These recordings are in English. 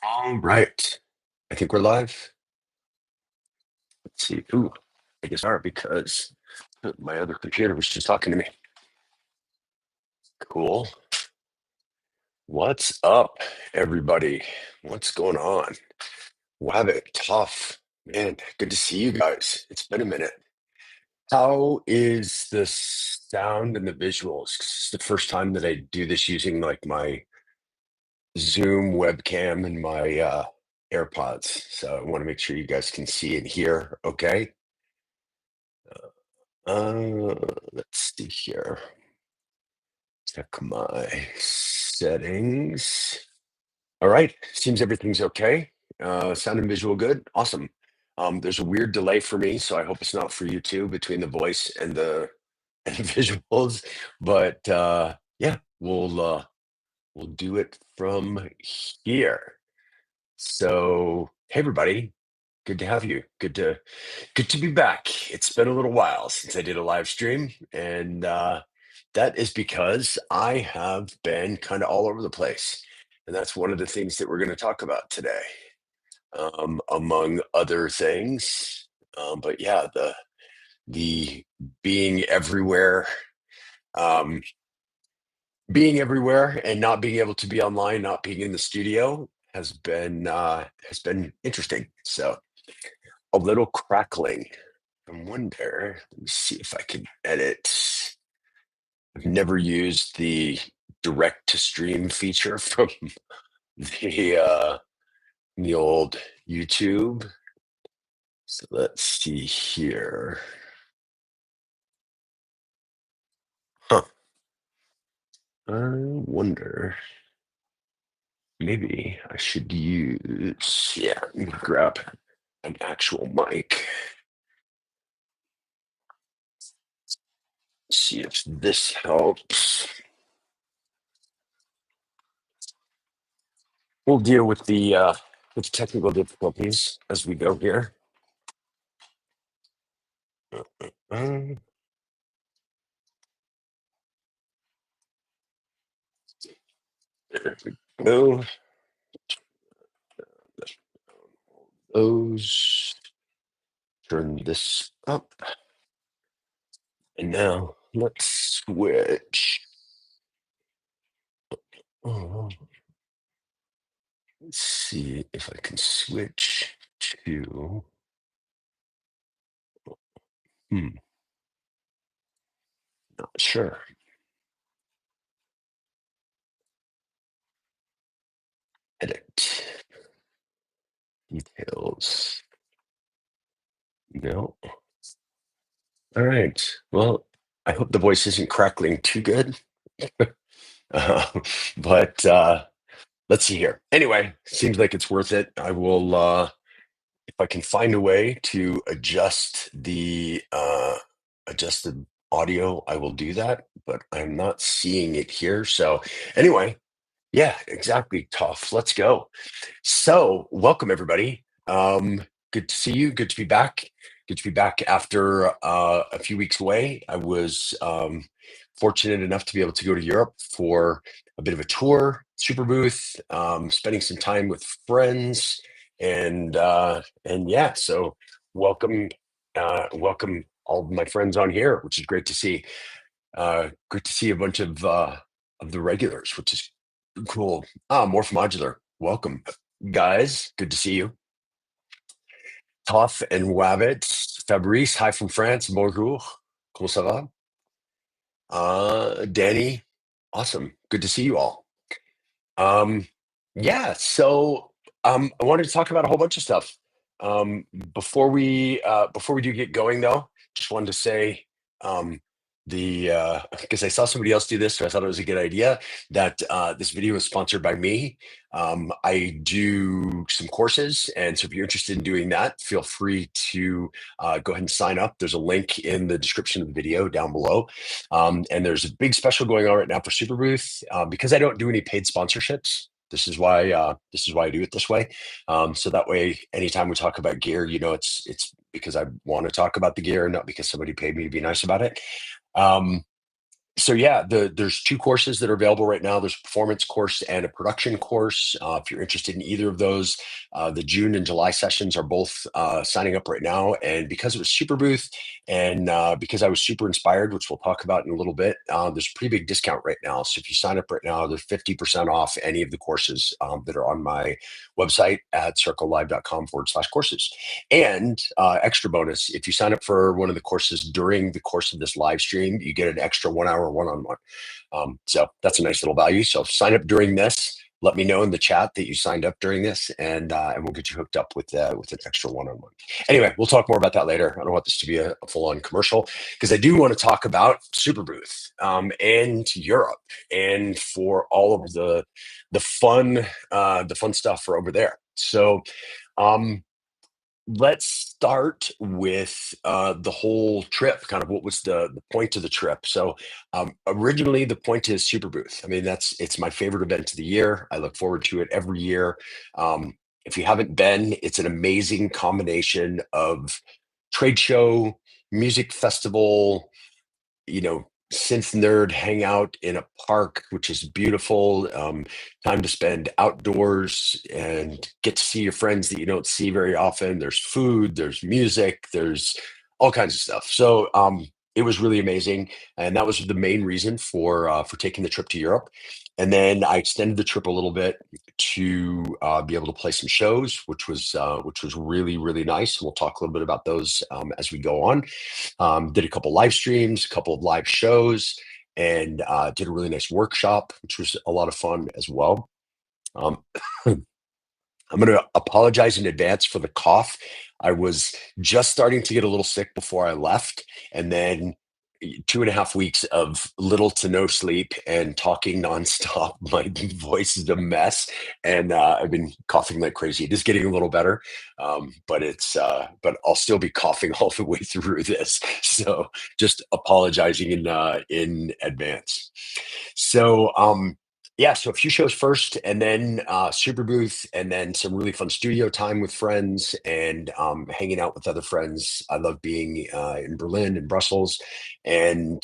All right. I think we're live. Let's see. Ooh, I guess are because my other computer was just talking to me. Cool. What's up, everybody? What's going on? Wabbit, tough. Man, good to see you guys. It's been a minute. How is the sound and the visuals? 'Cause it's the first time that I do this using like my Zoom webcam and my AirPods. So I want to make sure you guys can see and hear. Okay. Uh, let's see here. Check my settings. All right. Seems everything's okay. Sound and visual good. Awesome. There's a weird delay for me, so I hope it's not for you too between the voice and the and the visuals. But yeah, we'll do it from here. So hey everybody, good to have you. Good to be back. It's been a little while since I did a live stream, and that is because I have been kind of all over the place. And that's one of the things that we're going to talk about today, among other things. But yeah, the being everywhere, um, being everywhere, and not being able to be online, not being in the studio has been interesting. So a little crackling. I wonder, let me see if I can edit. I've never used the direct to stream feature from the the old YouTube. So let's see here. Huh. I wonder, maybe I should use, yeah, let me grab an actual mic. See if this helps. We'll deal with the technical difficulties as we go here. Um, there we go. Those. Turn this up. And now let's switch. Oh, let's see if I can switch to. Hmm, not sure. Edit details. No. All right. Well, I hope the voice isn't crackling too good. Uh, but let's see here. Anyway, seems like it's worth it. I will, if I can find a way to adjust the audio, I will do that. But I'm not seeing it here. So anyway, yeah, exactly. Tough. Let's go. So, welcome everybody. Good to see you. Good to be back. Good to be back after a few weeks away. I was fortunate enough to be able to go to Europe for a bit of a tour, Superbooth, spending some time with friends, and yeah. So, welcome, welcome all of my friends on here, which is great to see. Great to see a bunch of the regulars, which is cool. Morph Modular, welcome, guys. Good to see you. Toff and Wabbit, Fabrice, hi from France. Bonjour. Comment ça va? Danny, awesome. Good to see you all. Um, yeah, so I wanted to talk about a whole bunch of stuff. Um, before we do get going though, just wanted to say um because I saw somebody else do this, so I thought it was a good idea that this video is sponsored by me. I do some courses, and so if you're interested in doing that, feel free to go ahead and sign up. There's a link in the description of the video down below. And there's a big special going on right now for Superbooth because I don't do any paid sponsorships. This is why I do it this way. So that way, anytime we talk about gear, it's because I want to talk about the gear, not because somebody paid me to be nice about it. Um, So yeah, there's two courses that are available right now. There's a performance course and a production course. If you're interested in either of those, the June and July sessions are both signing up right now. And because it was Superbooth and because I was super inspired, which we'll talk about in a little bit, there's a pretty big discount right now. So if you sign up right now, there's 50% off any of the courses that are on my website at circlelive.com/courses. And extra bonus, if you sign up for one of the courses during the course of this live stream, you get an extra 1 hour one-on-one. So that's a nice little value. So sign up during this. Let me know in the chat that you signed up during this, and we'll get you hooked up with an extra one-on-one. Anyway, we'll talk more about that later. I don't want this to be a full-on commercial because I do want to talk about Superbooth and Europe, and for all of the fun stuff for over there. So. Let's start with the whole trip. Kind of what was the point of the trip? So originally, the point is Superbooth. I mean, it's my favorite event of the year. I look forward to it every year. If you haven't been, it's an amazing combination of trade show, music festival, synth nerd hangout in a park, which is beautiful. Time to spend outdoors and get to see your friends that you don't see very often. There's food, there's music, there's all kinds of stuff. So it was really amazing, and that was the main reason for taking the trip to Europe. And then I extended the trip a little bit to be able to play some shows, which was really really nice. We'll talk a little bit about those as we go on. Did a couple live streams, a couple of live shows, and did a really nice workshop, which was a lot of fun as well. Um, I'm going to apologize in advance for the cough. I was just starting to get a little sick before I left, and then 2.5 weeks of little to no sleep and talking nonstop. My voice is a mess, and I've been coughing like crazy. It is getting a little better, but I'll still be coughing all the way through this. So just apologizing in advance. So yeah, so a few shows first, and then Super Booth, and then some really fun studio time with friends and hanging out with other friends. I love being in Berlin and Brussels, and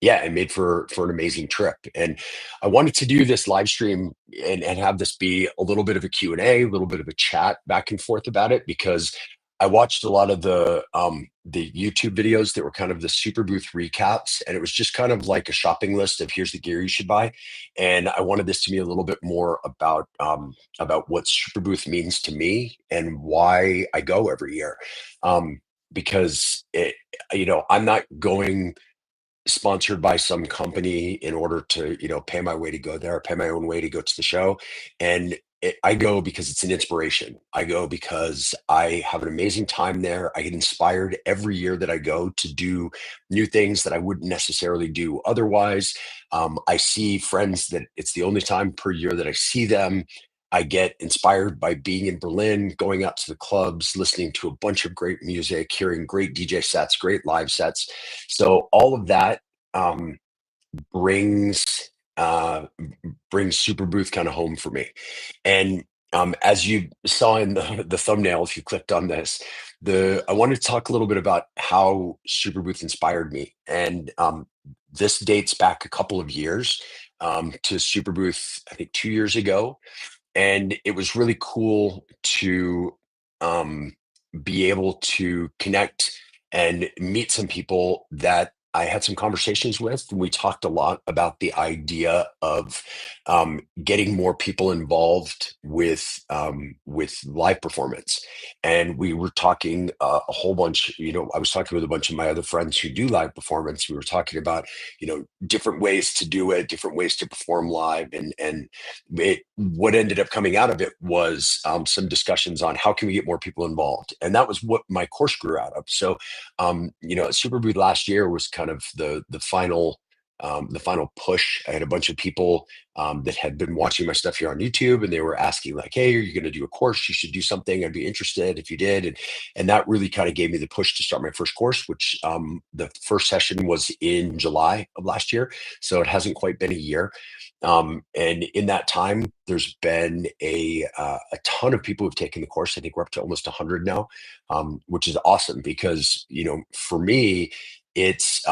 yeah, it made for an amazing trip. And I wanted to do this live stream and have this be a little bit of a Q&A, a little bit of a chat back and forth about it, because I watched a lot of the YouTube videos that were kind of the Super Booth recaps, and it was just kind of like a shopping list of here's the gear you should buy. And I wanted this to be a little bit more about what Super Booth means to me and why I go every year. Because I'm not going sponsored by some company in order to pay my way to go there, pay my own way to go to the show. And I go because it's an inspiration. I go because I have an amazing time there. I get inspired every year that I go to do new things that I wouldn't necessarily do otherwise. I see friends that it's the only time per year that I see them. I get inspired by being in Berlin, going out to the clubs, listening to a bunch of great music, hearing great DJ sets, great live sets. So all of that um, brings uh, brings Super Booth kind of home for me. And as you saw in the thumbnail, if you clicked on this, I wanted to talk a little bit about how Super Booth inspired me. And this dates back a couple of years to Super Booth, I think 2 years ago, and it was really cool to um, be able to connect and meet some people that I had some conversations with. And we talked a lot about the idea of getting more people involved with live performance, and we were talking a whole bunch. I was talking with a bunch of my other friends who do live performance. We were talking about different ways to do it, different ways to perform live, and what ended up coming out of it was some discussions on how can we get more people involved, and that was what my course grew out of. So, Superbooth last year was kind of the final push. I had a bunch of people that had been watching my stuff here on YouTube, and they were asking like, "Hey, are you going to do a course? You should do something. I'd be interested if you did." And that really kind of gave me the push to start my first course, which the first session was in July of last year, so it hasn't quite been a year. And in that time, there's been a ton of people who've taken the course. I think we're up to almost 100 now, which is awesome because for me, it's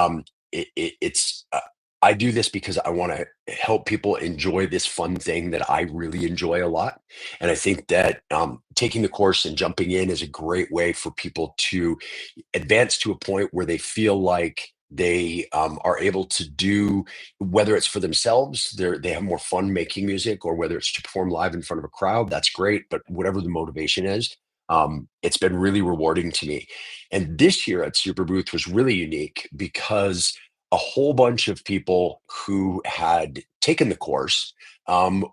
I do this because I want to help people enjoy this fun thing that I really enjoy a lot. And I think that taking the course and jumping in is a great way for people to advance to a point where they feel like they are able to do, whether it's for themselves, they have more fun making music, or whether it's to perform live in front of a crowd. That's great, but whatever the motivation is, it's been really rewarding to me. And this year at Superbooth was really unique because a whole bunch of people who had taken the course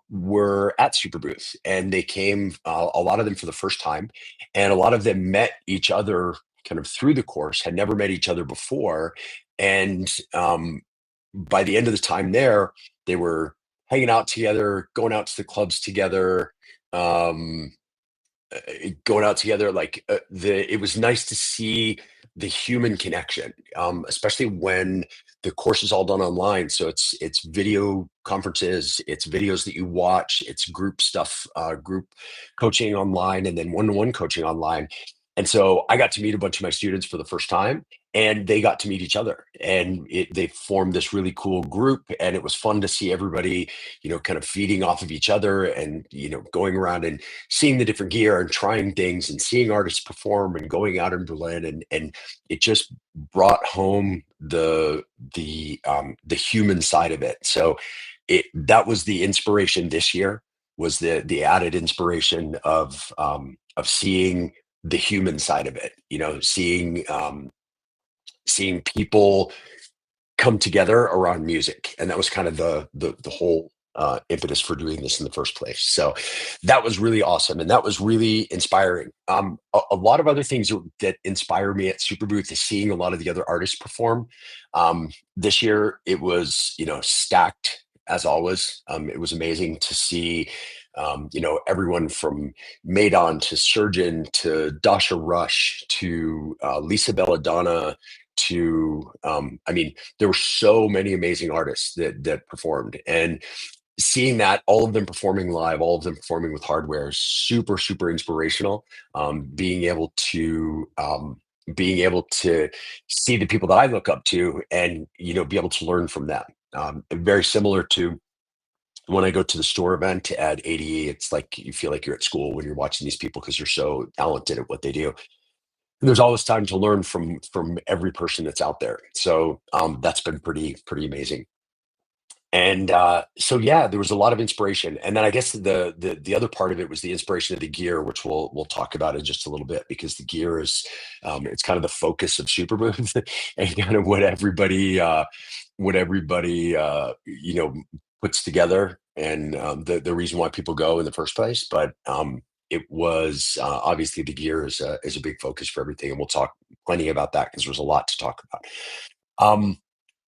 were at Superbooth, and they came, a lot of them for the first time, and a lot of them met each other kind of through the course, had never met each other before. And by the end of the time there, they were hanging out together, going out to the clubs together, um, going out together. Like it was nice to see the human connection, especially when the course is all done online. So it's video conferences, it's videos that you watch, it's group stuff, group coaching online, and then one-to-one coaching online. And so I got to meet a bunch of my students for the first time, and they got to meet each other, and they formed this really cool group. And it was fun to see everybody, kind of feeding off of each other, and going around and seeing the different gear and trying things and seeing artists perform and going out in Berlin. And it just brought home the human side of it. So that was the inspiration this year, was the added inspiration of seeing the human side of it, seeing people come together around music. And that was kind of the whole impetus for doing this in the first place. So that was really awesome, and that was really inspiring. A lot of other things that inspire me at Superbooth is seeing a lot of the other artists perform. This year it was, stacked as always. It was amazing to see, everyone from Maidon to Surgeon to Dasha Rush to Lisa Belladonna to, I mean, there were so many amazing artists that performed. And seeing that, all of them performing live, all of them performing with hardware, is super super inspirational. Being able to see the people that I look up to, and be able to learn from them. Very similar to when I go to the store event at ADE. It's like you feel like you're at school when you're watching these people, because they're so talented at what they do. And there's always time to learn from every person that's out there. So that's been pretty amazing. And so yeah, there was a lot of inspiration. And then I guess the other part of it was the inspiration of the gear, which we'll talk about in just a little bit, because the gear is, it's kind of the focus of Superbooth and kind of what everybody puts together, and the reason why people go in the first place. But it was, obviously the gear is a big focus for everything, and we'll talk plenty about that because there's a lot to talk about.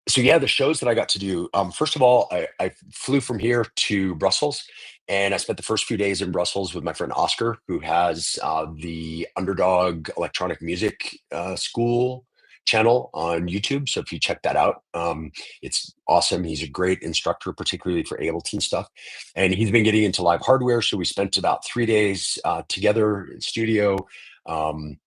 So yeah, the shows that I got to do. First of all, I flew from here to Brussels, and I spent the first few days in Brussels with my friend Oscar, who has the Underdog Electronic Music School channel on YouTube. So if you check that out, it's awesome. He's a great instructor, particularly for Ableton stuff, and he's been getting into live hardware. So we spent about 3 days together in studio. Um,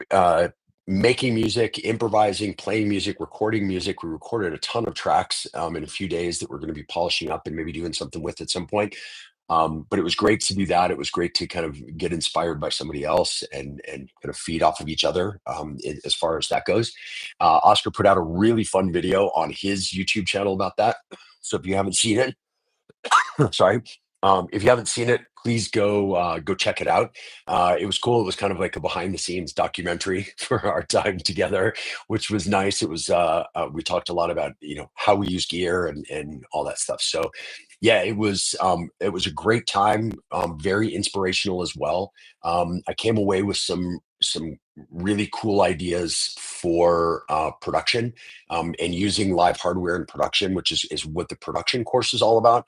uh, Making music, improvising, playing music, recording music. We recorded a ton of tracks in a few days that we're going to be polishing up and maybe doing something with at some point. But it was great to do that. It was great to kind of get inspired by somebody else, and kind of feed off of each other, as far as that goes. Oscar put out a really fun video on his YouTube channel about that. So if you haven't seen it, sorry. If you haven't seen it, please go check it out. It was cool. It was kind of like a behind the scenes documentary for our time together, which was nice. It was we talked a lot about how we use gear and all that stuff. So yeah, it was a great time. Very inspirational as well. I came away with some really cool ideas for production, and using live hardware in production, which is what the production course is all about.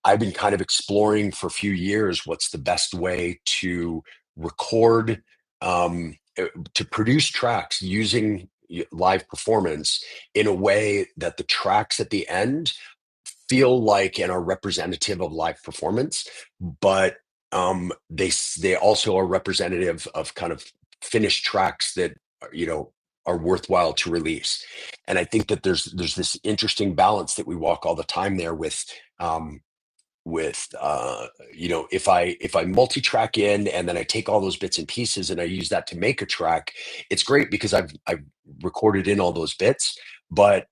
I've been kind of exploring for a few years what's the best way to record, to produce tracks using live performance in a way that the tracks at the end feel like and are representative of live performance, but they also are representative of kind of finished tracks that you know are worthwhile to release. And I think that there's this interesting balance that we walk all the time there um, with if I multi-track in and then I take all those bits and pieces and I use that to make a track, it's great because I've recorded in all those bits. But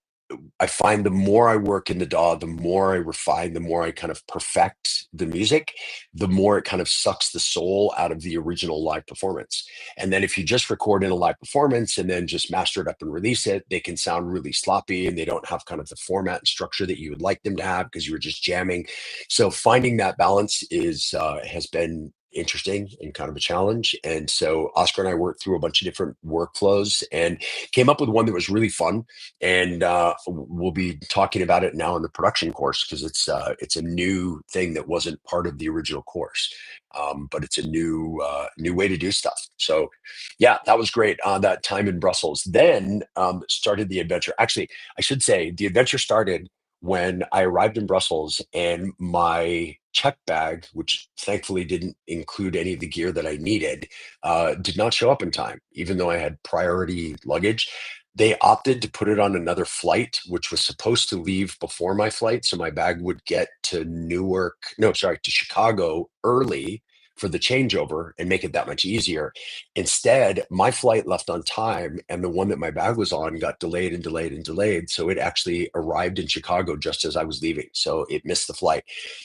I find the more I work in the DAW, the more I refine, the more I kind of perfect the music, the more it kind of sucks the soul out of the original live performance. And then if you just record in a live performance and then just master it up and release it, they can sound really sloppy and they don't have kind of the format and structure that you would like them to have because you were just jamming. So finding that balance is has been interesting and kind of a challenge. And so Oscar and I worked through a bunch of different workflows and came up with one that was really fun, and we'll be talking about it now in the production course because it's a new thing that wasn't part of the original course, but it's a new way to do stuff. So yeah, that was great. That time in Brussels then started the adventure. Actually, I should say the adventure started when I arrived in Brussels and my check bag, which thankfully didn't include any of the gear that I needed, did not show up in time, even though I had priority luggage. They opted to put it on another flight, which was supposed to leave before my flight. So my bag would get to to Chicago early for the changeover and make it that much easier. Instead, my flight left on time and the one that my bag was on got delayed and delayed and delayed. So it actually arrived in Chicago just as I was leaving. So it missed the flight.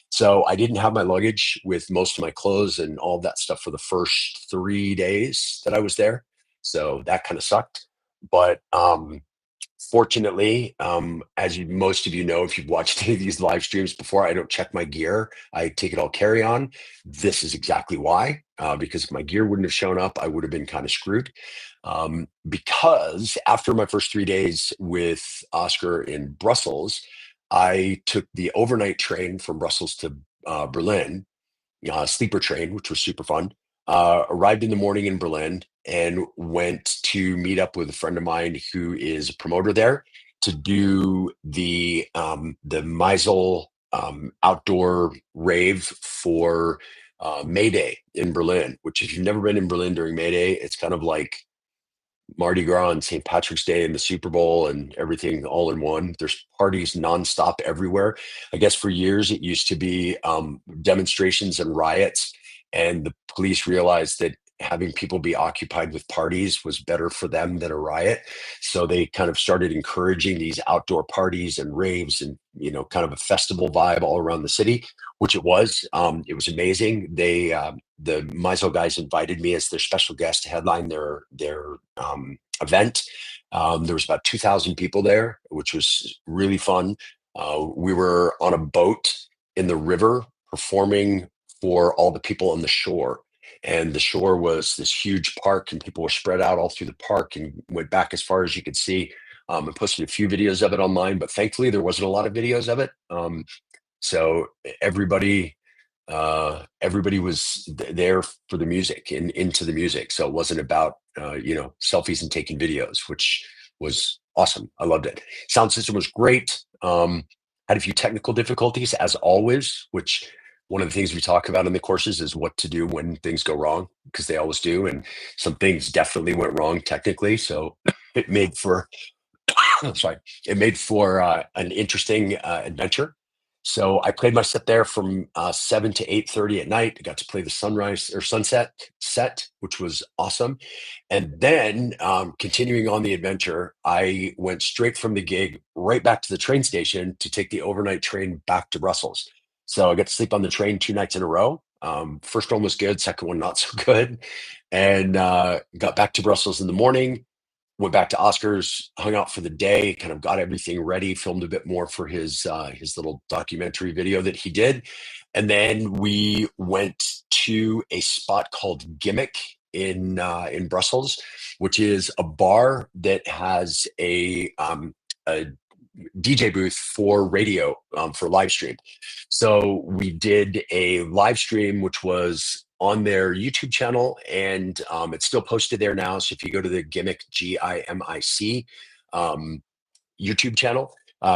So I didn't have my luggage with most of my clothes and all that stuff for the first 3 days that I was there. So that kind of sucked. But fortunately, as most of you know, if you've watched any of these live streams before, I don't check my gear. I take it all carry on. This is exactly why, because if my gear wouldn't have shown up, I would have been kind of screwed. Because after my first 3 days with Oscar in Brussels, I took the overnight train from Brussels to Berlin, sleeper train, which was super fun. Arrived in the morning in Berlin and went to meet up with a friend of mine who is a promoter there to do the Meisel outdoor rave for May Day in Berlin. Which, if you've never been in Berlin during May Day, it's kind of like Mardi Gras and St. Patrick's Day and the Super Bowl and everything all in one. There's parties nonstop everywhere. I guess for years it used to be demonstrations and riots, and the police realized that having people be occupied with parties was better for them than a riot. So they kind of started encouraging these outdoor parties and raves and kind of a festival vibe all around the city, which it was. It was amazing. The Meisel guys invited me as their special guest to headline their event. There was about 2,000 people there, which was really fun. We were on a boat in the river performing for all the people on the shore. And the shore was this huge park, and people were spread out all through the park and went back as far as you could see. I posted a few videos of it online, but thankfully there wasn't a lot of videos of it. So everybody was there for the music and into the music. So it wasn't about selfies and taking videos, which was awesome. I loved it. Sound system was great. Had a few technical difficulties as always, which one of the things we talk about in the courses is what to do when things go wrong, because they always do. And some things definitely went wrong technically. So it made for sorry, it made for an interesting adventure. So I played my set there from 7 to 8:30 at night. I got to play the sunrise or sunset set, which was awesome. And then continuing on the adventure, I went straight from the gig right back to the train station to take the overnight train back to Brussels. So I got to sleep on the train 2 nights in a row. First one was good, second one not so good. And got back to Brussels in the morning, went back to Oscars, hung out for the day, kind of got everything ready, filmed a bit more for his little documentary video that he did. And then we went to a spot called Gimmick in Brussels, which is a bar that has a DJ booth for radio, for live stream. So we did a live stream, which was on their YouTube channel, and it's still posted there now. So if you go to the Gimmick, GIMIC, YouTube channel,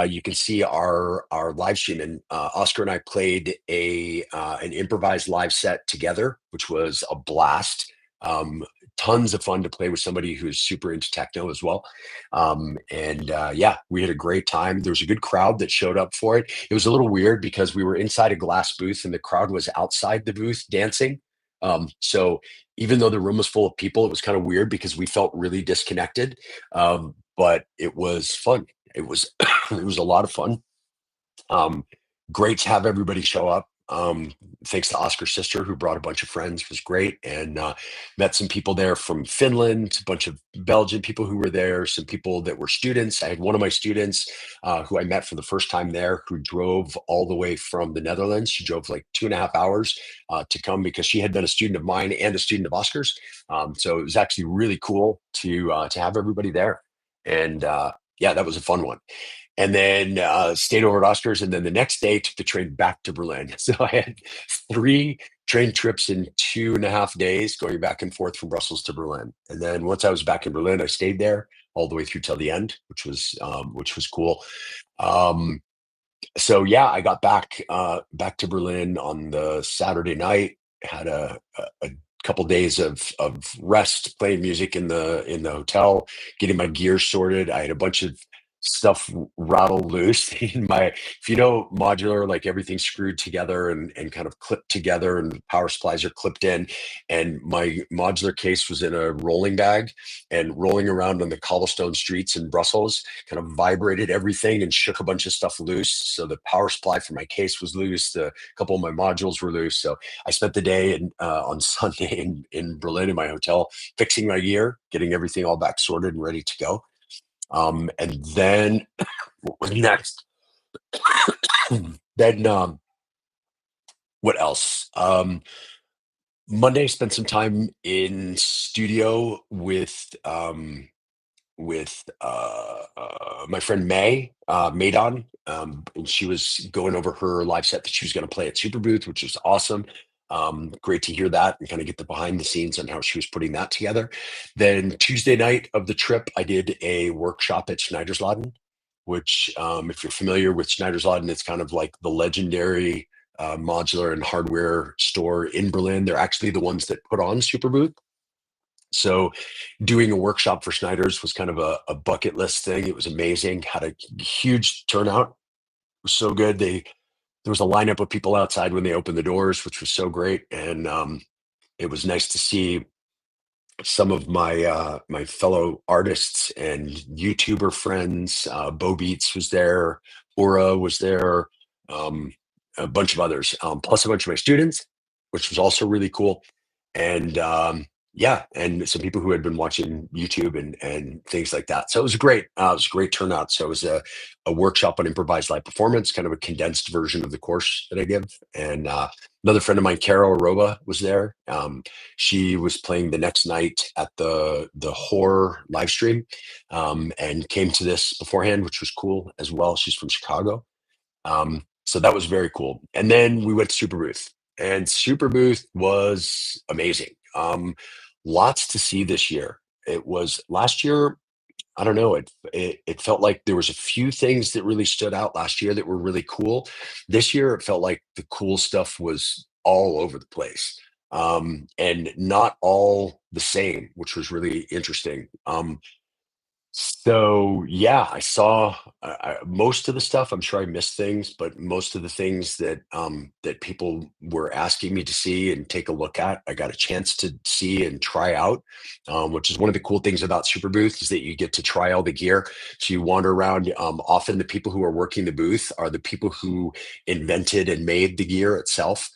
you can see our live stream. And Oscar and I played an improvised live set together, which was a blast. Um, Tons of fun to play with somebody who's super into techno as well. Yeah, we had a great time. There was a good crowd that showed up for it. It was a little weird because we were inside a glass booth and the crowd was outside the booth dancing. So even though the room was full of people, it was kind of weird because we felt really disconnected. But it was fun. It was it was a lot of fun. Um, Great to have everybody show up. Thanks to Oscar's sister, who brought a bunch of friends, was great, and met some people there from Finland, a bunch of Belgian people who were there, some people that were students. I had one of my students who I met for the first time there, who drove all the way from the Netherlands. She drove like 2.5 hours to come because she had been a student of mine and a student of Oscar's. So it was actually really cool to have everybody there, and yeah, that was a fun one. And then stayed over at Oscars. And then the next day took the train back to Berlin. So I had 3 train trips in 2.5 days going back and forth from Brussels to Berlin. And then once I was back in Berlin, I stayed there all the way through till the end, which was cool. Um, so yeah, I got back to Berlin on the Saturday night. Had a couple days of rest, playing music in the hotel, getting my gear sorted. I had a bunch of stuff rattle loose in my, if you know modular, like everything's screwed together and kind of clipped together, and power supplies are clipped in. And my modular case was in a rolling bag, and rolling around on the cobblestone streets in Brussels kind of vibrated everything and shook a bunch of stuff loose. So the power supply for my case was loose. A couple of my modules were loose. So I spent the day on Sunday in Berlin in my hotel, fixing my gear, getting everything all back sorted and ready to go. And then what was next? Then what else? Monday, spent some time in studio with my friend May Maydon, and she was going over her live set that she was going to play at Superbooth, which was awesome. Great to hear that and kind of get the behind the scenes on how she was putting that together. Then Tuesday night of the trip, I did a workshop at Schneidersladen, which, if you're familiar with Schneidersladen, it's kind of like the legendary modular and hardware store in Berlin. They're actually the ones that put on Superbooth. So doing a workshop for Schneider's was kind of a bucket list thing. It was amazing. Had a huge turnout. It was so good. There was a lineup of people outside when they opened the doors, which was so great. And it was nice to see some of my fellow artists and YouTuber friends. Bo Beats was there, Aura was there, um, a bunch of others, plus a bunch of my students, which was also really cool. And yeah, and some people who had been watching YouTube and things like that. So it was great. It was a great turnout. So it was a workshop on improvised live performance, kind of a condensed version of the course that I give. And another friend of mine, Carol Aroba, was there. She was playing the next night at the horror live stream, and came to this beforehand, which was cool as well. She's from Chicago. So that was very cool. And then we went to Superbooth, and Superbooth was amazing. Lots to see this year. It was last year. I don't know. It felt like there was a few things that really stood out last year that were really cool. This year, it felt like the cool stuff was all over the place, and not all the same, which was really interesting. So yeah, I saw most of the stuff. I'm sure I missed things, but most of the things that people were asking me to see and take a look at, I got a chance to see and try out, which is one of the cool things about Superbooth is that you get to try all the gear. So you wander around. Often the people who are working the booth are the people who invented and made the gear itself.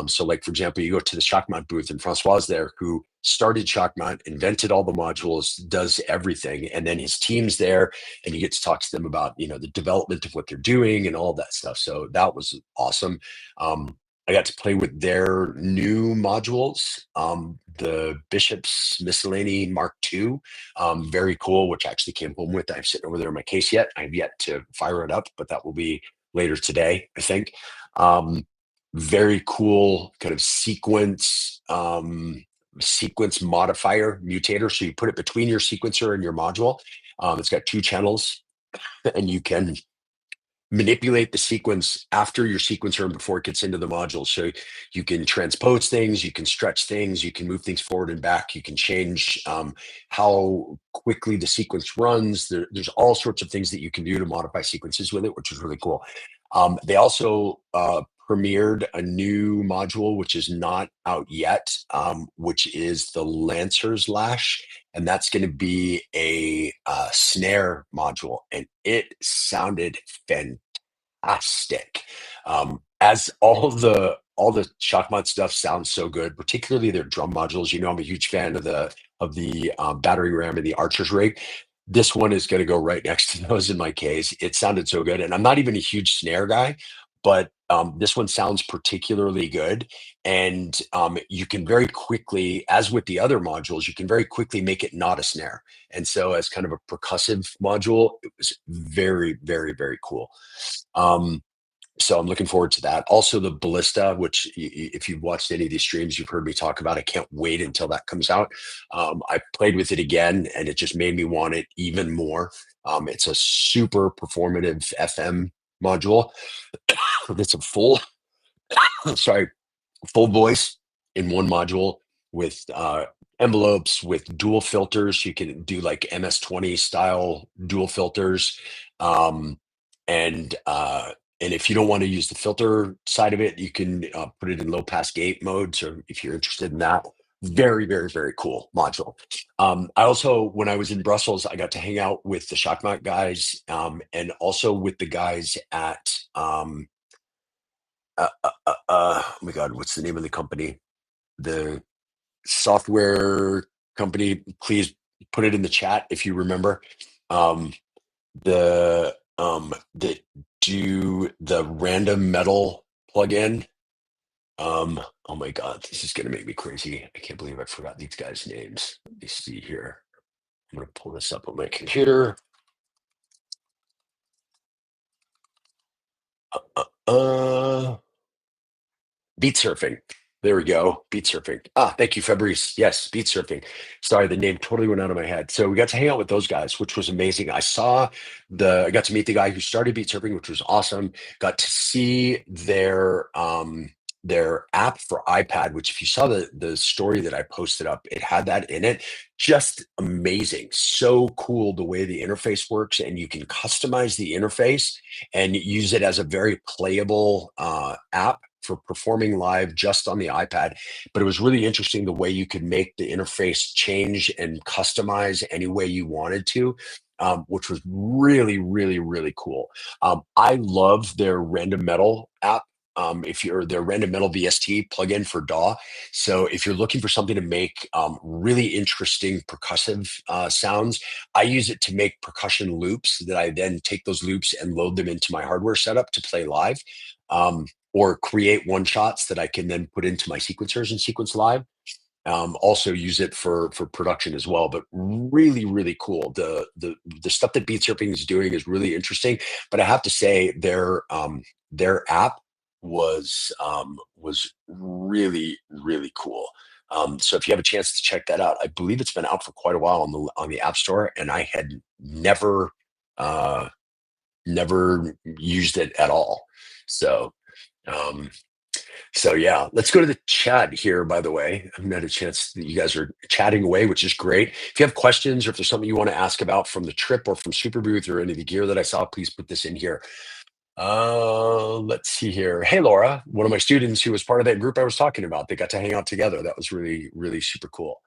So like for example, you go to the Shockmount booth and Francois there, who started Shockmount, invented all the modules, does everything, and then his team's there, and you get to talk to them about the development of what they're doing and all that stuff. So that was awesome. I got to play with their new modules, the Bishop's Miscellany Mark II. Very cool, which I actually came home with. I'm sitting over there in my case yet. I have yet to fire it up, but that will be later today, I think. Very cool kind of sequence modifier mutator. So you put it between your sequencer and your module. It's got 2 channels, and you can manipulate the sequence after your sequencer and before it gets into the module. So you can transpose things, you can stretch things, you can move things forward and back, you can change how quickly the sequence runs. There's all sorts of things that you can do to modify sequences with it, which is really cool. They also premiered a new module, which is not out yet, which is the Lancer's Lash. And that's going to be a snare module. And it sounded fantastic. As all the Shockmod stuff sounds so good, particularly their drum modules. You know, I'm a huge fan of the battery ram and the Archer's rig. This one is going to go right next to those in my case. It sounded so good, and I'm not even a huge snare guy, but this one sounds particularly good. And you can very quickly, as with the other modules, you can very quickly make it not a snare. And so, as kind of a percussive module, it was very, very, very cool. So I'm looking forward to that. Also, the Ballista, which if you've watched any of these streams, you've heard me talk about. I can't wait until that comes out. I played with it again, and it just made me want it even more. It's a super performative FM module. It's a sorry, full voice in one module with envelopes with dual filters. You can do like MS-20 style dual filters. Um, and if you don't want to use the filter side of it, you can put it in low pass gate mode. So if you're interested in that, very, very, very cool module. I also, when I was in Brussels, I got to hang out with the Shockmount guys, and also with the guys at oh my God, what's the name of the company? The software company. Please put it in the chat if you remember. That do the random metal plugin. Oh my God, this is gonna make me crazy. I can't believe I forgot these guys' names. Let me see here. I'm gonna pull this up on my computer. Uh, Beat surfing. There we go. Beat surfing. Thank you, Fabrice. Yes, beat surfing. Sorry, the name totally went out of my head. So we got to hang out with those guys, which was amazing. I got to meet the guy who started beat surfing, which was awesome. Got to see their app for iPad, which if you saw the story that I posted up, it had that in it. Just amazing. So cool the way the interface works, and you can customize the interface and use it as a very playable app for performing live just on the iPad. But it was really interesting the way you could make the interface change and customize any way you wanted to, which was really, really, really cool. I love their random metal app. If you're their random metal VST plugin for DAW. So if you're looking for something to make really interesting percussive sounds, I use it to make percussion loops that I then take those loops and load them into my hardware setup to play live. Or create one shots that I can then put into my sequencers and sequence live. Also use it for production as well, but really, really cool. The stuff that Beat Surfing is doing is really interesting. But I have to say their app was really, really cool. So if you have a chance to check that out, I believe it's been out for quite a while on the App Store, and I had uh, never used it at all. So um, so yeah, let's go to the chat here. By the way, I've had a chance that you guys are chatting away, which is great. If you have questions or if there's something you want to ask about from the trip or from Superbooth or any of the gear that I saw, please put this in here. Let's see here. Hey, Laura, one of my students who was part of that group I was talking about, they got to hang out together. That was really, really super cool.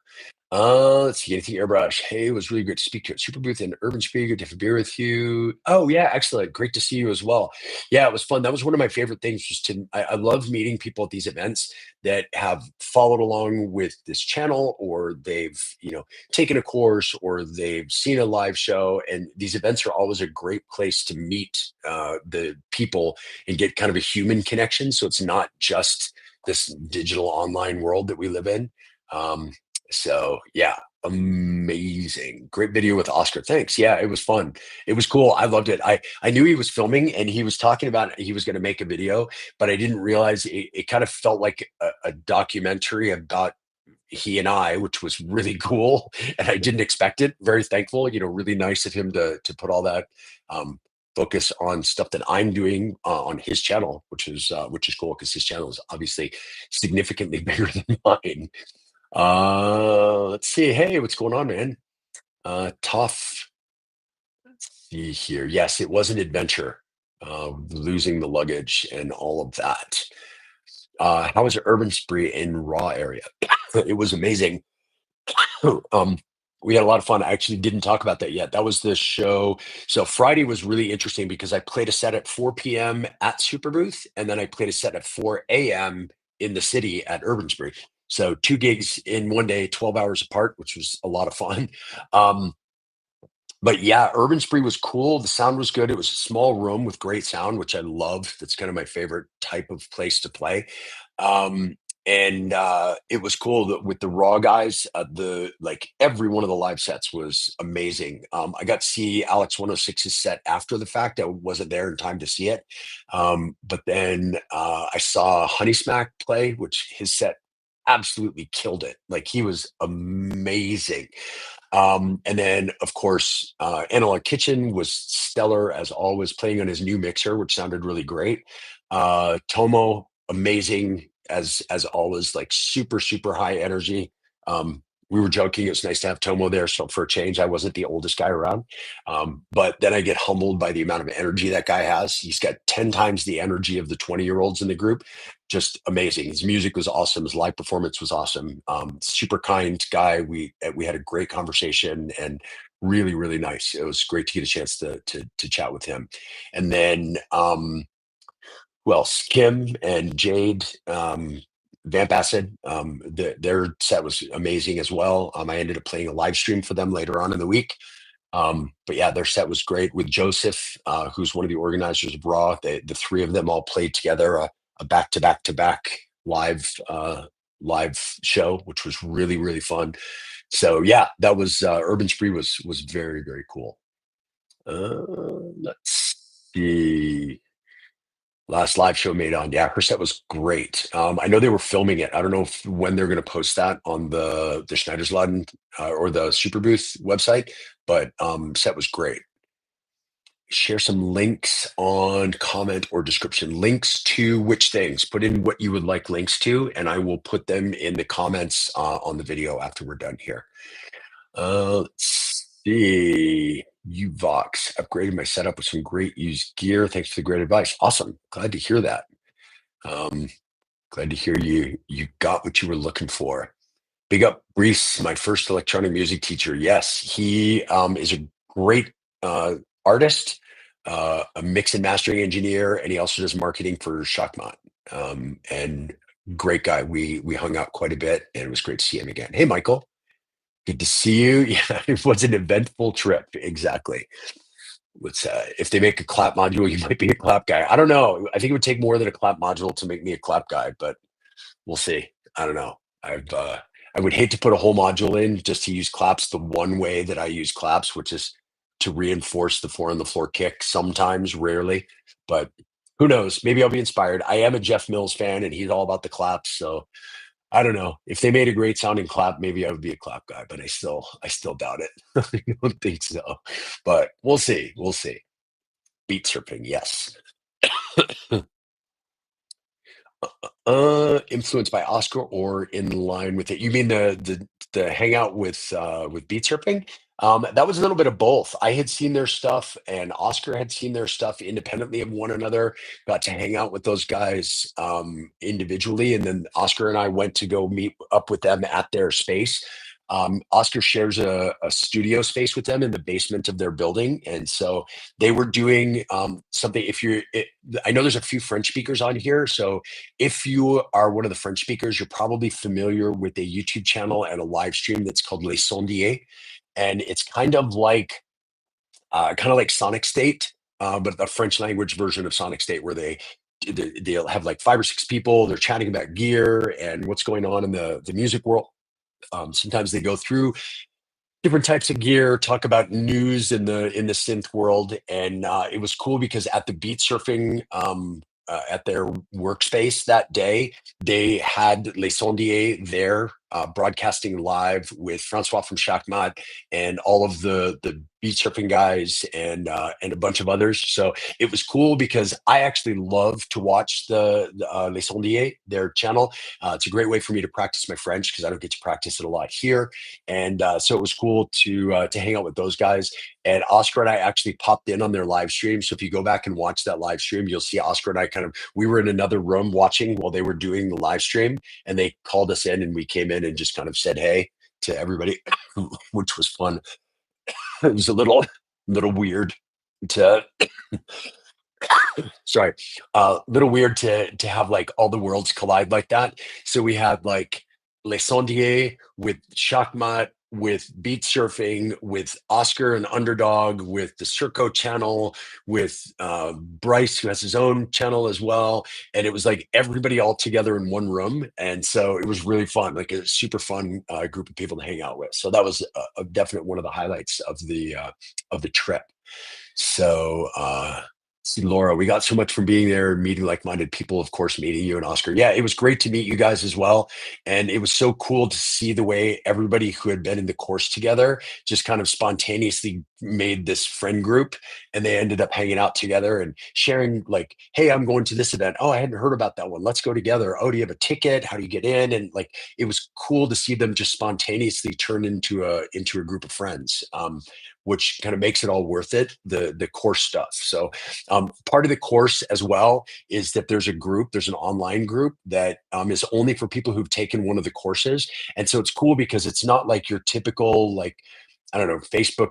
Let's see. Anything airbrush? Hey, it was really great to speak to you at Superbooth and Urban Speaker to have a beer with you. Oh yeah, excellent. Great to see you as well. Yeah, it was fun. That was one of my favorite things. I love meeting people at these events that have followed along with this channel, or they've taken a course, or they've seen a live show. And these events are always a great place to meet the people and get kind of a human connection. So it's not just this digital online world that we live in. So yeah, amazing. Great video with Oscar. Thanks. Yeah, it was fun. It was cool. I loved it. I knew he was filming and he was talking about he was going to make a video, but I didn't realize it kind of felt like a documentary about he and I, which was really cool. And I didn't expect it. Very thankful, really nice of him to put all that focus on stuff that I'm doing on his channel, which is cool because his channel is obviously significantly bigger than mine. Let's see. Hey, what's going on, man? Tough. See here. Yes, it was an adventure. Losing the luggage and all of that. How was your urban spree in Raw area? It was amazing. Um, we had a lot of fun. I actually didn't talk about that yet. That was the show. So Friday was really interesting because I played a set at 4 p.m. at Superbooth, and then I played a set at 4 a.m. in the city at Urban Spree. So two gigs in one day, 12 hours apart, which was a lot of fun. Um, but yeah, Urban Spree was cool. The sound was good. It was a small room with great sound, which I love. That's kind of my favorite type of place to play. Um, and it was cool that with the Raw guys, the like every one of the live sets was amazing. I got to see Alex 106's set after the fact. I wasn't there in time to see it. But then I saw Honey Smack play, which his set absolutely killed it. Like he was amazing. And then, of course, Analog Kitchen was stellar as always, playing on his new mixer, which sounded really great. Tomo, amazing as always, like super super high energy. We were joking; it's nice to have Tomo there. So for a change, I wasn't the oldest guy around, but then I get humbled by the amount of energy that guy has. He's got 10 times the energy of the 20-year-olds in the group. Just amazing. His music was awesome. His live performance was awesome. Super kind guy. We had a great conversation and really really nice. It was great to get a chance to chat with him. And then who else? Kim and Jade. Vamp Acid, their set was amazing as well. I ended up playing a live stream for them later on in the week. But yeah, their set was great with Joseph, who's one of the organizers of Raw. The three of them all played together a back to back to back live live show, which was really really fun. So yeah, that was Urban Spree was very very cool. Let's see. Last live show made on, yeah, her set was great. I know they were filming it. I don't know when they're going to post that on the Schneidersladen or the Superbooth website, but set was great. Share some links on comment or description. Links to which things? Put in what you would like links to, and I will put them in the comments on the video after we're done here. Let's see. Uvox upgraded my setup with some great used gear. Thanks for the great advice. Awesome. Glad to hear that. Um, Glad to hear you got what you were looking for. Big up Reese, my first electronic music teacher. Yes, he is a great artist, a mix and mastering engineer, and he also does marketing for Shockmont. And great guy. We hung out quite a bit, and it was great to see him again. Hey, Michael. Good to see you. Yeah, it was an eventful trip. Exactly. Let's if they make a clap module, you might be a clap guy. I don't know. I think it would take more than a clap module to make me a clap guy, but we'll see. I don't know. I would hate to put a whole module in just to use claps the one way that I use claps, which is to reinforce the four on the floor kick sometimes, rarely. But who knows? Maybe I'll be inspired. I am a Jeff Mills fan and he's all about the claps. So I don't know. If they made a great sounding clap, maybe I would be a clap guy, but I still doubt it. I don't think so. But we'll see. We'll see. Beat surfing, yes. Influenced by Oscar or in line with it? You mean the hangout with Beat Surfing? That was a little bit of both. I had seen their stuff, and Oscar had seen their stuff independently of one another. Got to hang out with those guys individually, and then Oscar and I went to go meet up with them at their space. Oscar shares a studio space with them in the basement of their building, and so they were doing something. I know there's a few French speakers on here, so if you are one of the French speakers, you're probably familiar with a YouTube channel and a live stream that's called Les Sondiers, and it's kind of like Sonic State, but the French language version of Sonic State, where they'll have like 5 or 6 people. They're chatting about gear and what's going on in the music world. Sometimes they go through different types of gear, talk about news in the synth world, and it was cool because at the beat surfing at their workspace that day, they had Les Sondiers there broadcasting live with Francois from Shakmat and all of the beat surfing guys and a bunch of others. So it was cool because I actually love to watch the Les Sondiers, their channel. It's a great way for me to practice my French because I don't get to practice it a lot here. And so it was cool to hang out with those guys. And Oscar and I actually popped in on their live stream. So if you go back and watch that live stream, you'll see Oscar and I we were in another room watching while they were doing the live stream, and they called us in and we came in and just kind of said hey to everybody, which was fun. It was a little weird to sorry, little weird to have like all the worlds collide like that. So we had like Les Sondiers with Shakmat, with beat surfing, with Oscar and Underdog, with the Circo channel, with Bryce, who has his own channel as well. And it was like everybody all together in one room. And so it was really fun, like a super fun group of people to hang out with. So that was a definite one of the highlights of the trip. So, see, Laura, we got so much from being there, meeting like-minded people, of course, meeting you and Oscar. Yeah, it was great to meet you guys as well. And it was so cool to see the way everybody who had been in the course together just kind of spontaneously made this friend group. And they ended up hanging out together and sharing, like, hey, I'm going to this event. Oh, I hadn't heard about that one. Let's go together. Oh, do you have a ticket? How do you get in? And like, it was cool to see them just spontaneously turn into a group of friends. Which kind of makes it all worth it, the course stuff. So part of the course as well is that there's an online group that is only for people who've taken one of the courses. And so it's cool because it's not like your typical, like, I don't know, Facebook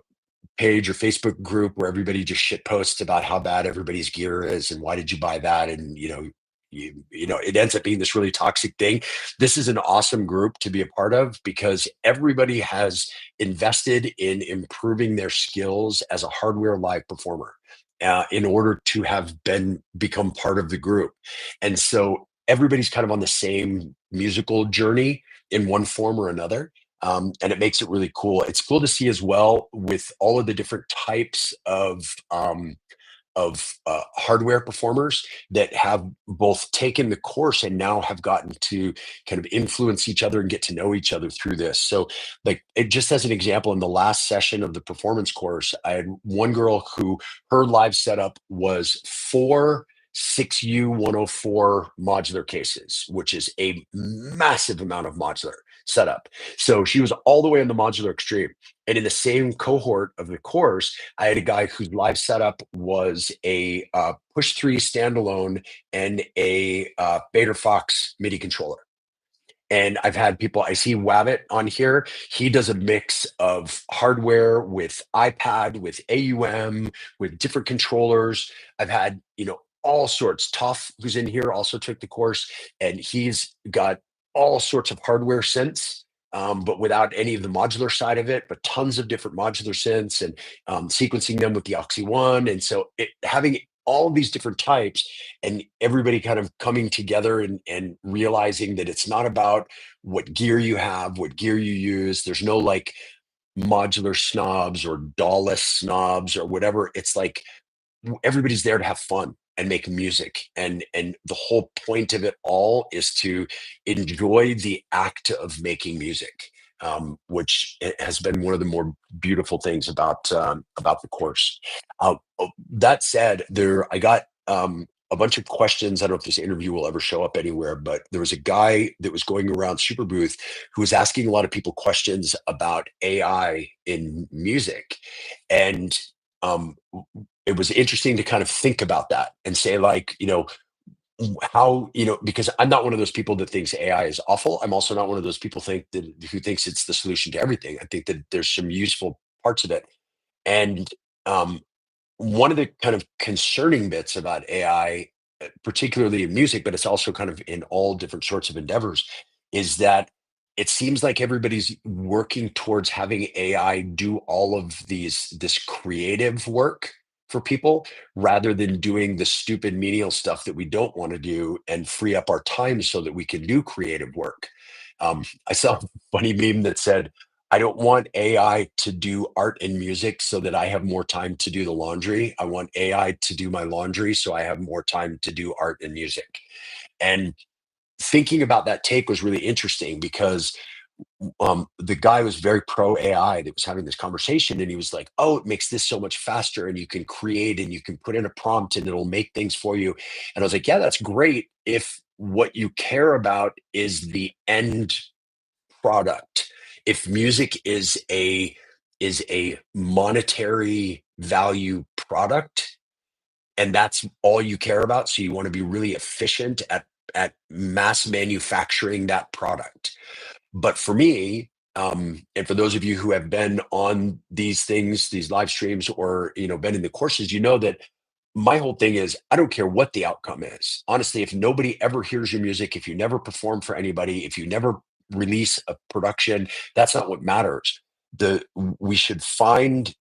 page or Facebook group where everybody just shit posts about how bad everybody's gear is and why did you buy that? And, it ends up being this really toxic thing. This is an awesome group to be a part of because everybody has invested in improving their skills as a hardware live performer in order to become part of the group. And so everybody's kind of on the same musical journey in one form or another. And it makes it really cool. It's cool to see as well with all of the different types of hardware performers that have both taken the course and now have gotten to kind of influence each other and get to know each other through this. So, like, it just as an example, in the last session of the performance course, I had one girl who her live setup was four 6U104 modular cases, which is a massive amount of modular setup. So she was all the way in the modular extreme. And in the same cohort of the course, I had a guy whose live setup was a push 3 standalone and a Beta Fox MIDI controller. And I've had people, I see Wabbit on here. He does a mix of hardware with iPad, with AUM, with different controllers. I've had, all sorts. Tough, who's in here, also took the course, and he's got all sorts of hardware synths, but without any of the modular side of it, but tons of different modular synths and sequencing them with the Oxy One. And so having all these different types and everybody kind of coming together and realizing that it's not about what gear you have, what gear you use. There's no like modular snobs or DAW-less snobs or whatever. It's like everybody's there to have fun and make music, and the whole point of it all is to enjoy the act of making music, which has been one of the more beautiful things about the course. That said, I got a bunch of questions. I don't know if this interview will ever show up anywhere, but there was a guy that was going around Superbooth who was asking a lot of people questions about AI in music. And it was interesting to kind of think about that and say, like, how, because I'm not one of those people that thinks AI is awful. I'm also not one of those people who thinks it's the solution to everything. I think that there's some useful parts of it. And one of the kind of concerning bits about AI, particularly in music, but it's also kind of in all different sorts of endeavors, is that it seems like everybody's working towards having AI do all of this creative work for people rather than doing the stupid menial stuff that we don't want to do and free up our time so that we can do creative work. I saw a funny meme that said, I don't want AI to do art and music so that I have more time to do the laundry. I want AI to do my laundry so I have more time to do art and music. And thinking about that take was really interesting because the guy was very pro AI that was having this conversation, and he was like, "Oh, it makes this so much faster, and you can create, and you can put in a prompt, and it'll make things for you." And I was like, "Yeah, that's great if what you care about is the end product. If music is a monetary value product, and that's all you care about, so you want to be really efficient at mass manufacturing that product." But for me, and for those of you who have been on these things, these live streams, or been in the courses, you know that my whole thing is I don't care what the outcome is. Honestly, if nobody ever hears your music, if you never perform for anybody, if you never release a production, that's not what matters. The we should find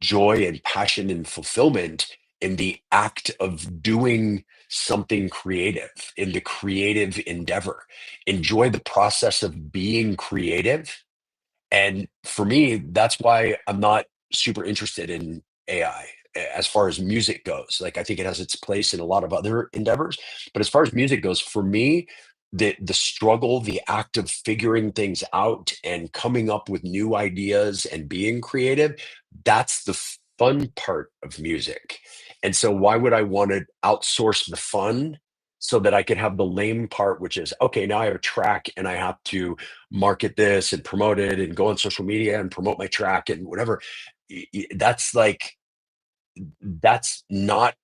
joy and passion and fulfillment in the act of doing something creative, in the creative endeavor. Enjoy the process of being creative. And for me, that's why I'm not super interested in AI as far as music goes. Like, I think it has its place in a lot of other endeavors, but as far as music goes, for me, the struggle, the act of figuring things out and coming up with new ideas and being creative, that's the fun part of music. And so why would I want to outsource the fun so that I could have the lame part, which is, okay, now I have a track and I have to market this and promote it and go on social media and promote my track and whatever. That's like, that's not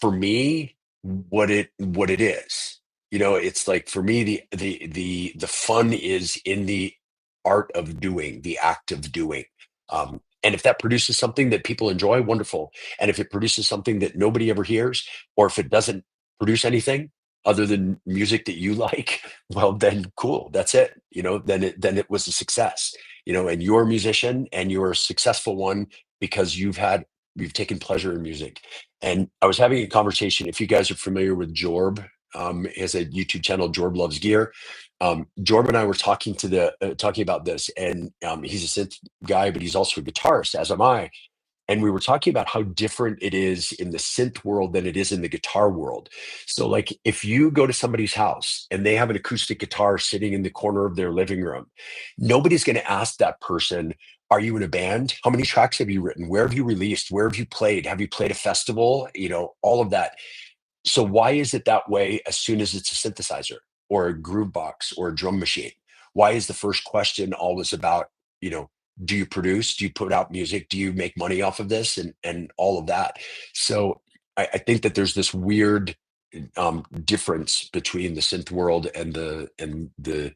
for me what it is. It's like, for me, the fun is in the art of doing, the act of doing. And if that produces something that people enjoy, wonderful. And if it produces something that nobody ever hears, or if it doesn't produce anything other than music that you like, well, then cool, that's it. Then it was a success. And you're a musician, and you're a successful one because you've taken pleasure in music. And I was having a conversation. If you guys are familiar with Jorb, he has a YouTube channel, Jorb Loves Gear. Jorb and I were talking about this, and he's a synth guy, but he's also a guitarist, as am I. And we were talking about how different it is in the synth world than it is in the guitar world. So, like, if you go to somebody's house and they have an acoustic guitar sitting in the corner of their living room, nobody's going to ask that person, "Are you in a band? How many tracks have you written? Where have you released? Where have you played? Have you played a festival?" All of that. So why is it that way as soon as it's a synthesizer or a groove box or a drum machine? Why is the first question always about, you know, do you produce? Do you put out music? Do you make money off of this? And all of that. So I think that there's this weird difference between the synth world and the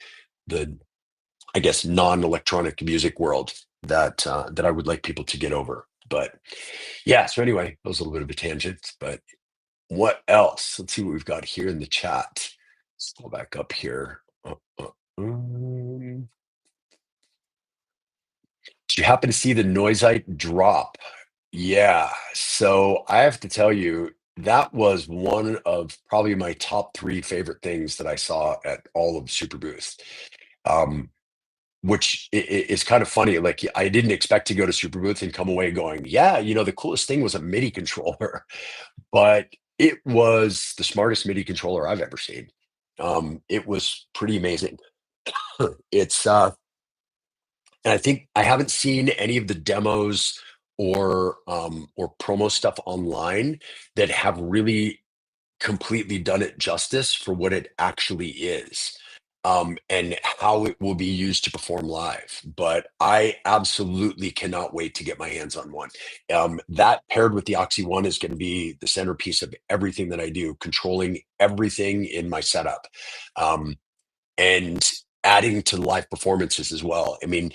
I guess non-electronic music world that I would like people to get over. But yeah, so anyway, that was a little bit of a tangent, but what else? Let's see what we've got here in the chat. Let's go back up here. Um, did you happen to see the Noisite drop? Yeah. So I have to tell you, that was one of probably my top three favorite things that I saw at all of Superbooth. Um, which is kind of funny. Like, I didn't expect to go to Superbooth and come away going, yeah, the coolest thing was a MIDI controller. But it was the smartest MIDI controller I've ever seen. It was pretty amazing. It's and I think I haven't seen any of the demos or promo stuff online that have really completely done it justice for what it actually is, and how it will be used to perform live. But I absolutely cannot wait to get my hands on one. That paired with the Oxy One is going to be the centerpiece of everything that I do, controlling everything in my setup, and adding to live performances as well. I mean,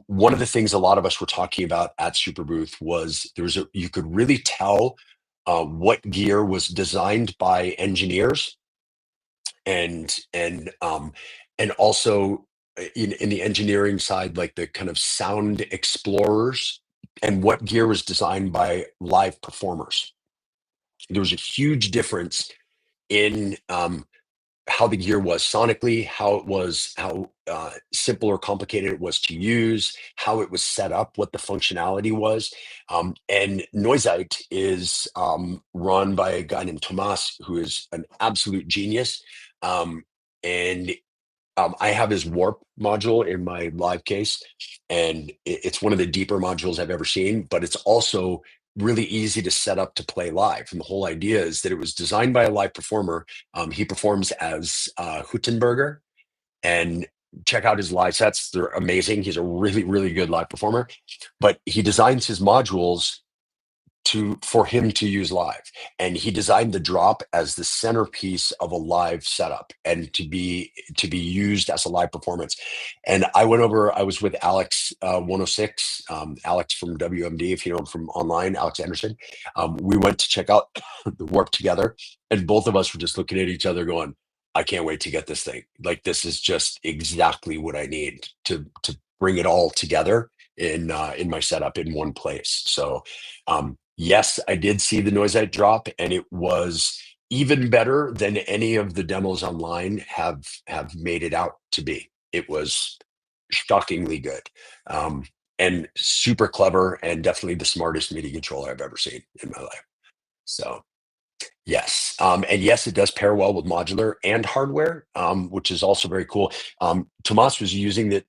one of the things a lot of us were talking about at Superbooth was you could really tell what gear was designed by engineers, and also in the engineering side, like the kind of sound explorers, and what gear was designed by live performers. There was a huge difference in how the gear was sonically, how simple or complicated it was to use, how it was set up, what the functionality was. And Noisite is run by a guy named Tomas, who is an absolute genius. And I have his warp module in my live case, and it's one of the deeper modules I've ever seen, but it's also really easy to set up to play live. And the whole idea is that it was designed by a live performer. He performs as Huttenberger, and check out his live sets. They're amazing. He's a really, really good live performer, but he designs his modules for him to use live, and he designed the drop as the centerpiece of a live setup and to be used as a live performance. And I was with Alex 106, Alex from WMD, if you know him from online, Alex Anderson. We went to check out the warp together, and both of us were just looking at each other going, I can't wait to get this thing. Like, this is just exactly what I need to bring it all together in my setup in one place. So yes, I did see the Noisite drop, and it was even better than any of the demos online have made it out to be. It was shockingly good, and super clever, and definitely the smartest MIDI controller I've ever seen in my life. So yes, and yes, it does pair well with modular and hardware, which is also very cool. Tomas was using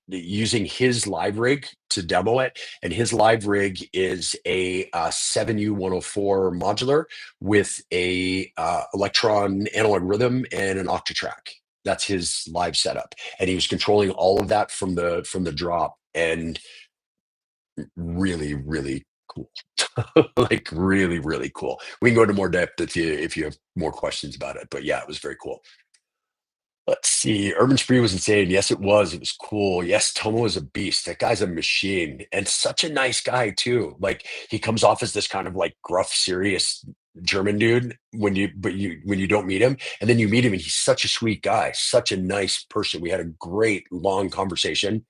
his live rig to demo it, and his live rig is a 7U104 modular with a Electron analog rhythm and an Octatrack. That's his live setup, and he was controlling all of that from the drop, and really, really cool. Like, really, really cool. We can go into more depth if you have more questions about it. But yeah, it was very cool. Let's see. Urban Spree was insane. Yes, it was. It was cool. Yes, Tomo is a beast. That guy's a machine, and such a nice guy too. Like, he comes off as this kind of like gruff, serious German dude when you don't meet him, and then you meet him, and he's such a sweet guy, such a nice person. We had a great long conversation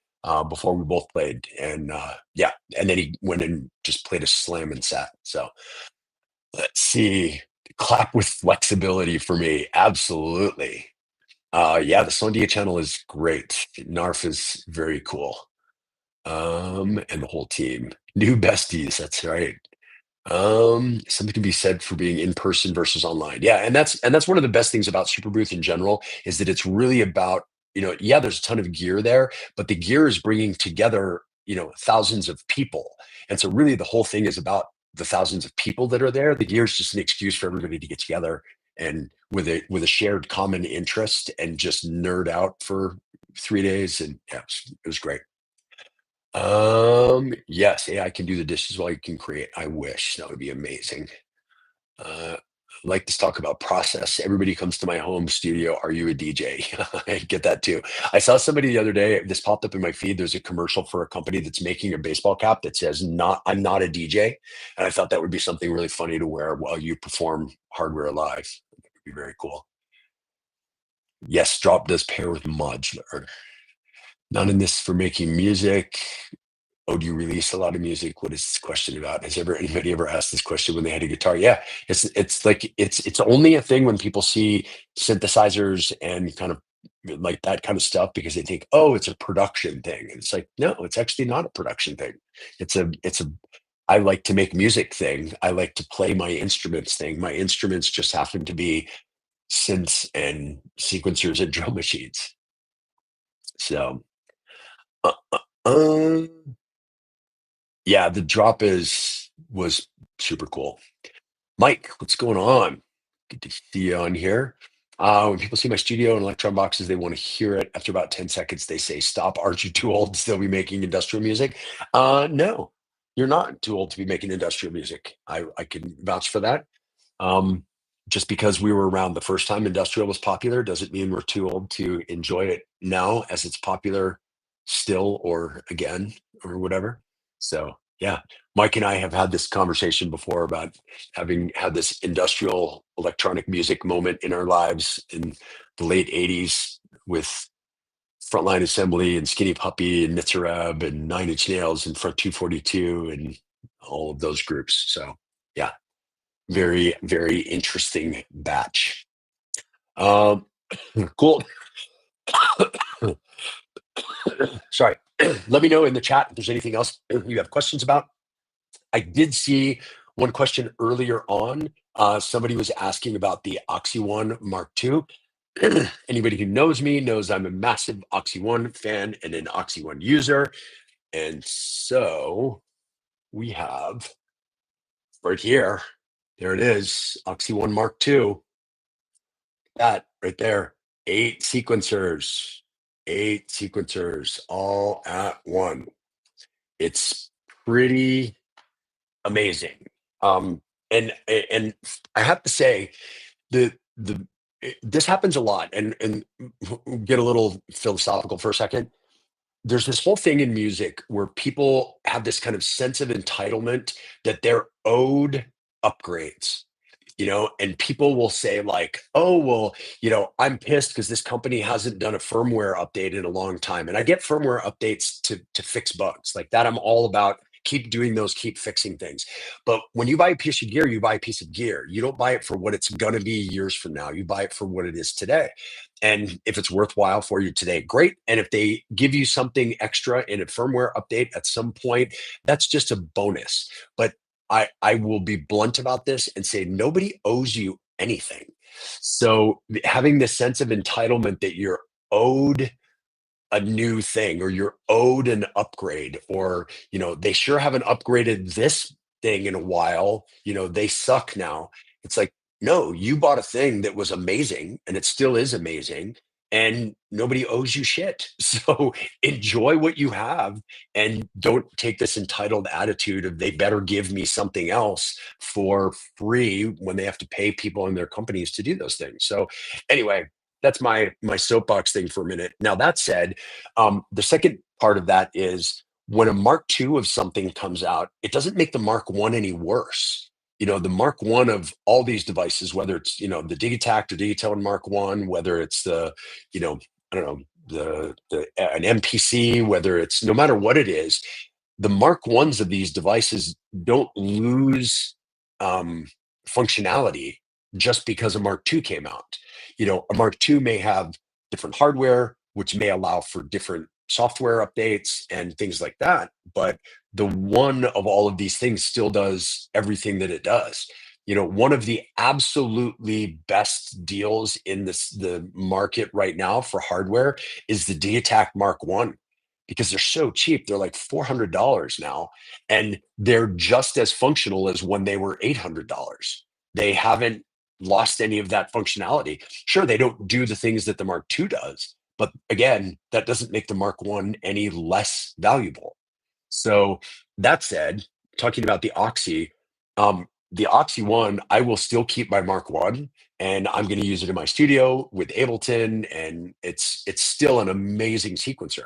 before we both played, and yeah, and then he went and just played a slam and sat. So let's see. Clap with flexibility for me. Absolutely. Yeah, the Sondia channel is great. Narf is very cool. And the whole team. New besties, that's right. Something can be said for being in person versus online. Yeah, and that's one of the best things about Superbooth in general is that it's really about, yeah, there's a ton of gear there, but the gear is bringing together, thousands of people. And so really the whole thing is about the thousands of people that are there. The gear is just an excuse for everybody to get together and with a shared common interest and just nerd out for 3 days. And yeah, it was great. Yes, AI can do the dishes while you can create. I wish that would be amazing. Uh, I like to talk about process. Everybody comes to my home studio. Are you a DJ? I get that too. I saw somebody the other day. This popped up in my feed. There's a commercial for a company that's making a baseball cap that says "Not, I'm not a DJ," and I thought that would be something really funny to wear while you perform hardware live. It would be very cool. Yes, drop does pair with modular. Not in this for making music. Oh, do you release a lot of music? What is this question about? Has anybody ever asked this question when they had a guitar? Yeah, it's like it's only a thing when people see synthesizers and kind of like that kind of stuff because they think, oh, it's a production thing. And it's like, no, it's actually not a production thing. It's a I like to make music thing. I like to play my instruments thing. My instruments just happen to be synths and sequencers and drum machines. So, uh, uh, yeah, the drop is was super cool. Mike, what's going on? Good to see you on here. When people see my studio and electron boxes, they want to hear it. After about 10 seconds, they say, Stop, aren't you too old to still be making industrial music? No, you're not too old to be making industrial music. I can vouch for that. Um, just because we were around the first time industrial was popular doesn't mean we're too old to enjoy it now as it's popular still or again or whatever. So, yeah, Mike and I have had this conversation before about having had this industrial electronic music moment in our lives in the late 80s with Frontline Assembly and Skinny Puppy and Mitzarab and Nine Inch Nails and Front 242 and all of those groups. So, yeah, very, very interesting batch. Um, cool. Sorry. Let me know in the chat if there's anything else you have questions about. I did see one question earlier on. Somebody was asking about the Oxy One Mark II. Anybody who knows me knows I'm a massive Oxy One fan and an Oxy One user. And so we have right here, there it is, Oxy One Mark II. That right there, eight sequencers all at one. It's pretty amazing. Um, and I have to say, the this happens a lot, and get a little philosophical for a second. There's this whole thing in music where people have this kind of sense of entitlement that they're owed upgrades, and people will say like, oh, well, I'm pissed because this company hasn't done a firmware update in a long time. And I get firmware updates to fix bugs like that. I'm all about keep doing those, keep fixing things. But when you buy a piece of gear, you buy a piece of gear. You don't buy it for what it's going to be years from now. You buy it for what it is today. And if it's worthwhile for you today, great. And if they give you something extra in a firmware update at some point, that's just a bonus. But I will be blunt about this and say nobody owes you anything. So having this sense of entitlement that you're owed a new thing or you're owed an upgrade or they sure haven't upgraded this thing in a while, they suck now. It's like, no, you bought a thing that was amazing and it still is amazing, and nobody owes you shit. So enjoy what you have and don't take this entitled attitude of they better give me something else for free when they have to pay people in their companies to do those things. So anyway, that's my soapbox thing for a minute. Now that said, the second part of that is when a Mark II of something comes out, it doesn't make the Mark One any worse. The Mark One of all these devices, whether it's the Digitact or Digitel Mark One, whether it's the I don't know the an MPC, whether it's no matter what it is, the Mark Ones of these devices don't lose um, functionality just because a Mark II came out. A Mark II may have different hardware, which may allow for different software updates and things like that. But the one of all of these things still does everything that it does. One of the absolutely best deals in the market right now for hardware is the Digitac Mark One because they're so cheap. They're like $400 now, and they're just as functional as when they were $800. They haven't lost any of that functionality. Sure, they don't do the things that the Mark II does, but again, that doesn't make the Mark One any less valuable. So that said, talking about the Oxy One, I will still keep my Mark One, and I'm going to use it in my studio with Ableton, and it's still an amazing sequencer.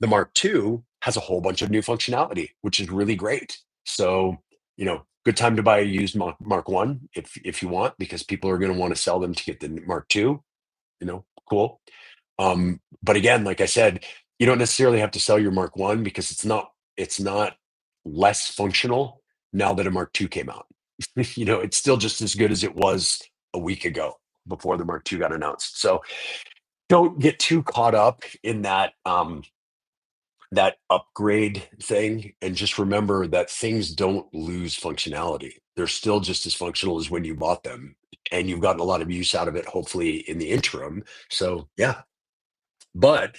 The Mark II has a whole bunch of new functionality, which is really great. So, good time to buy a used Mark One if you want, because people are going to want to sell them to get the Mark II. Cool. But again, like I said, you don't necessarily have to sell your Mark One because it's not less functional now that a Mark II came out. It's still just as good as it was a week ago before the Mark II got announced. So don't get too caught up in that upgrade thing, and just remember that things don't lose functionality. They're still just as functional as when you bought them, and you've gotten a lot of use out of it, hopefully in the interim. So yeah. But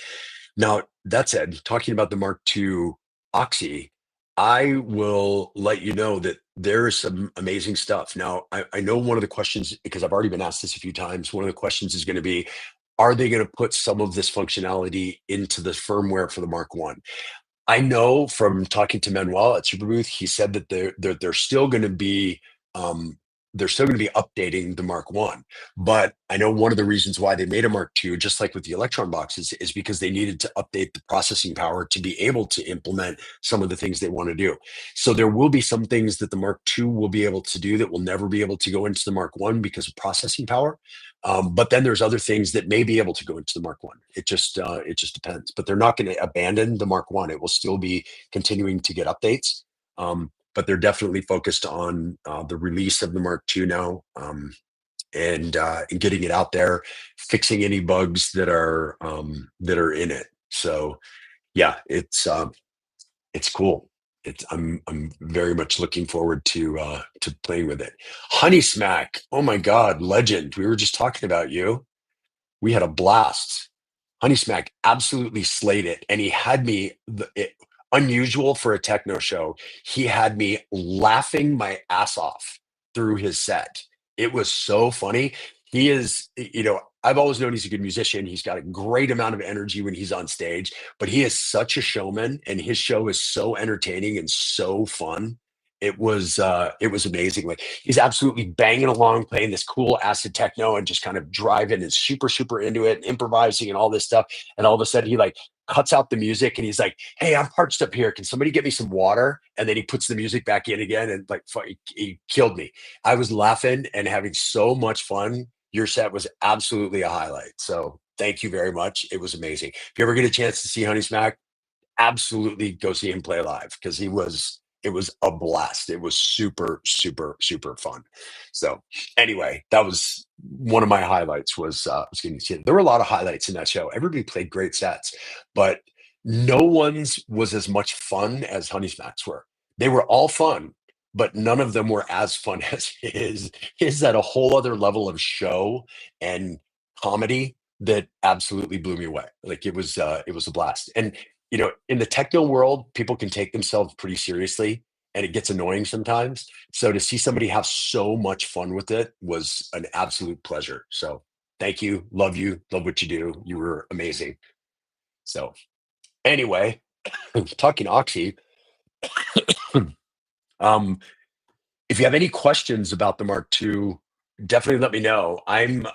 now that said, talking about the Mark II Oxy, I will let you know that there is some amazing stuff. Now, I know one of the questions, because I've already been asked this a few times, one of the questions is going to be, are they going to put some of this functionality into the firmware for the Mark One? I know from talking to Manuel at Superbooth, he said that they're still going to be updating the Mark One. But I know one of the reasons why they made a Mark II, just like with the Electron boxes, is because they needed to update the processing power to be able to implement some of the things they want to do. So there will be some things that the Mark II will be able to do that will never be able to go into the Mark One because of processing power. But then there's other things that may be able to go into the Mark One. It just depends. But they're not going to abandon the Mark One. It will still be continuing to get updates. But they're definitely focused on the release of the Mark II now, and getting it out there, fixing any bugs that are in it. So yeah, it's cool. I'm very much looking forward to playing with it. Honey Smack, oh my God, legend! We were just talking about you. We had a blast. Honey Smack absolutely slayed it, and he had me unusual for a techno show. He had me laughing my ass off through his set. It was so funny. He is, I've always known he's a good musician. He's got a great amount of energy when he's on stage, but he is such a showman, and his show is so entertaining and so fun. It was amazing. Like, he's absolutely banging along, playing this cool acid techno and just kind of driving and super, super into it, and improvising and all this stuff. And all of a sudden he like cuts out the music and he's like, "Hey, I'm parched up here. Can somebody get me some water?" And then he puts the music back in again, and like he killed me. I was laughing and having so much fun. Your set was absolutely a highlight. So thank you very much. It was amazing. If you ever get a chance to see Honey Smack, absolutely go see him play live, because it was a blast. It was super, super, super fun. So anyway, that was one of my highlights, was getting to see it. There were a lot of highlights in that show. Everybody played great sets, but no one's was as much fun as Honey Smacks were. They were all fun, but none of them were as fun as his. His at a whole other level of show and comedy that absolutely blew me away. Like, it was a blast. And in the techno world, people can take themselves pretty seriously, and it gets annoying sometimes. So to see somebody have so much fun with it was an absolute pleasure. So thank you, love what you do. You were amazing. So anyway, talking Oxy, um, if you have any questions about the Mark II, definitely let me know. I'm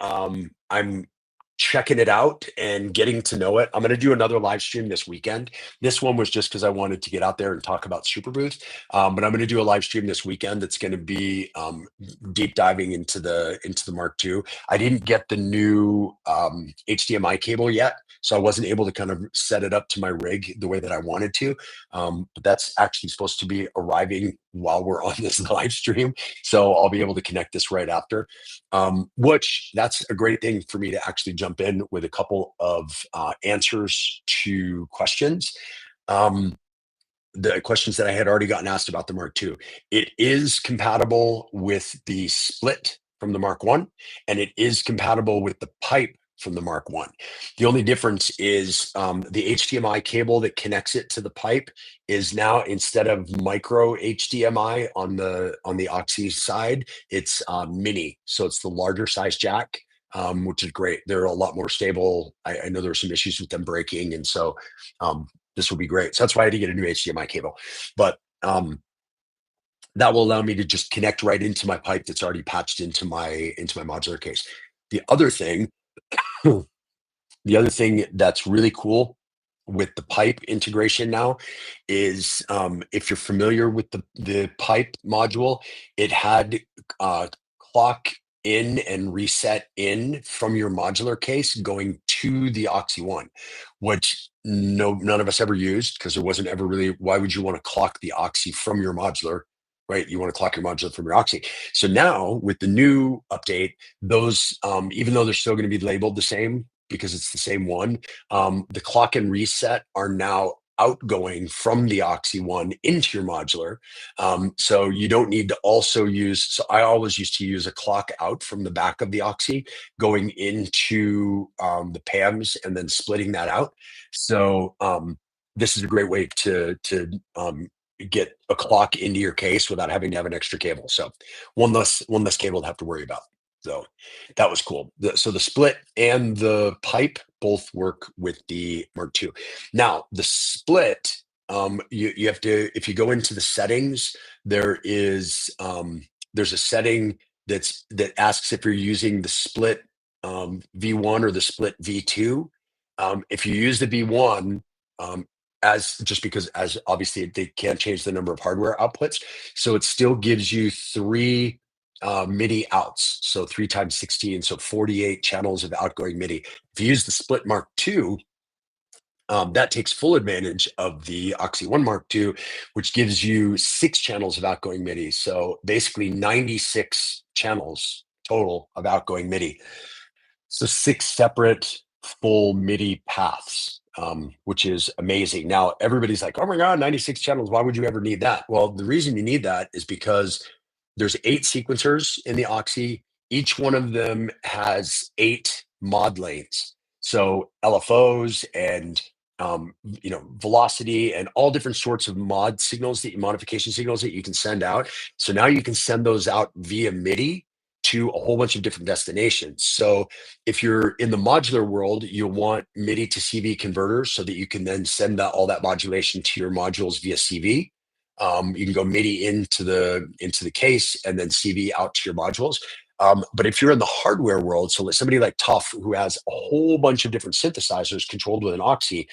checking it out and getting to know it. I'm going to do another live stream this weekend. This one was just because I wanted to get out there and talk about Superbooth. But I'm going to do a live stream this weekend that's going to be deep diving into the Mark II. I didn't get the new HDMI cable yet, so I wasn't able to kind of set it up to my rig the way that I wanted to. But that's actually supposed to be arriving while we're on this live stream, so I'll be able to connect this right after. Which that's a great thing for me to actually jump in with a couple of answers to questions. Um, the questions that I had already gotten asked about the Mark II. It is compatible with the split from the Mark One, and it is compatible with the pipe from the Mark One. The only difference is the HDMI cable that connects it to the pipe is now, instead of micro HDMI on the Oxy side, it's mini, so it's the larger size jack. Which is great. They're a lot more stable. I know there were some issues with them breaking, and so um, this will be great. So that's why I had to get a new HDMI cable. But that will allow me to just connect right into my pipe that's already patched into my modular case. The other thing, the other thing that's really cool with the pipe integration now is, if you're familiar with the pipe module, it had clock in and reset in from your modular case going to the Oxy One, which none of us ever used, because there wasn't ever really, why would you want to clock the Oxy from your modular, right? You want to clock your modular from your Oxy. So now with the new update, those, even though they're still going to be labeled the same because it's the same one, the clock and reset are now outgoing from the Oxy One into your modular. So you don't need to also use, so I always used to use a clock out from the back of the Oxy going into the PAMs and then splitting that out. So this is a great way to get a clock into your case without having to have an extra cable. So one less cable to have to worry about. So that was cool. So the split and the pipe both work with the Mark II. Now the split, you have to, if you go into the settings, there's a setting that asks if you're using the split V1 or the split V2. If you use the V1, as just because, as obviously they can't change the number of hardware outputs, so it still gives you three MIDI outs, so 3 times 16, so 48 channels of outgoing MIDI. If you use the split Mark II, that takes full advantage of the Oxy One Mark II, which gives you 6 channels of outgoing MIDI. So basically 96 channels total of outgoing MIDI. So 6 separate full MIDI paths, which is amazing. Now everybody's like, "Oh my God, 96 channels. Why would you ever need that?" Well, the reason you need that is because there's 8 sequencers in the Oxy. Each one of them has 8 mod lanes. So LFOs and velocity and all different sorts of modification signals that you can send out. So now you can send those out via MIDI to a whole bunch of different destinations. So if you're in the modular world, you'll want MIDI to CV converters so that you can then send all that modulation to your modules via CV. You can go MIDI into the case and then CV out to your modules. But if you're in the hardware world, so somebody like Tough, who has a whole bunch of different synthesizers controlled with an Oxy,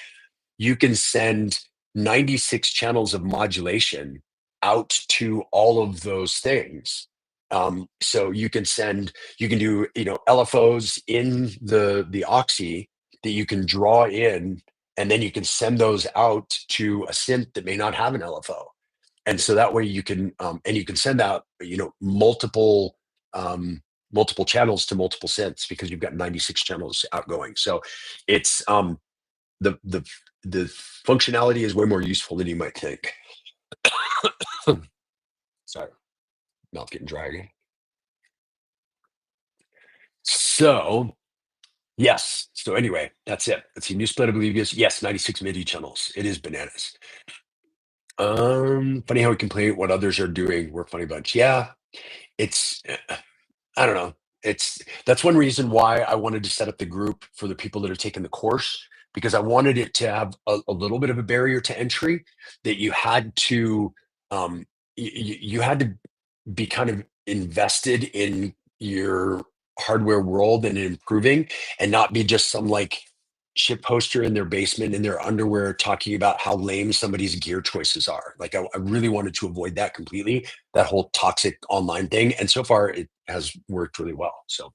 you can send 96 channels of modulation out to all of those things. So you can do LFOs in the Oxy that you can draw in, and then you can send those out to a synth that may not have an LFO. And so that way you can send out multiple channels to multiple synths because you've got 96 channels outgoing. So it's the the functionality is way more useful than you might think. Sorry, mouth getting dry again. So yes. So anyway, that's it. Let's see. New split, I believe, yes, 96 MIDI channels. It is bananas. Funny how we can play what others are doing. We're a funny bunch. Yeah, it's I don't know. That's one reason why I wanted to set up the group for the people that are taking the course, because I wanted it to have a little bit of a barrier to entry, that you had to you had to be kind of invested in your hardware world and improving, and not be just some like shit poster in their basement in their underwear talking about how lame somebody's gear choices are. Like I really wanted to avoid that completely, that whole toxic online thing. And so far it has worked really well. So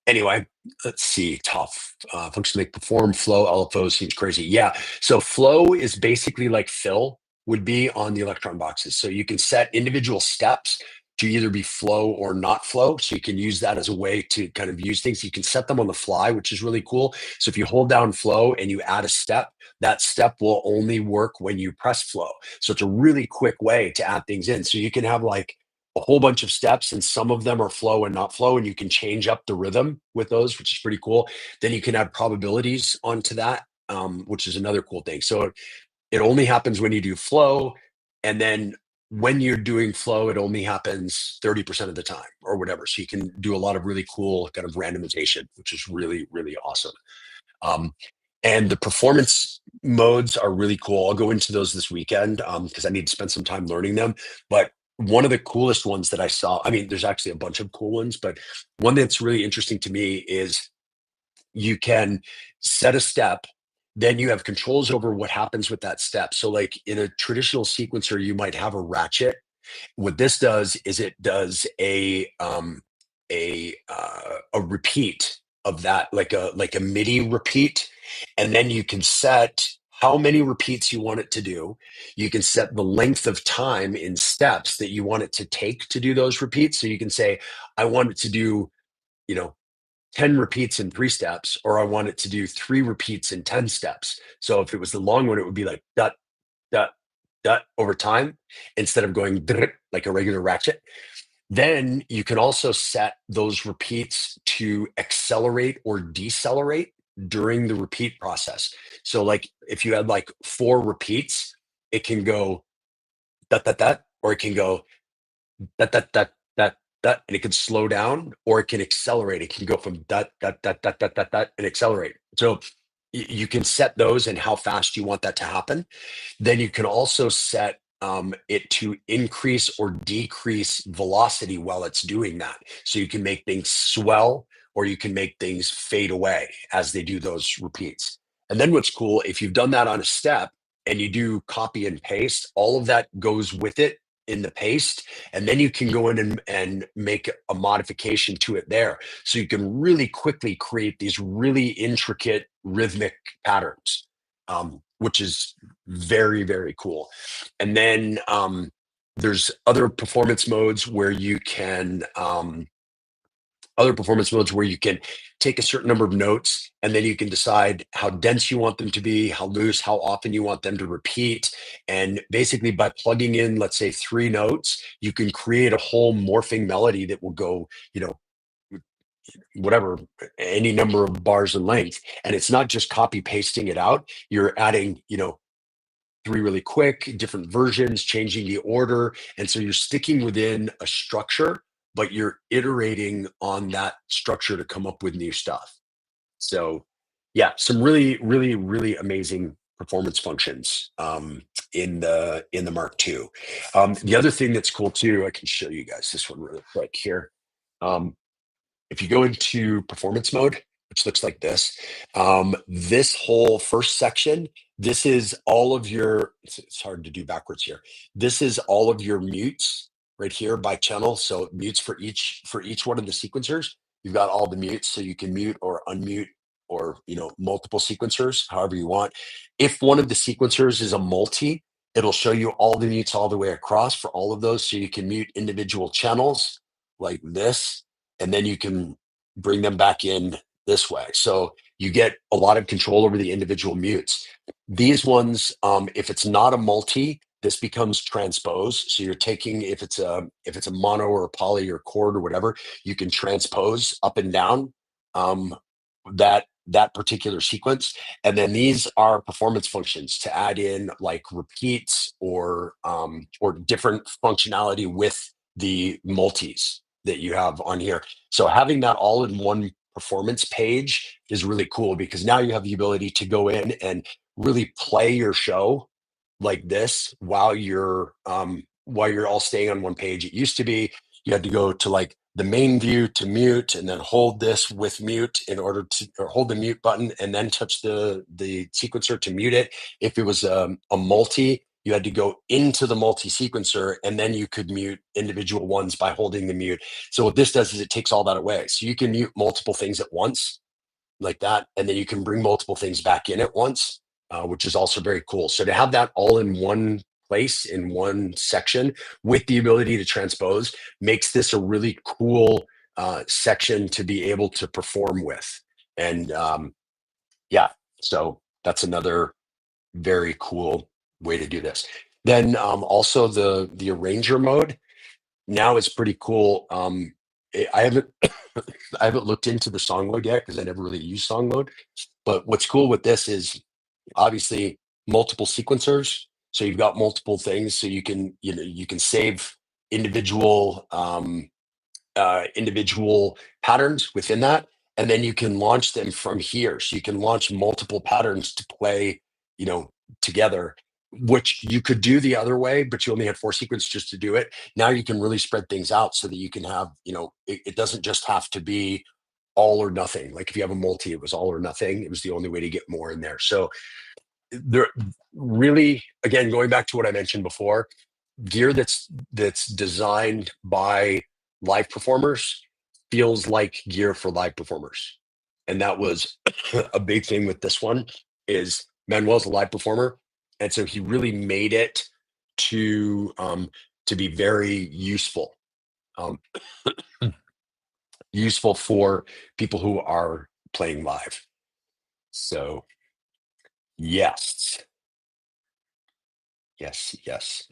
anyway, let's see. Tough function make perform flow. LFO seems crazy. Yeah. So flow is basically like fill would be on the electron boxes. So you can set individual steps to either be flow or not flow. So you can use that as a way to kind of use things. You can set them on the fly, which is really cool. So if you hold down flow and you add a step, that step will only work when you press flow. So it's a really quick way to add things in. So you can have like a whole bunch of steps, and some of them are flow and not flow, and you can change up the rhythm with those, which is pretty cool. Then you can add probabilities onto that, which is another cool thing. So it only happens when you do flow, and then when you're doing flow, it only happens 30% of the time or whatever. So you can do a lot of really cool kind of randomization, which is really, really awesome. Um, and the performance modes are really cool. I'll go into those this weekend because I need to spend some time learning them. But one of the coolest ones that I saw, I mean, there's actually a bunch of cool ones, but one that's really interesting to me is you can set a step, then you have controls over what happens with that step. So, like in a traditional sequencer, you might have a ratchet. What this does is it does a repeat of that, like a MIDI repeat, and then you can set how many repeats you want it to do. You can set the length of time in steps that you want it to take to do those repeats. So you can say, I want it to do, you know, 10 repeats in 3 steps, or I want it to do 3 repeats in 10 steps. So if it was the long one, it would be like dot, dot, dot over time instead of going like a regular ratchet. Then you can also set those repeats to accelerate or decelerate during the repeat process. So like if you had like 4 repeats, it can go that that that, or it can go that, and it can slow down, or it can accelerate. It can go from that and accelerate. So you can set those and how fast you want that to happen. Then you can also set it to increase or decrease velocity while it's doing that. So you can make things swell, or you can make things fade away as they do those repeats. And then what's cool, if you've done that on a step and you do copy and paste, all of that goes with it in the paste. And then you can go in and make a modification to it there. So you can really quickly create these really intricate rhythmic patterns, which is very, very cool. And then there's other performance modes where you can take a certain number of notes, and then you can decide how dense you want them to be, how loose, how often you want them to repeat. And basically by plugging in, let's say 3 notes, you can create a whole morphing melody that will go, whatever, any number of bars in length. And it's not just copy pasting it out. You're adding, three really quick, different versions, changing the order. And so you're sticking within a structure, but you're iterating on that structure to come up with new stuff. So yeah, some really, really, really amazing performance functions in the Mark II. The other thing that's cool too, I can show you guys this one really quick here. Um, if you go into performance mode, which looks like this whole first section, this is all of your, it's hard to do backwards here. This is all of your mutes right here by channel. So mutes for each one of the sequencers. You've got all the mutes, so you can mute or unmute or multiple sequencers, however you want. If one of the sequencers is a multi, it'll show you all the mutes all the way across for all of those. So you can mute individual channels like this, and then you can bring them back in this way. So you get a lot of control over the individual mutes. These ones, if it's not a multi, this becomes transpose. So you're taking, if it's a mono or a poly or chord or whatever, you can transpose up and down that particular sequence. And then these are performance functions to add in like repeats or different functionality with the multis that you have on here. So having that all in one performance page is really cool, because now you have the ability to go in and really play your show like this while you're all staying on one page. It used to be you had to go to like the main view to mute, and then hold this with mute in order to, or hold the mute button and then touch the sequencer to mute it. If it was a multi, you had to go into the multi sequencer, and then you could mute individual ones by holding the mute. So what this does is it takes all that away. So you can mute multiple things at once like that, and then you can bring multiple things back in at once, which is also very cool. So to have that all in one place in one section with the ability to transpose makes this a really cool section to be able to perform with. And yeah, so that's another very cool way to do this. Then also the arranger mode now is pretty cool. I haven't I haven't looked into the song mode yet because I never really used song mode. But what's cool with this is obviously multiple sequencers. So you've got multiple things. So you can save individual individual patterns within that, and then you can launch them from here. So you can launch multiple patterns to play, together, which you could do the other way, but you only had four sequences to do it. Now you can really spread things out so that you can have, it doesn't just have to be all or nothing. Like if you have a multi, it was all or nothing. It was the only way to get more in there. So there really, again, going back to what I mentioned before, gear that's designed by live performers feels like gear for live performers. And that was a big thing with this one. Is Manuel's a live performer, and so he really made it to be very um, useful for people who are playing live. So yes, yes, yes.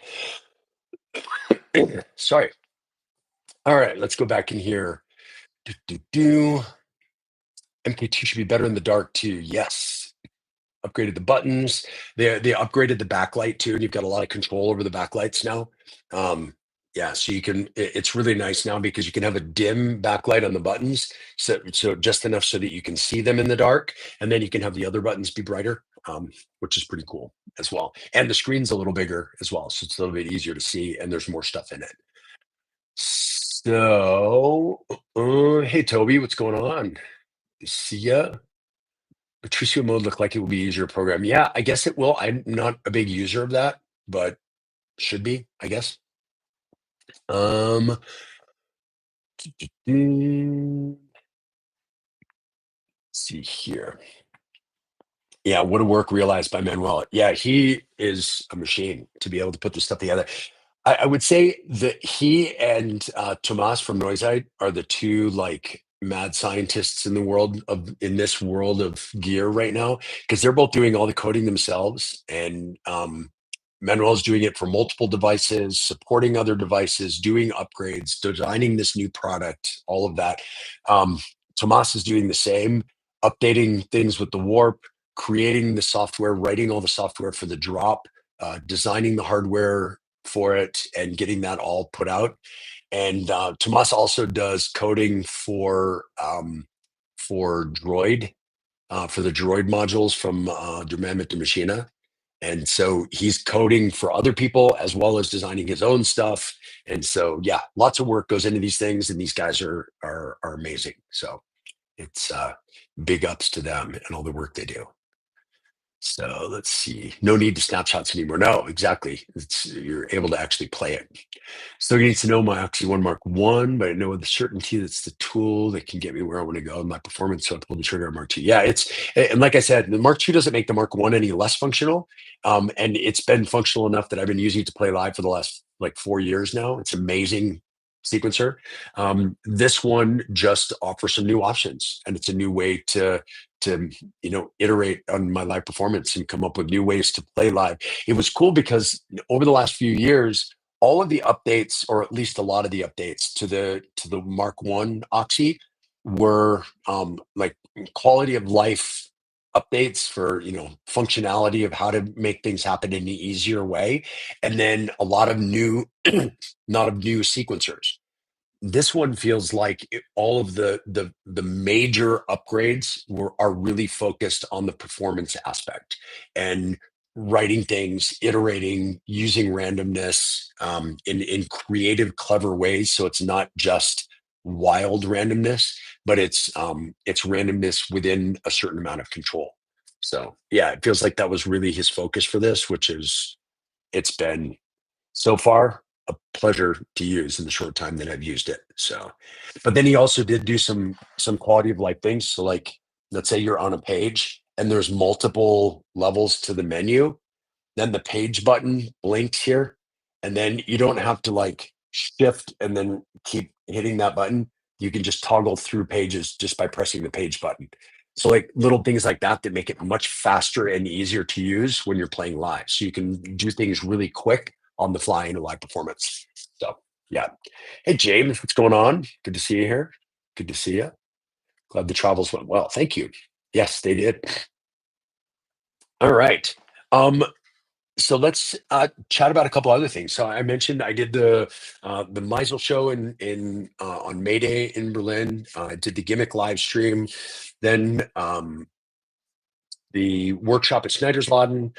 Sorry. All right, let's go back in here. Do, do, do. MK2 should be better in the dark too. Yes. Upgraded the buttons. They upgraded the backlight too, and you've got a lot of control over the backlights now. Yeah, so it's really nice now because you can have a dim backlight on the buttons, so just enough so that you can see them in the dark, and then you can have the other buttons be brighter, which is pretty cool as well. And the screen's a little bigger as well, so it's a little bit easier to see, and there's more stuff in it. So, hey Toby, what's going on? See ya. Patricio mode looked like it will be easier to program. Yeah, I guess it will. I'm not a big user of that, but should be, I guess. Um, let's see here. Yeah, what a work realized by Manuel. Yeah, he is a machine to be able to put this stuff together. I would say that he and Tomas from Noisite are the two like mad scientists in this world of gear right now, because they're both doing all the coding themselves, and Manuel's doing it for multiple devices, supporting other devices, doing upgrades, designing this new product, all of that. Tomas is doing the same, updating things with the warp, creating the software, writing all the software for the drop, designing the hardware for it, and getting that all put out. And Tomas also does coding for Droid, for the Droid modules from Dermamet to Machina. And so he's coding for other people as well as designing his own stuff. And so yeah, lots of work goes into these things, and these guys are amazing. So it's big ups to them and all the work they do. So let's see. No need to snapshots anymore. No, exactly. You're able to actually play it. Still needs to know my Oxy One Mark One, but I know with the certainty that's the tool that can get me where I want to go in my performance. So I pulled the trigger on Mark Two. Yeah, and like I said, the Mark Two doesn't make the Mark One any less functional. And it's been functional enough that I've been using it to play live for the last like 4 years now. It's amazing sequencer. This one just offers some new options, and it's a new way to iterate on my live performance and come up with new ways to play live. It was cool because over the last few years, all of the updates, or at least a lot of the updates to the Mark One Oxy, were like quality of life updates for functionality of how to make things happen in an easier way, and then a lot of new not of new sequencers. This one feels like all of the major upgrades are really focused on the performance aspect and writing things, iterating, using randomness in creative, clever ways. So it's not just wild randomness, but it's randomness within a certain amount of control. So yeah, it feels like that was really his focus for this, which is it's been so far a pleasure to use in the short time that I've used it. So, but then he also did do some quality of life things. So like, let's say you're on a page and there's multiple levels to the menu, then the page button blinks here, and then you don't have to like shift and then keep hitting that button. You can just toggle through pages just by pressing the page button. So like little things like that that make it much faster and easier to use when you're playing live. So you can do things really quick on the fly in a live performance. So yeah. Hey James, what's going on? Good to see you here. Good to see you. Glad the travels went well. Thank you. Yes, they did. All right. Um, so let's chat about a couple other things. So I mentioned I did the Meisel show in on May Day in Berlin. I did the Gimmick live stream, then the workshop at Schneidersladen.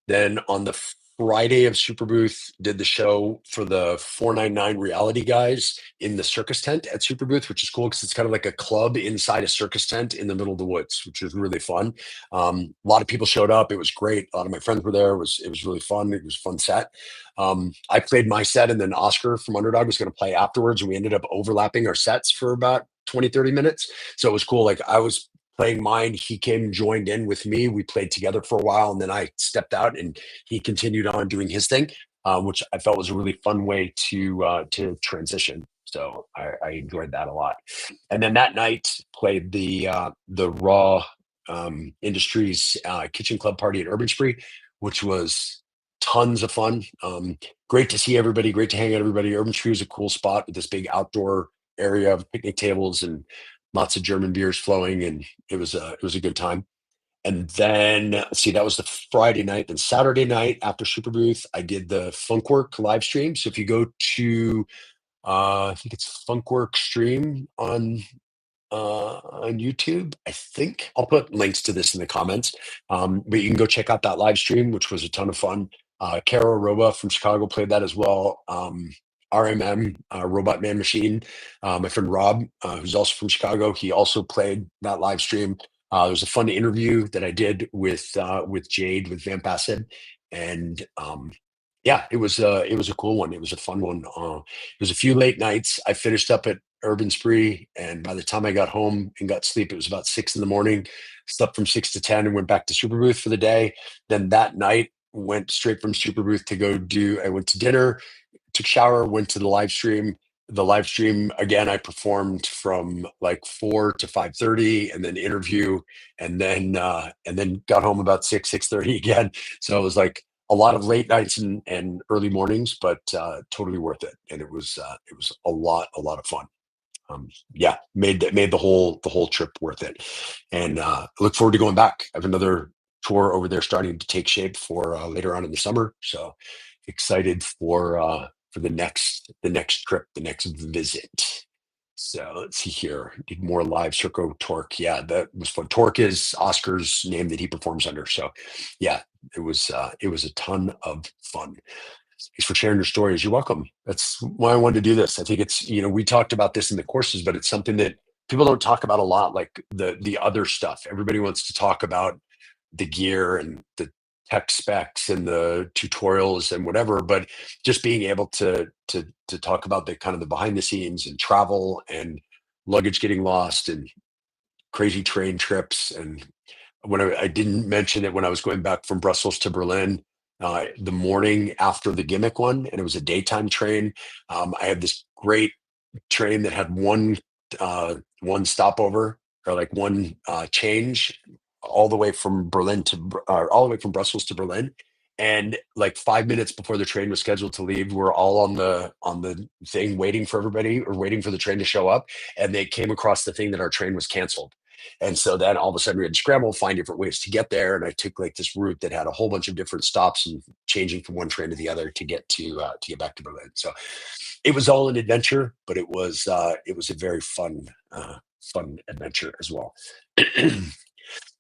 Then on the Friday of Superbooth, did the show for the 499 reality guys in the circus tent at Superbooth, which is cool because it's kind of like a club inside a circus tent in the middle of the woods, which was really fun. A lot of people showed up. It was great. A lot of my friends were there. It was really fun. It was a fun set. I played my set, and then Oscar from Underdog was going to play afterwards, and we ended up overlapping our sets for about 20, 30 minutes. So it was cool. Like I was playing mine, he came and joined in with me. We played together for a while, and then I stepped out, and he continued on doing his thing, which I felt was a really fun way to transition. So I enjoyed that a lot. And then that night played the Raw Industries Kitchen Club party at Urban Spree, which was tons of fun. Great to see everybody. Great to hang out. Everybody. Urban Spree is a cool spot with this big outdoor area of picnic tables and lots of German beers flowing, and it was a good time. And then let's see, that was the Friday night. Then Saturday night after Superbooth, I did the Funkwork live stream. So if you go to I think it's Funkwork stream on YouTube. I think I'll put links to this in the comments. But you can go check out that live stream, which was a ton of fun. Kara Roba from Chicago played that as well. RMM, Robot Man Machine. My friend Rob, who's also from Chicago, he also played that live stream. There was a fun interview that I did with Jade with Vamp Acid, and yeah, it was a cool one. It was a fun one. It was a few late nights. I finished up at Urban Spree, and by the time I got home and got sleep, it was about 6 in the morning. Slept from 6 to 10 and went back to Superbooth for the day. Then that night, went straight from Superbooth to go do. I went to dinner, took a shower, went to the live stream. The live stream again, I performed from like 4 to 5:30, and then interview, and then got home about 6:30 again. So it was like a lot of late nights and early mornings, but totally worth it. And it was a lot of fun. Yeah, made the whole trip worth it, and look forward to going back. I have another tour over there starting to take shape for later on in the summer. So excited for the next trip, the next visit. So let's see here. Need more live Circo Torque. Yeah, that was fun. Torque is Oscar's name that he performs under. So yeah, it was a ton of fun. Thanks for sharing your stories. You're welcome. That's why I wanted to do this. I think we talked about this in the courses, but it's something that people don't talk about a lot, like the other stuff. Everybody wants to talk about the gear and the tech specs and the tutorials and whatever, but just being able to talk about the kind of the behind the scenes and travel and luggage getting lost and crazy train trips. And when I didn't mention it when I was going back from Brussels to Berlin, the morning after the gimmick one, and it was a daytime train. I had this great train that had one stopover, or like one change, all the way from all the way from Brussels to Berlin. And like 5 minutes before the train was scheduled to leave, we're all on the thing waiting for everybody, or waiting for the train to show up. And they came across the thing that our train was canceled. And so then all of a sudden we had to scramble, find different ways to get there. And I took like this route that had a whole bunch of different stops and changing from one train to the other to get back to Berlin. So it was all an adventure, but it was a very fun adventure as well.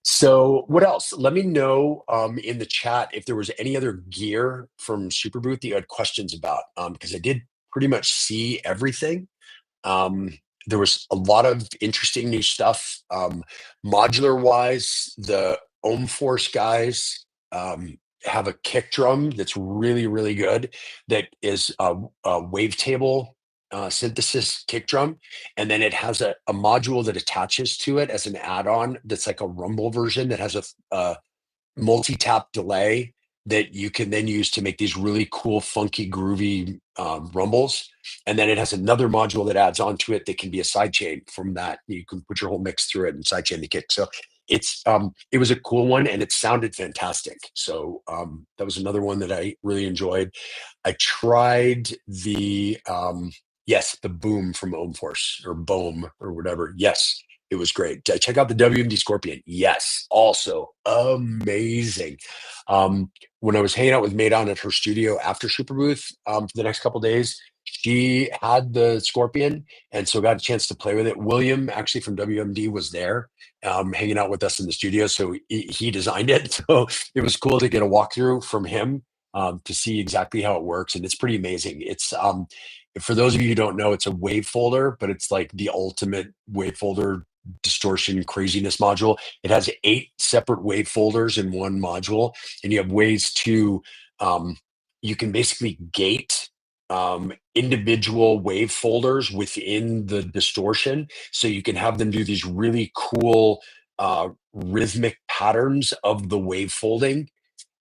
So what else? Let me know in the chat if there was any other gear from Superbooth that you had questions about, because I did pretty much see everything. Um, there was a lot of interesting new stuff. Modular wise, the Ohm Force guys have a kick drum that's really, really good. That is a wavetable synthesis kick drum. And then it has a module that attaches to it as an add-on that's like a rumble version that has a multi-tap delay that you can then use to make these really cool, funky, groovy rumbles. And then it has another module that adds onto it that can be a sidechain from that. You can put your whole mix through it and sidechain the kick. So it was a cool one and it sounded fantastic. So that was another one that I really enjoyed. I tried the boom from Ohm Force, or Bohm or whatever. Yes, it was great. Check out the WMD Scorpion. Yes, also amazing. When I was hanging out with Maydon at her studio after Superbooth for the next couple days, she had the Scorpion, and so got a chance to play with it. William, actually from WMD, was there hanging out with us in the studio, so he designed it. So it was cool to get a walkthrough from him to see exactly how it works, and it's pretty amazing. It's for those of you who don't know, it's a wave folder, but it's like the ultimate wave folder distortion craziness module. It has 8 separate wave folders in one module, and you have ways to you can basically gate individual wave folders within the distortion, so you can have them do these really cool rhythmic patterns of the wave folding.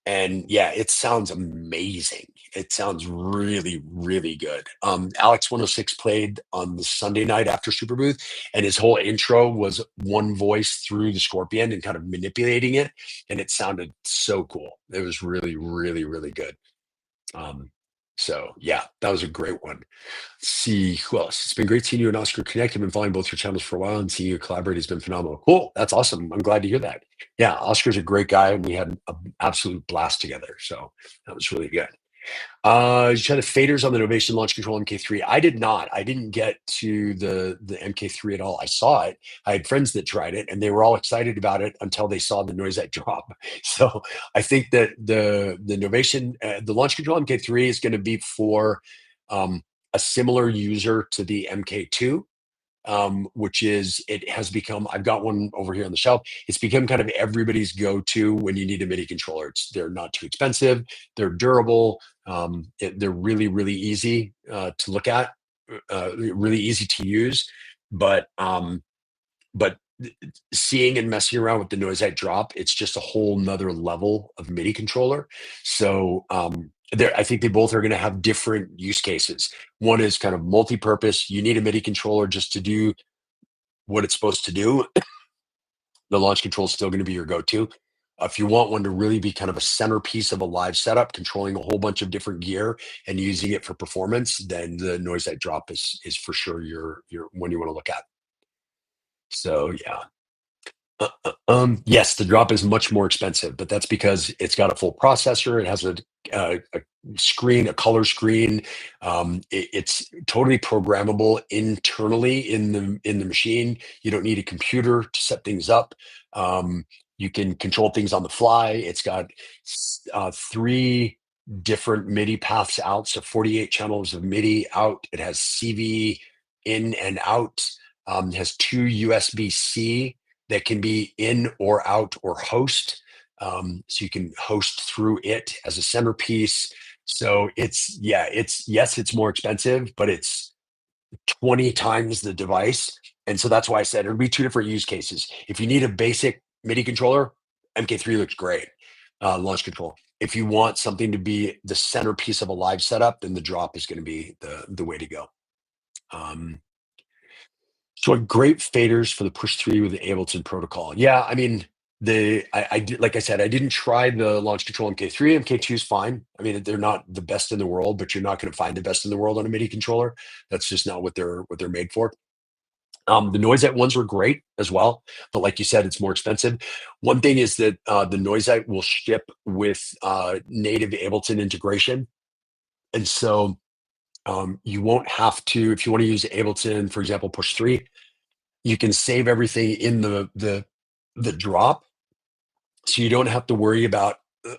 And yeah, it sounds amazing. It sounds really, really good. Alex 106 played on the Sunday night after Superbooth, and his whole intro was one voice through the Scorpion and kind of manipulating it. And it sounded so cool. It was really, really, really good. So yeah, that was a great one. Let's see who else. It's been great seeing you and Oscar connect. I've been following both your channels for a while, and seeing you collaborate has been phenomenal. Cool. That's awesome. I'm glad to hear that. Yeah, Oscar's a great guy, and we had an absolute blast together. So that was really good. You tried the faders on the Novation Launch Control MK3. I did not. I didn't get to the MK3 at all. I saw it. I had friends that tried it, and they were all excited about it until they saw the noisette drop. So I think that the Novation, the Launch Control MK3 is going to be for a similar user to the MK2. Which is, it has become, I've got one over here on the shelf. It's become kind of everybody's go-to when you need a MIDI controller. They're not too expensive, they're durable, they're really, really easy to look at, really easy to use. But seeing and messing around with the noisette drop, it's just a whole nother level of MIDI controller. So I think they both are going to have different use cases. One is kind of multi-purpose. You need a MIDI controller just to do what it's supposed to do. The launch control is still going to be your go-to. If you want one to really be kind of a centerpiece of a live setup, controlling a whole bunch of different gear and using it for performance, then the Noisite drop is for sure your one you want to look at. So yeah. Yes, the drop is much more expensive, but that's because it's got a full processor. It has a screen, a color screen. It's totally programmable internally in the machine. You don't need a computer to set things up. Um, you can control things on the fly. It's got three different MIDI paths out, so 48 channels of MIDI out. It has CV in and out. It has two USB-C that can be in or out or host. So you can host through it as a centerpiece. So yes, it's more expensive, but it's 20 times the device. And so that's why I said it'll be two different use cases. If you need a basic MIDI controller, MK3 looks great, launch control. If you want something to be the centerpiece of a live setup, then the drop is going to be the way to go. Um, So great faders for the push three with the Ableton protocol. Yeah, I mean, I did, like I said, I didn't try the launch control MK3. MK2 is fine. I mean, they're not the best in the world, but you're not going to find the best in the world on a MIDI controller. That's just not what they're made for. The Noisite ones were great as well, but like you said, it's more expensive. One thing is that the Noisite will ship with native Ableton integration, and so you won't have to, if you want to use Ableton, for example, push three, you can save everything in the drop, so you don't have to worry about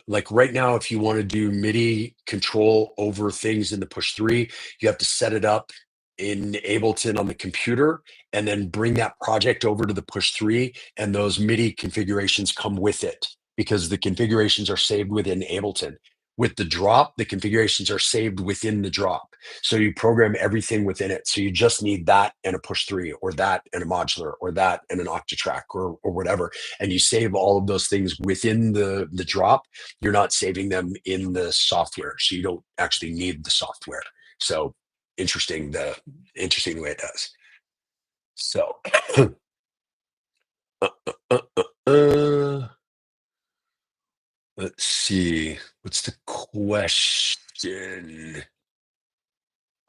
like right now, if you want to do MIDI control over things in the push three, you have to set it up in Ableton on the computer and then bring that project over to the push three, and those MIDI configurations come with it because the configurations are saved within Ableton. With the drop, the configurations are saved within the drop. So you program everything within it. So you just need that and a push three, or that and a modular, or that and an octatrack, or whatever, and you save all of those things within the drop. You're not saving them in the software, so you don't actually need the software. So interesting the way it does. So uh, uh, uh, let's see, what's the question?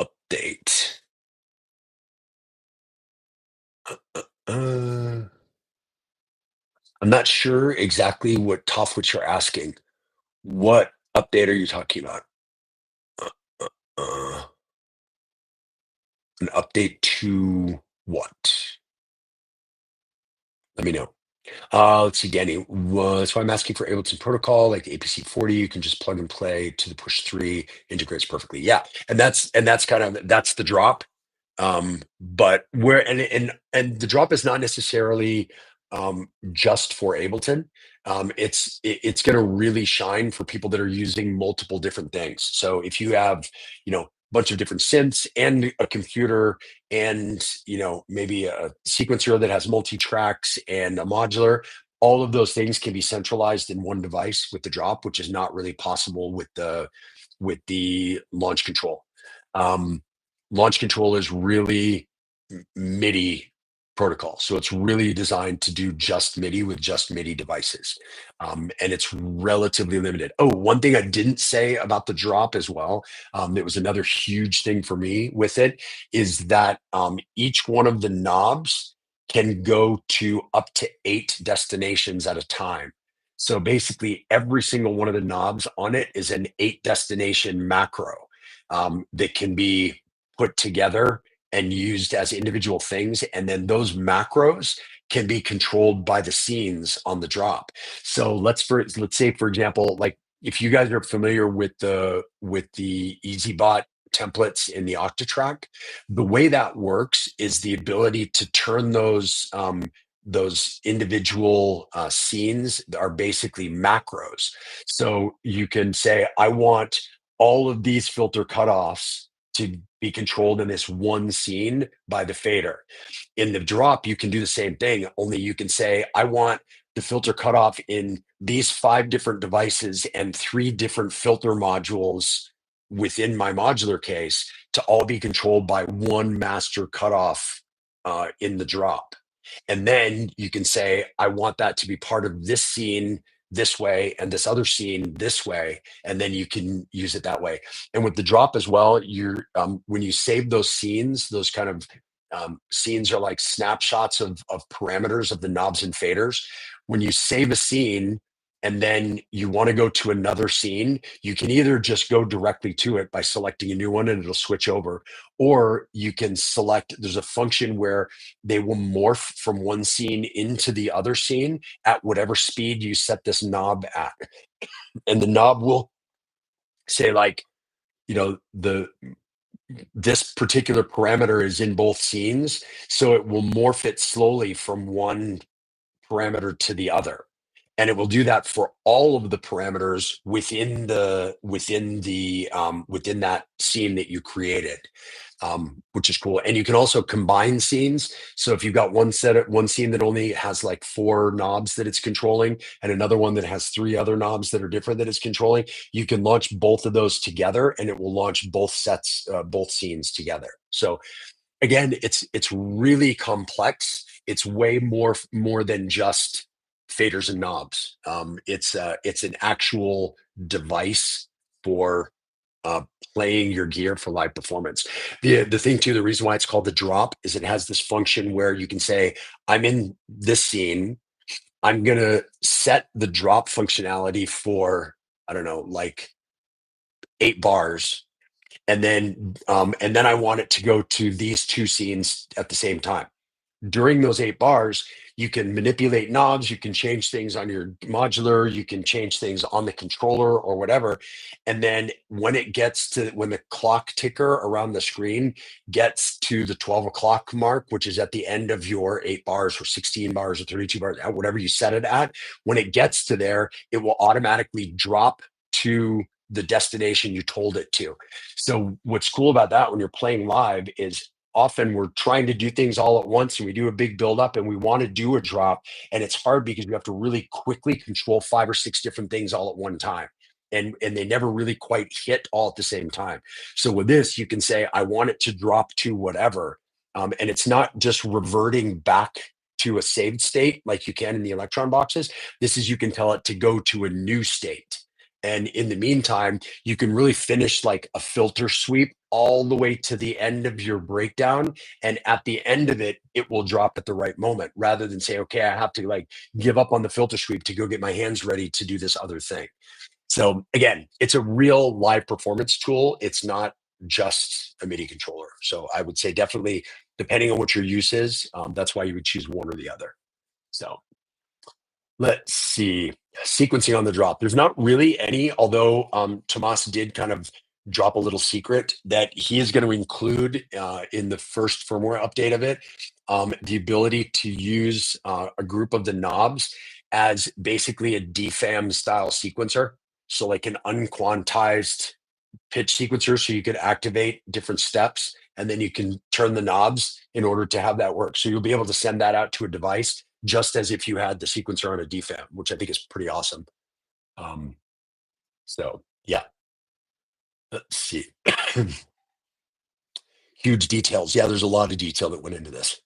Update. uh, I'm not sure exactly what you're asking. What update are you talking about? uh, uh, uh, an update to what? Let me know. Let's see, Danny. That's why I'm asking for Ableton protocol, like the APC 40. You can just plug and play to the push three, integrates perfectly. Yeah, and that's kind of that's the drop. But where and the drop is not necessarily just for Ableton. It's going to really shine for people that are using multiple different things. So if you have, a bunch of different synths and a computer, and maybe a sequencer that has multi-tracks and a modular, all of those things can be centralized in one device with the drop, which is not really possible with the launch control. um, Launch control is really MIDI protocol, so it's really designed to do just MIDI with just MIDI devices, and it's relatively limited. Oh, one thing I didn't say about the drop as well, that was another huge thing for me with it, is that each one of the knobs can go to up to 8 destinations at a time. So basically, every single one of the knobs on it is an 8 destination macro that can be put together and used as individual things. And then those macros can be controlled by the scenes on the drop. So let's say, for example, like if you guys are familiar with the EasyBot templates in the Octatrack, the way that works is the ability to turn those individual scenes are basically macros. So you can say, I want all of these filter cutoffs to be controlled in this one scene by the fader. In the drop, you can do the same thing, only you can say, I want the filter cutoff in these 5 different devices and 3 different filter modules within my modular case to all be controlled by one master cutoff in the drop. And then you can say, I want that to be part of this scene this way and this other scene this way, and then you can use it that way. And with the drop as well, you're when you save those scenes, those kind of scenes are like snapshots of parameters of the knobs and faders. When you save a scene and then you want to go to another scene, you can either just go directly to it by selecting a new one and it'll switch over, or you can select, there's a function where they will morph from one scene into the other scene at whatever speed you set this knob at. And the knob will say, like, the this particular parameter is in both scenes, so it will morph it slowly from one parameter to the other, and it will do that for all of the parameters within that scene that you created, which is cool. And you can also combine scenes. So if you've got one scene that only has like 4 knobs that it's controlling, and another one that has 3 other knobs that are different that it's controlling, you can launch both of those together, and it will launch both scenes together. So again, it's really complex. It's way more than just faders and knobs. It's an actual device for uh, playing your gear for live performance. The thing too, the reason why it's called the drop is it has this function where you can say, I'm in this scene. I'm gonna set the drop functionality for, I don't know, like 8 bars, and then I want it to go to these 2 scenes at the same time. During those 8 bars, you can manipulate knobs, you can change things on your modular, you can change things on the controller or whatever. And then when the clock ticker around the screen gets to the 12 o'clock mark, which is at the end of your 8 bars or 16 bars or 32 bars, whatever you set it at, when it gets to there, it will automatically drop to the destination you told it to. So what's cool about that when you're playing live is often we're trying to do things all at once, and we do a big build-up and we want to do a drop, and it's hard because you have to really quickly control 5 or 6 different things all at one time, and they never really quite hit all at the same time. So with this, you can say, I want it to drop to whatever, and it's not just reverting back to a saved state like you can in the Electron boxes. This is, you can tell it to go to a new state, and in the meantime, you can really finish like a filter sweep all the way to the end of your breakdown. And at the end of it, it will drop at the right moment, rather than say, okay, I have to like give up on the filter sweep to go get my hands ready to do this other thing. So again, it's a real live performance tool. It's not just a MIDI controller. So I would say definitely, depending on what your use is, that's why you would choose one or the other. So let's see. Sequencing on the drop. There's not really any, although Tomas did kind of drop a little secret that he is going to include in the first firmware update of it, the ability to use a group of the knobs as basically a DFAM style sequencer. So like an unquantized pitch sequencer, so you could activate different steps, and then you can turn the knobs in order to have that work. So you'll be able to send that out to a device just as if you had the sequencer on a DFAM, which I think is pretty awesome. So yeah, let's see. Huge details. Yeah, there's a lot of detail that went into this.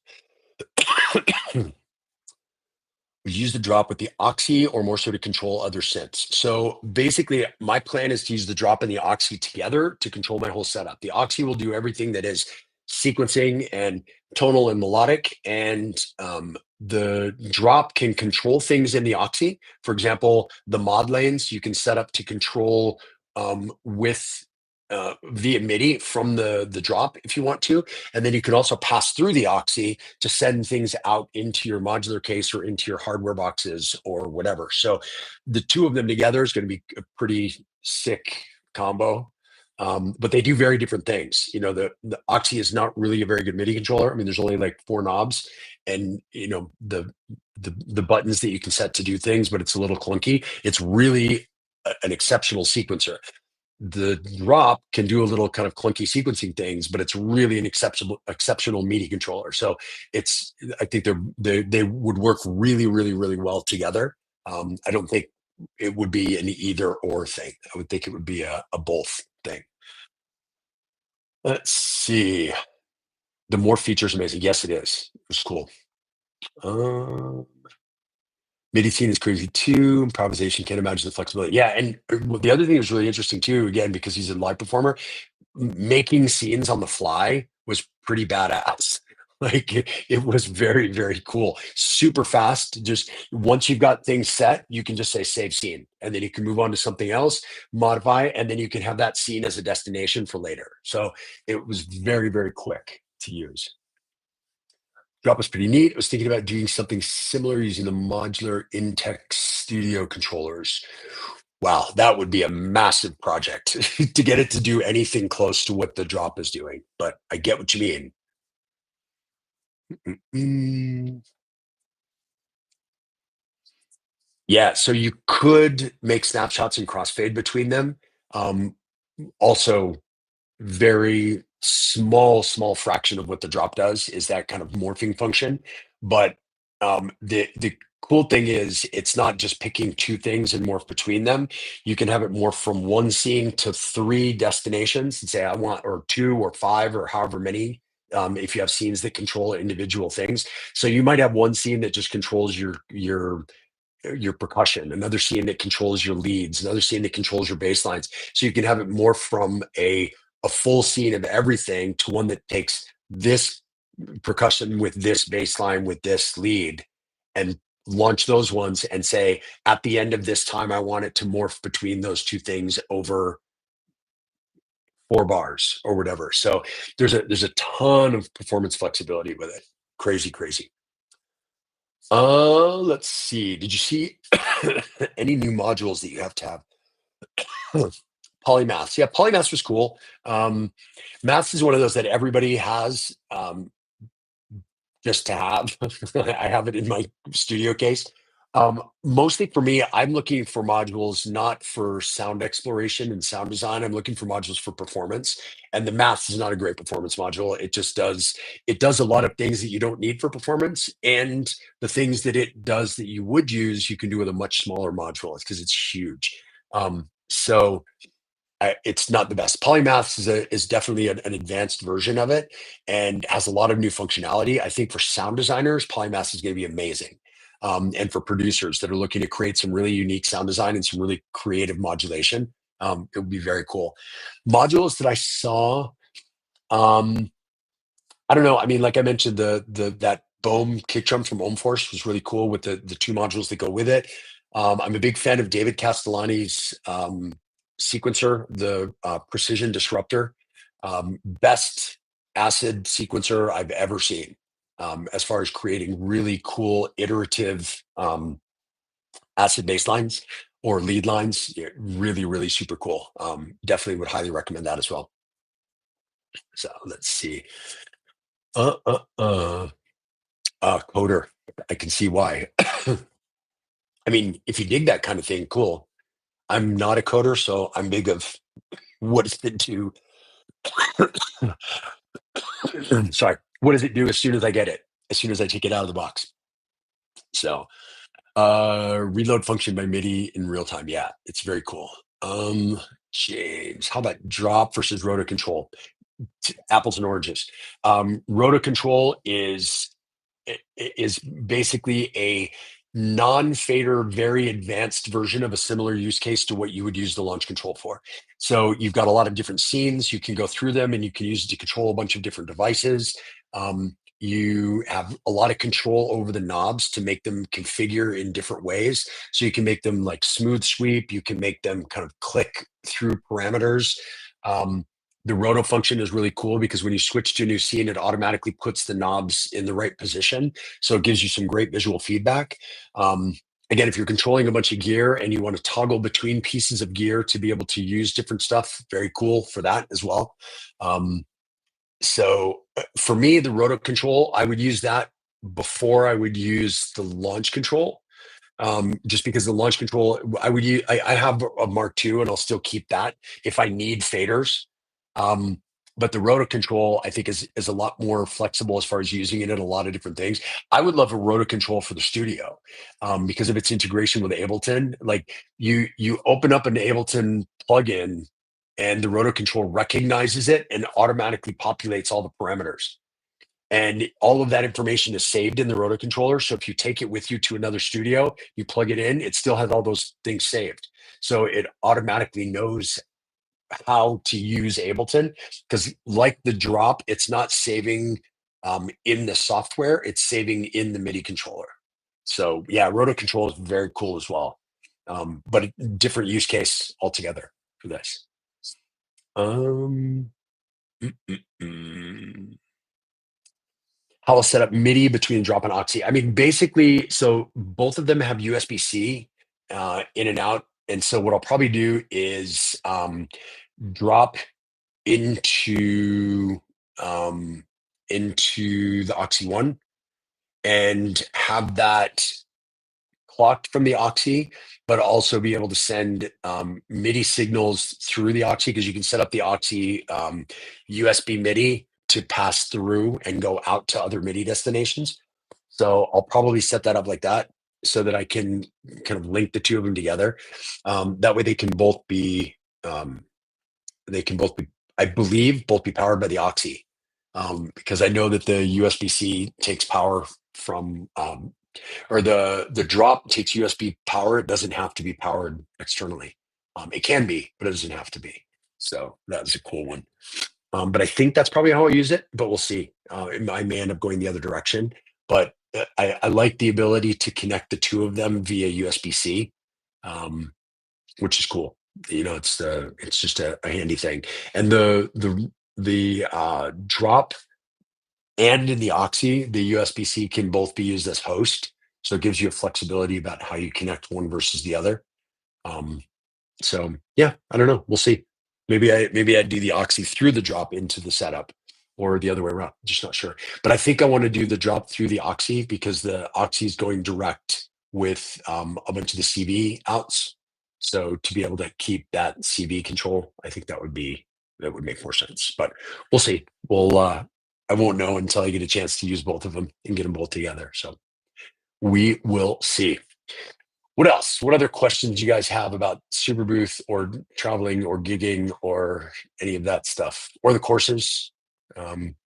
We use the drop with the Oxy or more so to control other synths. So basically, my plan is to use the drop and the Oxy together to control my whole setup. The Oxy will do everything that is sequencing and tonal and melodic, and the drop can control things in the Oxy. For example, the mod lanes you can set up to control with via MIDI from the drop if you want to, and then you can also pass through the Oxy to send things out into your modular case or into your hardware boxes or whatever. So the two of them together is going to be a pretty sick combo. But they do very different things. The Oxy is not really a very good MIDI controller. I mean, there's only like 4 knobs, and the buttons that you can set to do things, but it's a little clunky. It's really an exceptional sequencer. The drop can do a little kind of clunky sequencing things, but it's really an exceptional MIDI controller. So I think they would work really, really, really well together. I don't think it would be an either or thing. I would think it would be a both thing. Let's see. The more features, amazing. Yes, it is. It's cool. Um, MIDI scene is crazy too. Improvisation, can't imagine the flexibility. Yeah, and the other thing that was really interesting too, again, because he's a live performer, making scenes on the fly was pretty badass. Like it was very, very cool. Super fast. Just once you've got things set, you can just say save scene, and then you can move on to something else, modify, and then you can have that scene as a destination for later. So it was very, very quick to use. Drop was pretty neat. I was thinking about doing something similar using the modular Intech Studio controllers. Wow, that would be a massive project to get it to do anything close to what the drop is doing. But I get what you mean. Mm, yeah, so you could make snapshots and crossfade between them. Um, Also, very small fraction of what the drop does is that kind of morphing function. But the cool thing is it's not just picking two things and morph between them. You can have it morph from one scene to three destinations and say I want, or two or five or however many. If you have scenes that control individual things, so you might have one scene that just controls your percussion, another scene that controls your leads, another scene that controls your bass lines. So you can have it more from a full scene of everything to one that takes this percussion with this bass line with this lead and launch those ones and say at the end of this time I want it to morph between those two things over 4 bars or whatever. So there's a ton of performance flexibility with it. Crazy, crazy. Let's see. Did you see any new modules that you have to have? Polymaths. Yeah, polymaths was cool. Maths is one of those that everybody has just to have. I have it in my studio case. Mostly for me, I'm looking for modules not for sound exploration and sound design. I'm looking for modules for performance. And the maths is not a great performance module. It does a lot of things that you don't need for performance. And the things that it does that you would use, you can do with a much smaller module because it's huge. So it's not the best. Polymaths is definitely an advanced version of it and has a lot of new functionality. I think for sound designers, Polymaths is going to be amazing. And for producers that are looking to create some really unique sound design and some really creative modulation, it would be very cool. Modules that I saw, um, I don't know. I mean, like I mentioned, the that Bohm kick drum from Ohmforce was really cool with the two modules that go with it. I'm a big fan of David Castellani's sequencer, the Precision Disruptor. Best acid sequencer I've ever seen, as far as creating really cool iterative acid bass lines or lead lines. Yeah, really, really super cool. Definitely would highly recommend that as well. So let's see. Uh, uh, uh. Coder. I can see why. I mean, if you dig that kind of thing, cool. I'm not a coder, so I'm big of what does it do? Sorry. What does it do as soon as I get it? As soon as I take it out of the box. So reload function by MIDI in real time. Yeah, it's very cool. James, how about drop versus rotor control? Apples and oranges. Rotor control is basically a non-fader, very advanced version of a similar use case to what you would use the launch control for. So you've got a lot of different scenes. You can go through them and you can use it to control a bunch of different devices. You have a lot of control over the knobs to make them configure in different ways. So you can make them like smooth sweep. You can make them kind of click through parameters. Um, the roto function is really cool because when you switch to a new scene, it automatically puts the knobs in the right position. So it gives you some great visual feedback. Um, Again, if you're controlling a bunch of gear and you want to toggle between pieces of gear to be able to use different stuff, very cool for that as well. For me, the roto control, I would use that before I would use the launch control, just because the launch control I would use, I have a Mark II and I'll still keep that if I need faders. Um, but the rotor control I think is a lot more flexible as far as using it in a lot of different things. I would love a rotor control for the studio, because of its integration with Ableton. Like you open up an Ableton plugin and the rotor control recognizes it and automatically populates all the parameters. And all of that information is saved in the rotor controller. So if you take it with you to another studio, you plug it in, it still has all those things saved. So it automatically knows how to use Ableton, because like the drop, it's not saving in the software, it's saving in the MIDI controller. So yeah, rotor control is very cool as well. But a different use case altogether for this. Um, mm, mm, mm. How I'll set up MIDI between drop and Oxy. I mean, basically, so both of them have USB-C in and out. And so what I'll probably do is drop into um, into the Oxy one and have that clocked from the Oxy, but also be able to send MIDI signals through the Oxy, because you can set up the Oxy USB MIDI to pass through and go out to other MIDI destinations. So I'll probably set that up like that so that I can kind of link the two of them together. That way um, they can both be, I believe, both be powered by the Oxy, because I know that the USB-C takes power from or the drop takes USB power. It doesn't have to be powered externally. It can be, but it doesn't have to be. So that's a cool one. But I think that's probably how I use it, but we'll see. I may end up going the other direction, but I like the ability to connect the two of them via USB-C, which is cool. It's just a handy thing. And the drop and in the Oxy, the USB-C can both be used as host. So it gives you a flexibility about how you connect one versus the other. Um, so yeah, I don't know. We'll see. Maybe I do the Oxy through the drop into the setup, or the other way around. Just not sure. But I think I want to do the drop through the Oxy, because the Oxy is going direct with a bunch of the CV outs. So to be able to keep that CV control, I think that would make more sense. But we'll see. I won't know until I get a chance to use both of them and get them both together. So we will see. What else? What other questions you guys have about Superbooth or traveling or gigging or any of that stuff, or the courses? Um,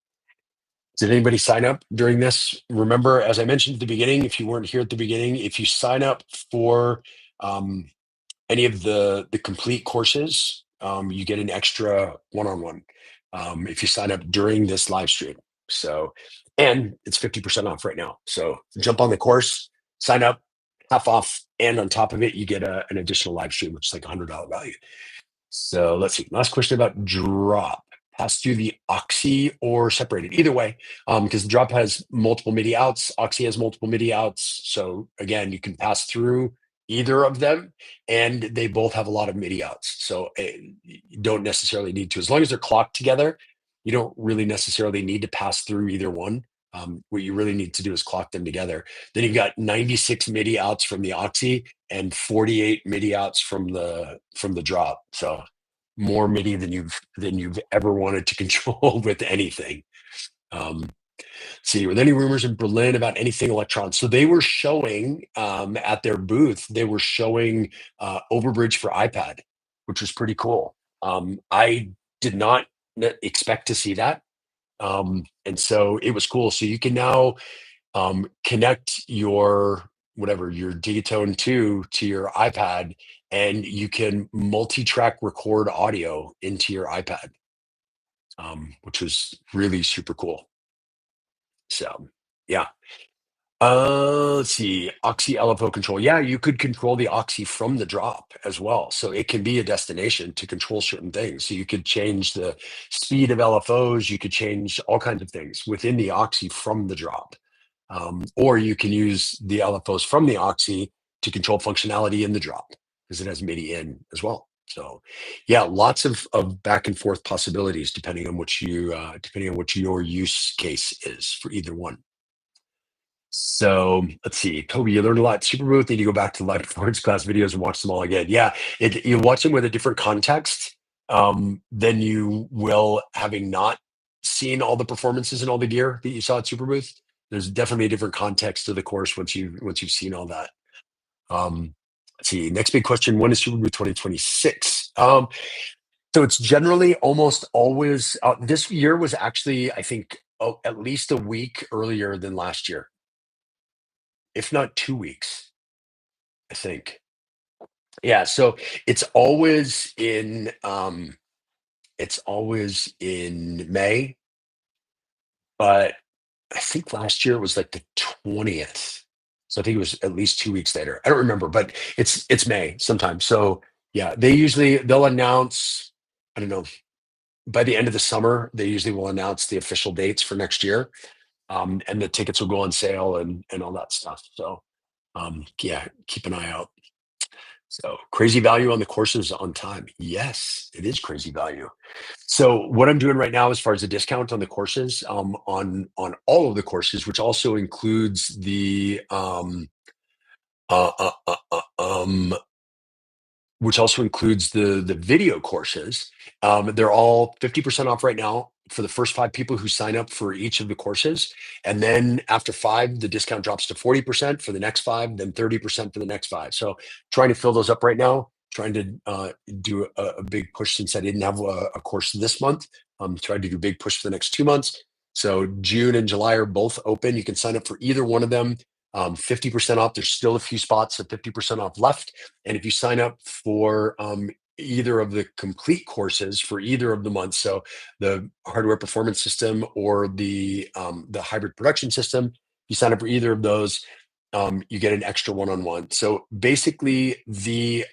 did anybody sign up during this? Remember, as I mentioned at the beginning, if you weren't here at the beginning, if you sign up for um, any of the complete courses, you get an extra one-on-one if you sign up during this live stream. So, and it's 50% off right now. So jump on the course, sign up, half off, and on top of it, you get an additional live stream, which is like $100 value. So let's see. Last question about drop. Pass through the Oxy or separated? Either way, because the drop has multiple MIDI outs, Oxy has multiple MIDI outs. So again, you can pass through either of them, and they both have a lot of MIDI outs. So you don't necessarily need to, as long as they're clocked together, you don't really necessarily need to pass through either one. What you really need to do is clock them together. Then you've got 96 MIDI outs from the Oxy and 48 MIDI outs from the drop. So more MIDI than you've ever wanted to control with anything. See, were there any rumors in Berlin about anything electronic? So they were showing at their booth, they were showing Overbridge for iPad, which was pretty cool. I did not expect to see that. And so it was cool. So you can now connect your Digiton 2 to your iPad, and you can multi-track record audio into your iPad, which was really super cool. So yeah. Let's see. Oxy LFO control. Yeah, you could control the Oxy from the drop as well. So it can be a destination to control certain things. So you could change the speed of LFOs. You could change all kinds of things within the Oxy from the drop. Or you can use the LFOs from the Oxy to control functionality in the drop, because it has MIDI in as well. So yeah, lots of back and forth possibilities depending on what your use case is for either one. So let's see, Toby, you learned a lot. Superbooth, need to go back to the live performance class videos and watch them all again. Yeah, you watch them with a different context than you will having not seen all the performances and all the gear that you saw at Superbooth. There's definitely a different context to the course once you've seen all that. Let's see, next big question: when is Superbooth 2026? So it's generally almost always this year was actually, I think, at least a week earlier than last year, if not 2 weeks, I think. Yeah, so it's always in it's always in May, but I think last year it was like the 20th. So I think it was at least 2 weeks later. I don't remember, but it's May sometime. So yeah, they'll announce, I don't know, by the end of the summer, they usually will announce the official dates for next year. And the tickets will go on sale and all that stuff. So yeah, keep an eye out. So crazy value on the courses on time. Yes, it is crazy value. So what I'm doing right now, as far as the discount on the courses, on all of the courses, which also includes the uh, uh, uh, uh, um, which also includes the video courses. They're all 50% off right now for the first 5 people who sign up for each of the courses. And then after 5, the discount drops to 40% for the next 5, then 30% for the next 5. So trying to fill those up right now, trying to do a big push since I didn't have a course this month. Tried to do a big push for the next 2 months. So June and July are both open. You can sign up for either one of them. 50% off. There's still a few spots at 50% off left. And if you sign up for either of the complete courses for either of the months, so the hardware performance system or the hybrid production system, you sign up for either of those, you get an extra one-on-one. So basically, the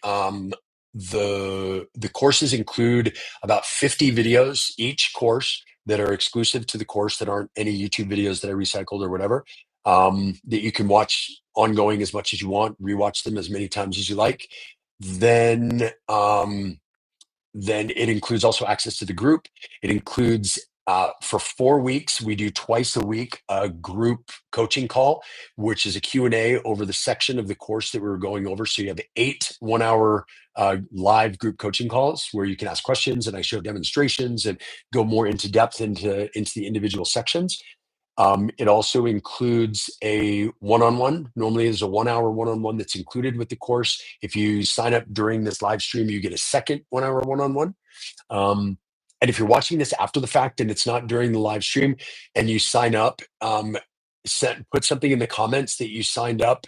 courses include about 50 videos each course that are exclusive to the course, that aren't any YouTube videos that I recycled or whatever, that you can watch ongoing as much as you want, rewatch them as many times as you like. Then then it includes also access to the group. It includes for 4 weeks, we do twice a week a group coaching call, which is a Q&A over the section of the course that we were going over. So you have 8 1-hour live group coaching calls where you can ask questions and I show demonstrations and go more into depth into the individual sections. It also includes a one-on-one. Normally, there's a 1-hour one-on-one that's included with the course. If you sign up during this live stream, you get a second 1-hour one-on-one. And if you're watching this after the fact and it's not during the live stream and you sign up, put something in the comments that you signed up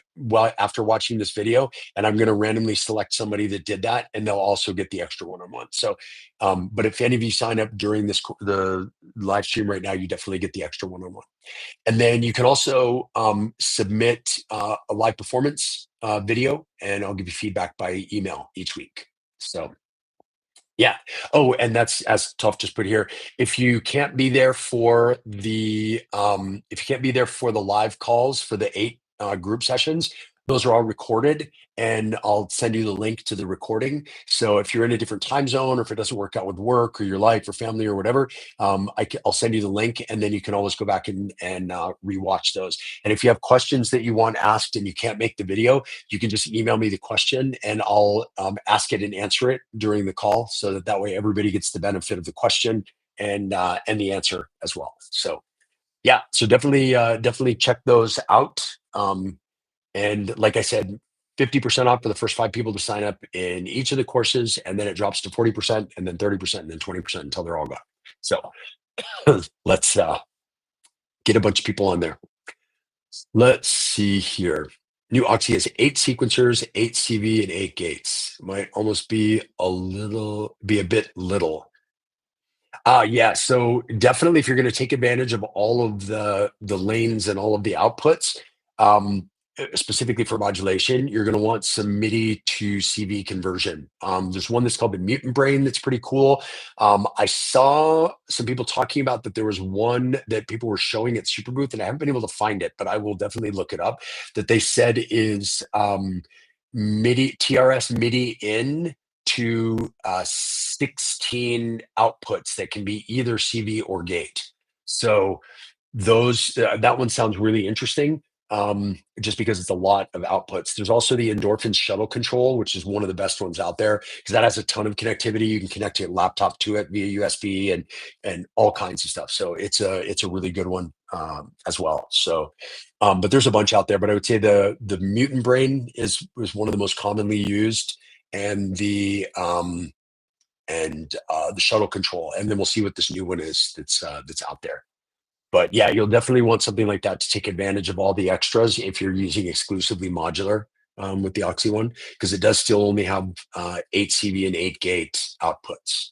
after watching this video, and I'm going to randomly select somebody that did that, and they'll also get the extra one-on-one. So, but if any of you sign up during the live stream right now, you definitely get the extra one-on-one. And then you can also submit a live performance video, and I'll give you feedback by email each week. So yeah. Oh, and that's, as Tough just put here, if you can't be there for the live calls for the 8 group sessions, those are all recorded, and I'll send you the link to the recording. So if you're in a different time zone, or if it doesn't work out with work or your life or family or whatever, I'll send you the link, and then you can always go back and rewatch those. And if you have questions that you want asked and you can't make the video, you can just email me the question, and I'll ask it and answer it during the call, so that way everybody gets the benefit of the question and the answer as well. So yeah, so definitely check those out. And like I said, 50% off for the first 5 people to sign up in each of the courses, and then it drops to 40%, and then 30%, and then 20% until they're all gone. So let's get a bunch of people on there. Let's see here. New Oxy has 8 sequencers, 8 CV, and 8 gates. Might almost be a bit little. Yeah. So definitely, if you're going to take advantage of all of the lanes and all of the outputs, specifically for modulation, you're going to want some MIDI to CV conversion. There's one that's called the Mutant Brain that's pretty cool. I saw some people talking about that there was one that people were showing at Superbooth, and I haven't been able to find it, but I will definitely look it up. That they said is MIDI TRS MIDI in to 16 outputs that can be either CV or gate. So that one sounds really interesting, just because it's a lot of outputs. There's also the endorphin shuttle control, which is one of the best ones out there, because that has a ton of connectivity. You can connect your laptop to it via USB and all kinds of stuff. So it's a really good one as well. So but there's a bunch out there, but I would say the Mutant Brain is one of the most commonly used, and the shuttle control, and then we'll see what this new one is that's out there. But yeah, you'll definitely want something like that to take advantage of all the extras if you're using exclusively modular with the Oxy one, because it does still only have 8 CV and 8 gate outputs,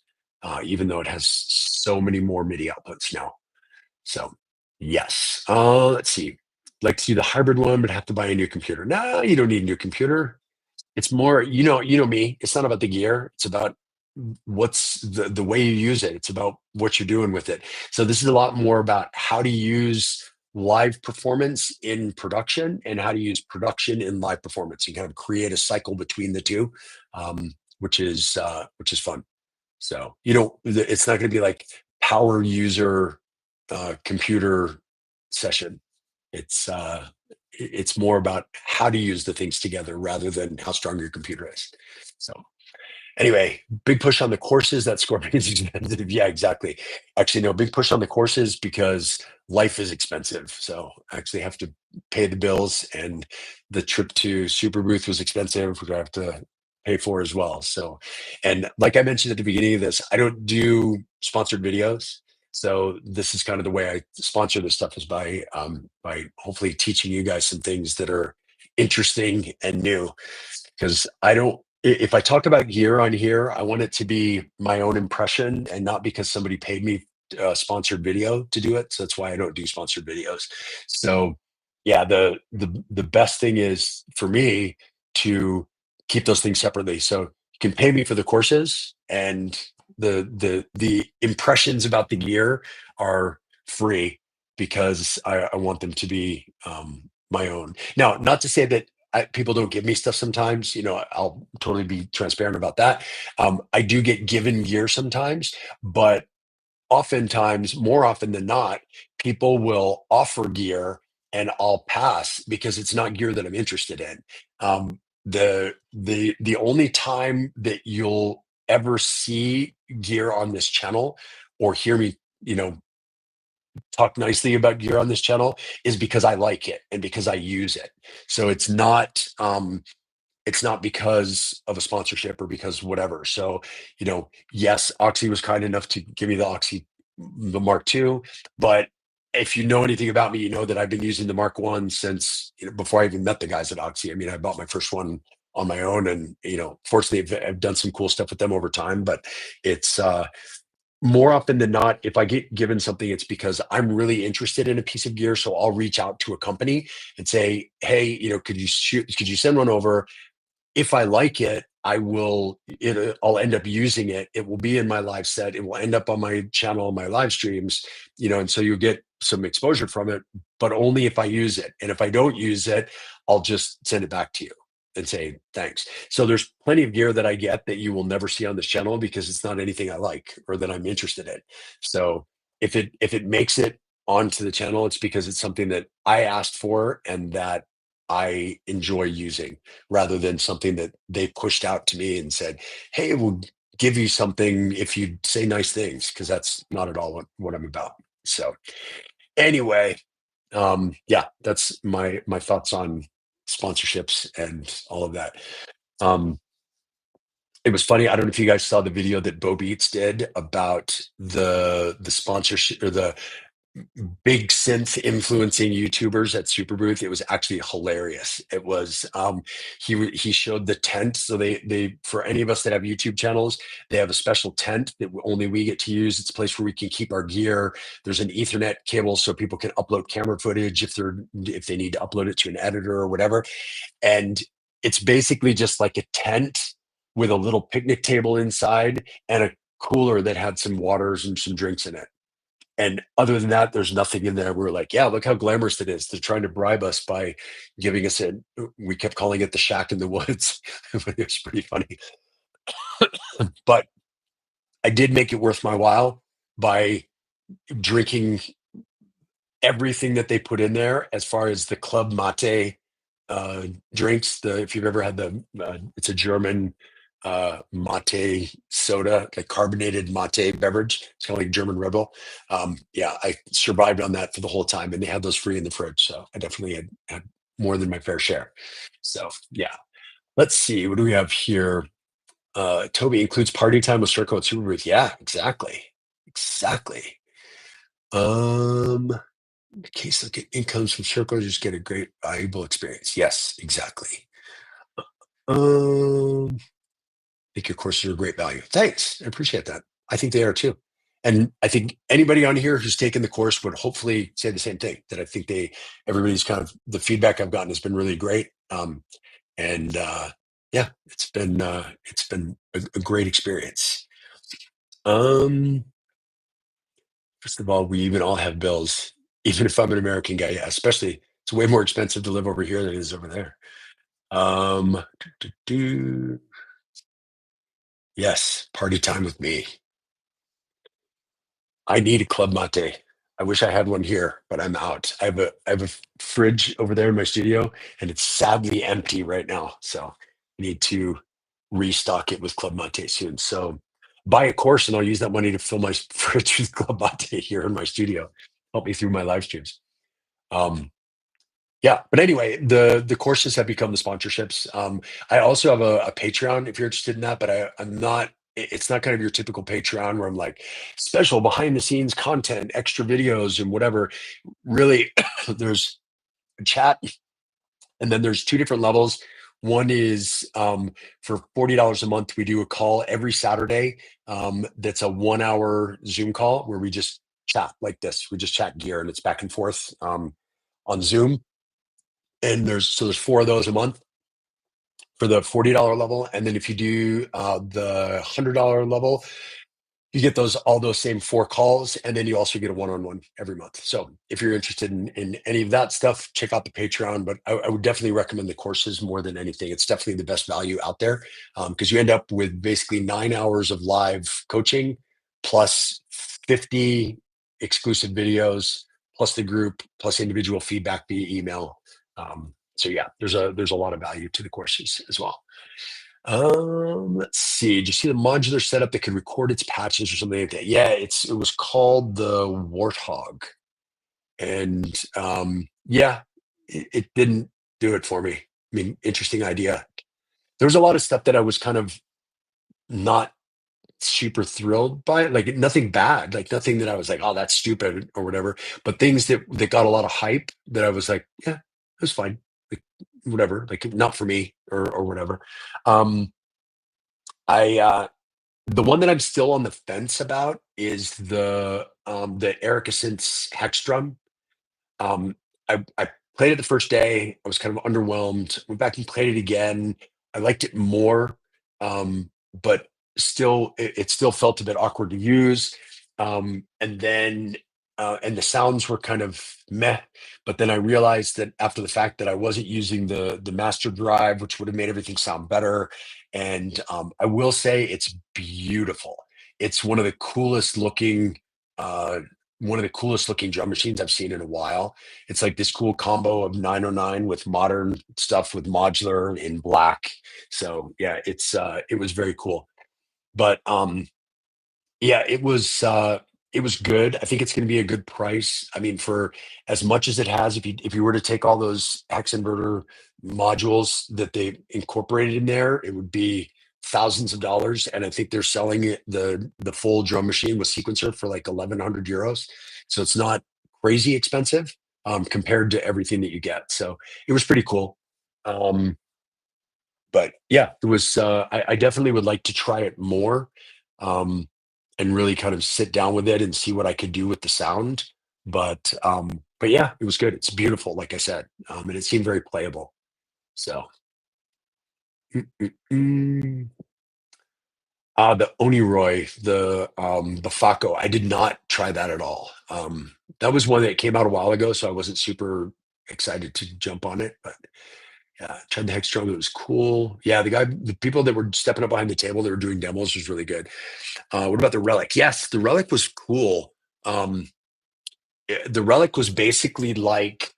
even though it has so many more MIDI outputs now. So yes, let's see. Like to do the hybrid one, but have to buy a new computer. No, you don't need a new computer. It's more, you know me. It's not about the gear. It's about what's the way you use it. It's about what you're doing with it. So this is a lot more about how to use live performance in production and how to use production in live performance. You kind of create a cycle between the two, which is fun. So it's not going to be like power user computer session. It's more about how to use the things together rather than how strong your computer is. So anyway, big push on the courses. That Scorpion is expensive. Yeah, exactly. Actually, no, big push on the courses because life is expensive. So I actually have to pay the bills, and the trip to Superbooth was expensive, which I have to pay for as well. So, and like I mentioned at the beginning of this, I don't do sponsored videos. So this is kind of the way I sponsor this stuff, is by hopefully teaching you guys some things that are interesting and new, because I don't, if I talk about gear on here, I want it to be my own impression and not because somebody paid me a sponsored video to do it. So that's why I don't do sponsored videos. So yeah, the best thing is for me to keep those things separately. So you can pay me for the courses, and the impressions about the gear are free, because I want them to be my own. Now, not to say that people don't give me stuff sometimes. I'll totally be transparent about that. I do get given gear sometimes, but oftentimes, more often than not, people will offer gear and I'll pass because it's not gear that I'm interested in. The only time that you'll ever see gear on this channel or hear me, talk nicely about gear on this channel is because I like it and because I use it. So it's not because of a sponsorship or because whatever. So, yes, Oxy was kind enough to give me the Mark II, but if you know anything about me, you know that I've been using the Mark I since before I even met the guys at Oxy. I mean, I bought my first one on my own, and fortunately, I've done some cool stuff with them over time. But it's more often than not, if I get given something, it's because I'm really interested in a piece of gear. So I'll reach out to a company and say, "Hey, could you send one over? If I like it, I'll end up using it. It will be in my live set. It will end up on my channel, my live streams, and so you'll get some exposure from it, but only if I use it. And if I don't use it, I'll just send it back to you and say thanks." So there's plenty of gear that I get that you will never see on this channel because it's not anything I like or that I'm interested in. So if it makes it onto the channel, it's because it's something that I asked for and that I enjoy using, rather than something that they pushed out to me and said, "Hey, we'll give you something if you say nice things," because that's not at all what I'm about. So anyway, yeah, that's my thoughts on sponsorships and all of that. Um, it was funny. I don't know if you guys saw the video that Bo Beats did about the sponsorship or the big synth influencing YouTubers at Superbooth. It was actually hilarious. It was he showed the tent. So they for any of us that have YouTube channels, they have a special tent that only we get to use. It's a place where we can keep our gear. There's an Ethernet cable so people can upload camera footage if they need to upload it to an editor or whatever. And it's basically just like a tent with a little picnic table inside and a cooler that had some waters and some drinks in it. And other than that, there's nothing in there. We're like, yeah, look how glamorous it is. They're trying to bribe us by giving us it. We kept calling it the shack in the woods. It was pretty funny. But I did make it worth my while by drinking everything that they put in there as far as the club mate drinks. If you've ever had it's a German mate soda, like carbonated mate beverage. It's kind of like German Red Bull. Yeah, I survived on that for the whole time, and they had those free in the fridge. So I definitely had more than my fair share. So yeah, let's see. What do we have here? Toby includes party time with Circle at Superbooth. Yeah, exactly. Exactly. In case like incomes from circles, just get a great valuable experience. Yes, exactly. I think your courses are a great value. Thanks. I appreciate that. I think they are too. And I think anybody on here who's taken the course would hopefully say the same thing, that I think everybody's kind of, the feedback I've gotten has been really great. And yeah, it's been a great experience. Um, First of all, we even all have bills, even if I'm an American guy. Yeah, especially it's way more expensive to live over here than it is over there. Um, do, do, do. Yes, party time with me. I need a club mate. I wish I had one here, but I'm out. I have a fridge over there in my studio, and it's sadly empty right now. So I need to restock it with club mate soon. So buy a course, and I'll use that money to fill my fridge with club mate here in my studio. Help me through my live streams. Um, yeah, but anyway, the courses have become the sponsorships. I also have a Patreon if you're interested in that, but I'm not. It's not kind of your typical Patreon where I'm like special behind the scenes content, extra videos, and whatever. Really, there's a chat, and then there's two different levels. One is for $40 a month, we do a call every Saturday. That's a 1 hour Zoom call where we just chat like this. We just chat gear, and it's back and forth on Zoom, and there's four of those a month for the $40 level. And then if you do the $100 level, you get all those same four calls, and then you also get a one-on-one every month. So if you're interested in any of that stuff, check out the Patreon. But I would definitely recommend the courses more than anything. It's definitely the best value out there, because you end up with basically 9 hours of live coaching plus 50 exclusive videos plus the group plus individual feedback via email. So yeah, there's a lot of value to the courses as well. Let's see. Did you see the modular setup that could record its patches or something like that? Yeah, it was called the Warthog, and yeah, it didn't do it for me. I mean, interesting idea. There was a lot of stuff that I was kind of not super thrilled by it. Like nothing bad, like nothing that I was like, oh, that's stupid or whatever. But things that got a lot of hype that I was like, yeah, it was fine. Like whatever, like not for me or whatever. Um, I The one that I'm still on the fence about is the Eric Ascent's Hex Drum. um, I played it the first day. I was kind of underwhelmed. Went back and played it again. I liked it more, but still, it still felt a bit awkward to use. And the sounds were kind of meh. But then I realized that after the fact that I wasn't using the master drive, which would have made everything sound better. And I will say it's beautiful. It's uh, one of the coolest looking drum machines I've seen in a while. It's like this cool combo of 909 with modern stuff with modular in black. So yeah, it was very cool. But yeah, it was good. I think it's going to be a good price. I mean, for as much as it has, if you were to take all those hex inverter modules that they incorporated in there, it would be thousands of dollars. And I think they're selling the full drum machine with sequencer for like 1,100 euros. So it's not crazy expensive compared to everything that you get. So it was pretty cool. Um, but yeah, it was. I definitely would like to try it more, um, and really kind of sit down with it and see what I could do with the sound. But yeah, it was good. It's beautiful, like I said, and it seemed very playable. So, mm, mm, mm. The Oniroy, the Faco, I did not try that at all. That was one that came out a while ago, so I wasn't super excited to jump on it. But yeah, tried the Hex Drum. It was cool. Yeah, the people that were stepping up behind the table that were doing demos was really good. What about the Relic? Yes, the Relic was cool. Um, the Relic was basically like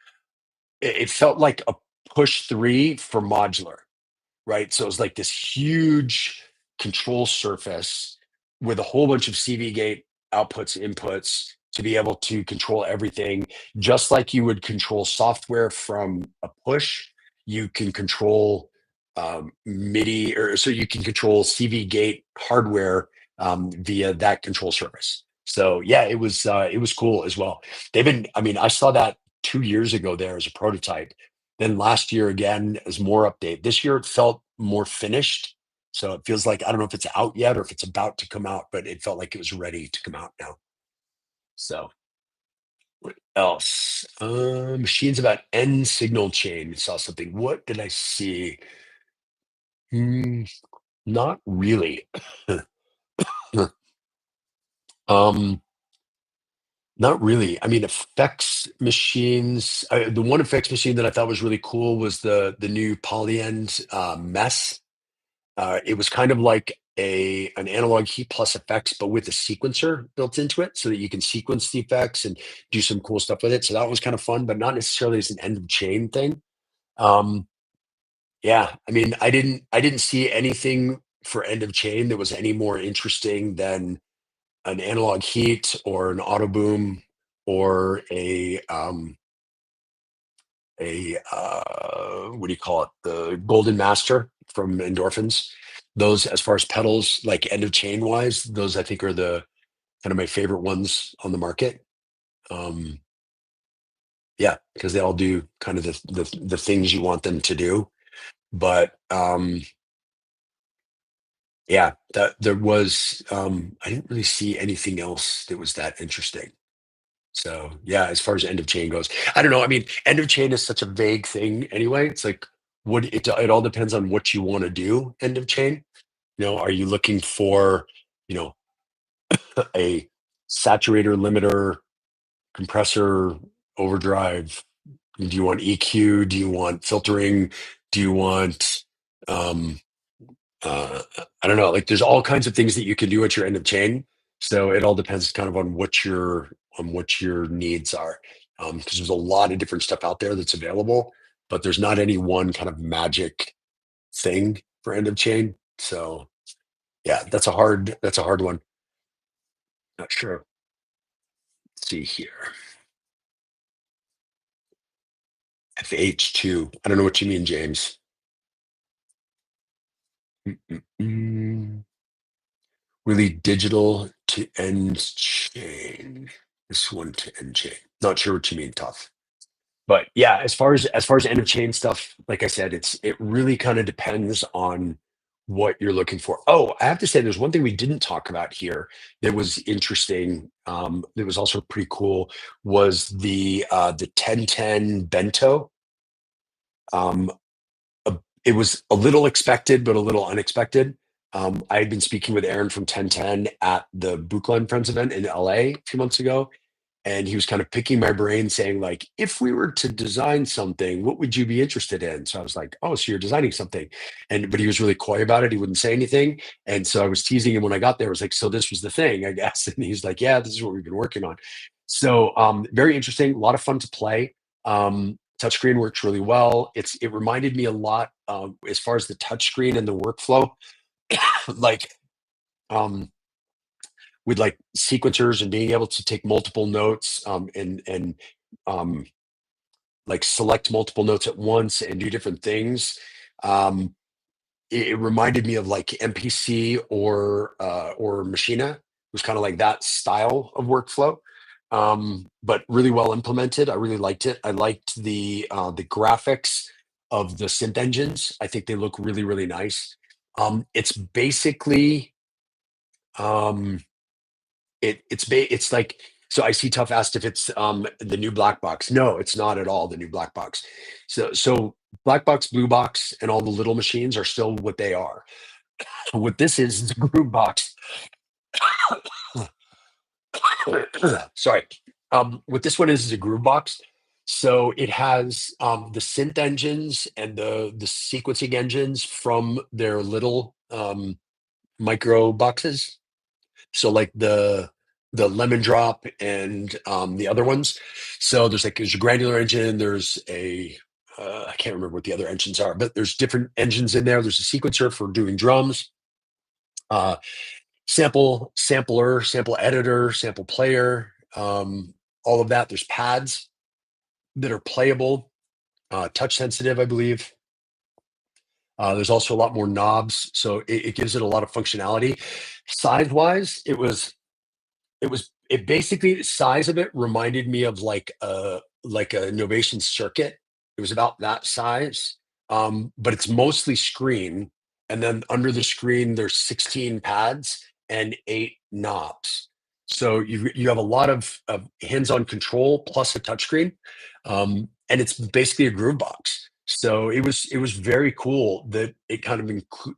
it felt like a push three for modular, right? So it was like this huge control surface with a whole bunch of CV gate outputs, inputs to be able to control everything, just like you would control software from a push. You can control MIDI, or so you can control CV gate hardware via that control surface. So yeah, it was cool as well. They've been, I mean, I saw that 2 years ago there as a prototype. Then last year again as more update. This year it felt more finished. So it feels like I don't know if it's out yet or if it's about to come out, but it felt like it was ready to come out now. So what else? Machines about end signal chain. Saw something. What did I see? Hmm, not really. um, Not really. I mean, effects machines. The one effects machine that I thought was really cool was the new Polyend Mess. It was kind of like a an analog heat plus effects, but with a sequencer built into it, so that you can sequence the effects and do some cool stuff with it. So that was kind of fun, but not necessarily as an end of chain thing. Um, yeah, I mean, I didn't see anything for end of chain that was any more interesting than an analog heat or an auto boom or a what do you call it, the golden master from endorphins. Those, as far as pedals like end of chain wise, those I think are the kind of my favorite ones on the market. um yeah, because they all do kind of the things you want them to do. But yeah, that there was I didn't really see anything else that was that interesting. So yeah, as far as end of chain goes, I don't know. I mean, end of chain is such a vague thing anyway. It's like what it all depends on what you want to do. End of chain. Are you looking for, you know, a saturator, limiter, compressor, overdrive? Do you want EQ? Do you want filtering? Do you want um I don't know, like there's all kinds of things that you can do at your end of chain. So it all depends kind of on what your needs are. Because there's a lot of different stuff out there that's available, but there's not any one kind of magic thing for end of chain. So yeah, that's a hard one. Not sure. Let's see here. FH2. I don't know what you mean, James. Mm-mm-mm. Really digital to end chain. This one to end chain. Not sure what you mean, tough. But yeah, as far as end of chain stuff, like I said, it really kind of depends on what you're looking for. Oh, I have to say, there's one thing we didn't talk about here that was interesting. That was also pretty cool. Was the 1010 bento. Um, it was a little expected, but a little unexpected. I had been speaking with Aaron from 1010 at the Bookline Friends event in LA a few months ago, and he was kind of picking my brain saying like, if we were to design something, what would you be interested in? So I was like, oh, so you're designing something. But he was really coy about it. He wouldn't say anything. And so I was teasing him when I got there. I was like, so this was the thing, I guess. And he's like, yeah, this is what we've been working on. So very interesting, a lot of fun to play. Touchscreen works really well. It reminded me a lot, as far as the touchscreen and the workflow, like um, with like sequencers and being able to take multiple notes, and um, like select multiple notes at once and do different things. Um, it reminded me of like MPC or Machina. It was kind of like that style of workflow, but really well implemented. I really liked it. I liked the graphics of the synth engines. I think they look really really nice. It's basically um, it's like, so I see Tough asked if it's the new black box. No, it's not at all the new black box. So black box, blue box, and all the little machines are still what they are. What this is a groove box. Sorry. What this one is a groove box. So it has the synth engines and the sequencing engines from their little micro boxes. So like the lemon drop and the other ones. So there's a granular engine. There's a I can't remember what the other engines are, but there's different engines in there. There's a sequencer for doing drums, uh, sampler, sample editor, sample player, all of that. There's pads that are playable, touch sensitive, I believe. There's also a lot more knobs, so it gives it a lot of functionality. Size wise, it was It basically, the size of it reminded me of like a Novation circuit. It was about that size, but it's mostly screen, and then under the screen there's 16 pads and 8 knobs. So you have a lot of hands-on control plus a touchscreen, and it's basically a groove box. So it was very cool that it kind of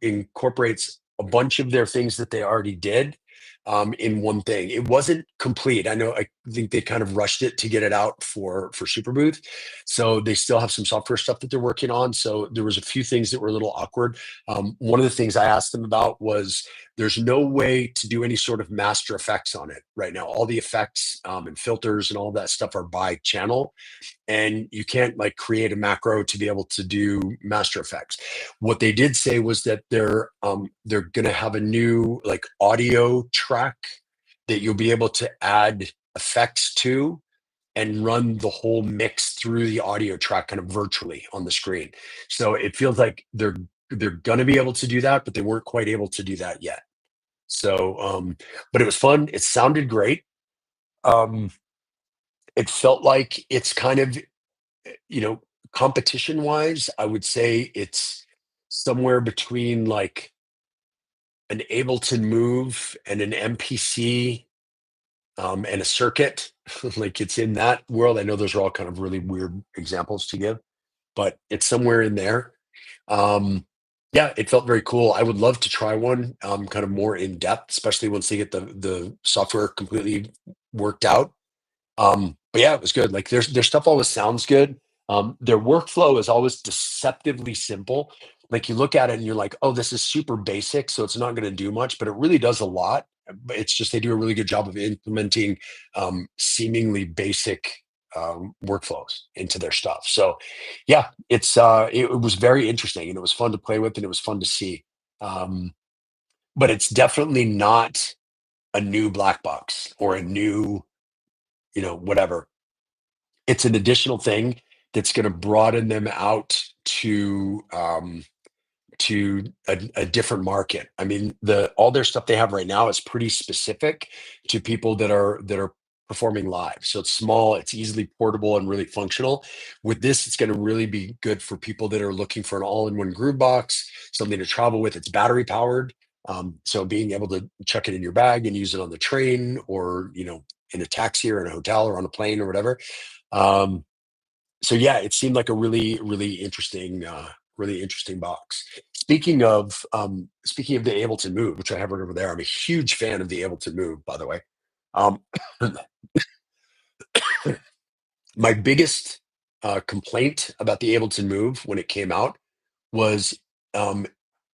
incorporates a bunch of their things that they already did, in one thing. It wasn't complete. I think they kind of rushed it to get it out for Superbooth. So they still have some software stuff that they're working on. So there was a few things that were a little awkward. One of the things I asked them about was there's no way to do any sort of master effects on it right now. All the effects, and filters and all that stuff are by channel, and you can't like create a macro to be able to do master effects. What they did say was that they're going to have a new like audio track that you'll be able to add effects to and run the whole mix through the audio track kind of virtually on the screen. So it feels like they're going to be able to do that, but they weren't quite able to do that yet. So but it was fun. It sounded great. um it felt like it's kind of, you know, competition wise, I would say it's somewhere between like an Ableton Move and an MPC, and a circuit. Like it's in that world. I know those are all kind of really weird examples to give, but it's somewhere in there. Um, yeah, it felt very cool. I would love to try one, kind of more in depth, especially once they get the software completely worked out. But yeah, it was good. Like their stuff always sounds good. Their workflow is always deceptively simple. Like you look at it and you're like, oh, this is super basic, so it's not going to do much, but it really does a lot. But it's just they do a really good job of implementing seemingly basic workflows into their stuff. So yeah, it was very interesting and it was fun to play with and it was fun to see. Um, but it's definitely not a new black box or a new, whatever. It's an additional thing that's gonna broaden them out to a different market. I mean, the all their stuff they have right now is pretty specific to people that are performing live. So it's small, it's easily portable and really functional. With this, it's gonna really be good for people that are looking for an all-in-one groove box, something to travel with. It's battery powered. So being able to chuck it in your bag and use it on the train or, in a taxi or in a hotel or on a plane or whatever. Um, so yeah, it seemed like a really interesting box. Speaking of the Ableton Move, which I have right over there, I'm a huge fan of the Ableton Move, by the way. Um, my biggest complaint about the Ableton Move when it came out was, um,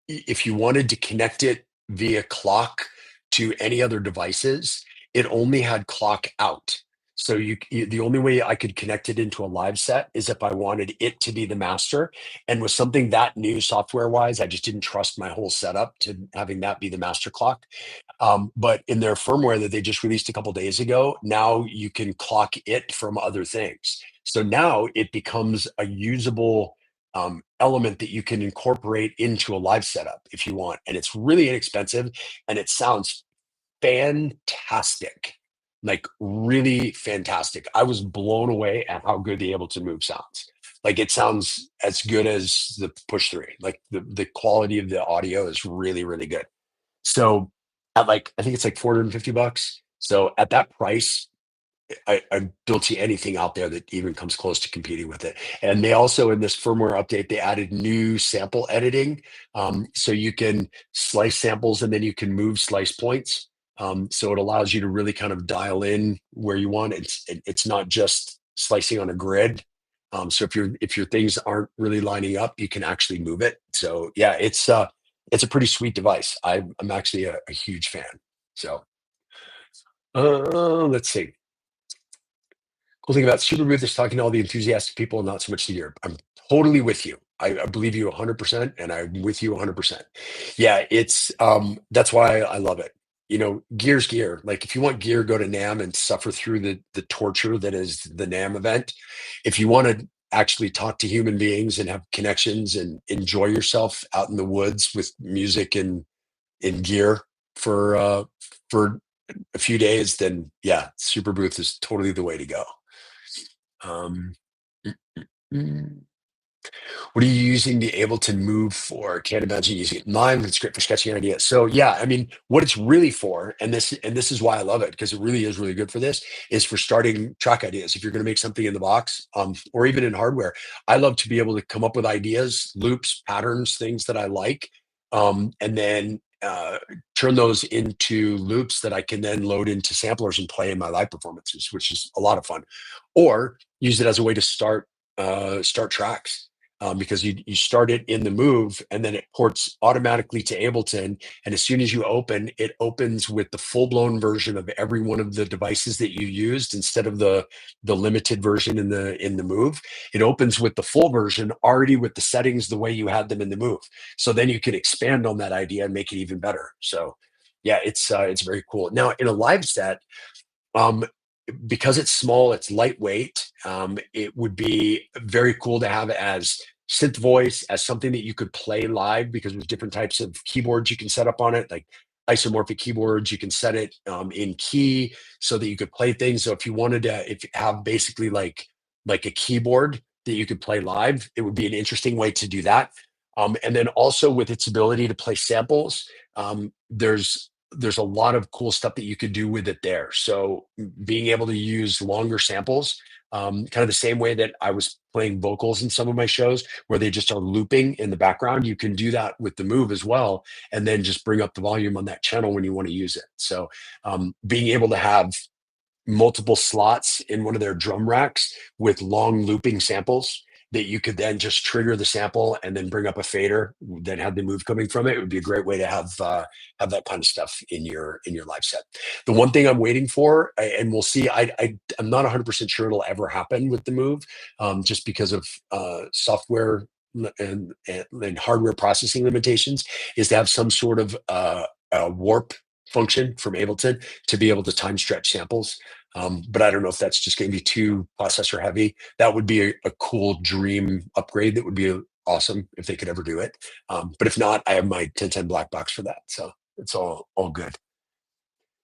if you wanted to connect it via clock to any other devices, it only had clock out. So the only way I could connect it into a live set is if I wanted it to be the master. And with something that new software wise, I just didn't trust my whole setup to having that be the master clock. But in their firmware that they just released a couple days ago, now you can clock it from other things. So now it becomes a usable element that you can incorporate into a live setup if you want. And it's really inexpensive and it sounds fantastic. Like really fantastic. I was blown away at how good the Ableton Move sounds. Like it sounds as good as the Push 3. Like the quality of the audio is really, really good. So at like, I think it's like 450 bucks. So at that price, I don't see anything out there that even comes close to competing with it. And they also, in this firmware update, they added new sample editing. So you can slice samples and then you can move slice points. So it allows you to really kind of dial in where you want. It's not just slicing on a grid. So if your things aren't really lining up, you can actually move it. So yeah, it's a pretty sweet device. I'm actually a huge fan. So let's see. Cool thing about Superbooth is talking to all the enthusiastic people and not so much the gear. I'm totally with you. I believe you 100%, and I'm with you 100%. Yeah, that's why I love it. Gear's gear. Like if you want gear, go to NAM and suffer through the torture that is the NAM event. If you want to actually talk to human beings and have connections and enjoy yourself out in the woods with music and in gear for a few days, then yeah, Superbooth is totally the way to go. Um, mm, mm. What are you using the Ableton Move for? Can't imagine using it live. It's great for sketching ideas. So yeah, I mean, what it's really for, and this is why I love it because it really is really good for this, is for starting track ideas. If you're going to make something in the box, or even in hardware, I love to be able to come up with ideas, loops, patterns, things that I like, and then turn those into loops that I can then load into samplers and play in my live performances, which is a lot of fun. Or use it as a way to start tracks, because you start it in the Move and then it ports automatically to Ableton. And as soon as you open, it opens with the full blown version of every one of the devices that you used instead of the limited version in the Move. It opens with the full version already with the settings the way you had them in the Move. So then you can expand on that idea and make it even better. So yeah, it's very cool. Now in a live set, um, because it's small, it's lightweight. It would be very cool to have it as synth voice, as something that you could play live because there's different types of keyboards you can set up on it, like isomorphic keyboards. You can set it in key so that you could play things. So if you wanted to, if you have basically like a keyboard that you could play live, it would be an interesting way to do that. And then also with its ability to play samples, there's a lot of cool stuff that you could do with it there. So being able to use longer samples, kind of the same way that I was playing vocals in some of my shows where they just are looping in the background, you can do that with the Move as well, and then just bring up the volume on that channel when you want to use it. So being able to have multiple slots in one of their drum racks with long looping samples that you could then just trigger the sample and then bring up a fader that had the Move coming from it. It would be a great way to have that kind of stuff in your live set. The one thing I'm waiting for, and we'll see, I'm not 100% sure it'll ever happen with the Move, just because of software and hardware processing limitations, is to have some sort of a warp function from Ableton to be able to time stretch samples. But I don't know if that's just going to be too processor heavy. That would be a cool dream upgrade. That would be awesome if they could ever do it. But if not, I have my 1010 black box for that. So it's all good.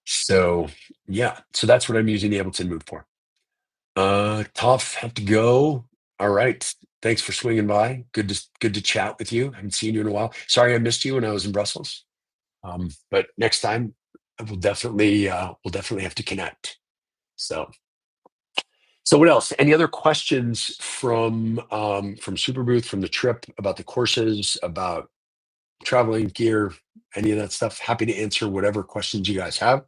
So yeah, so that's what I'm using the Ableton Move for. Tough, have to go. All right. Thanks for swinging by. Good to chat with you. I haven't seen you in a while. Sorry I missed you when I was in Brussels. But next time we'll definitely have to connect. So what else? Any other questions from Superbooth, from the trip, about the courses, about traveling gear, any of that stuff? Happy to answer whatever questions you guys have.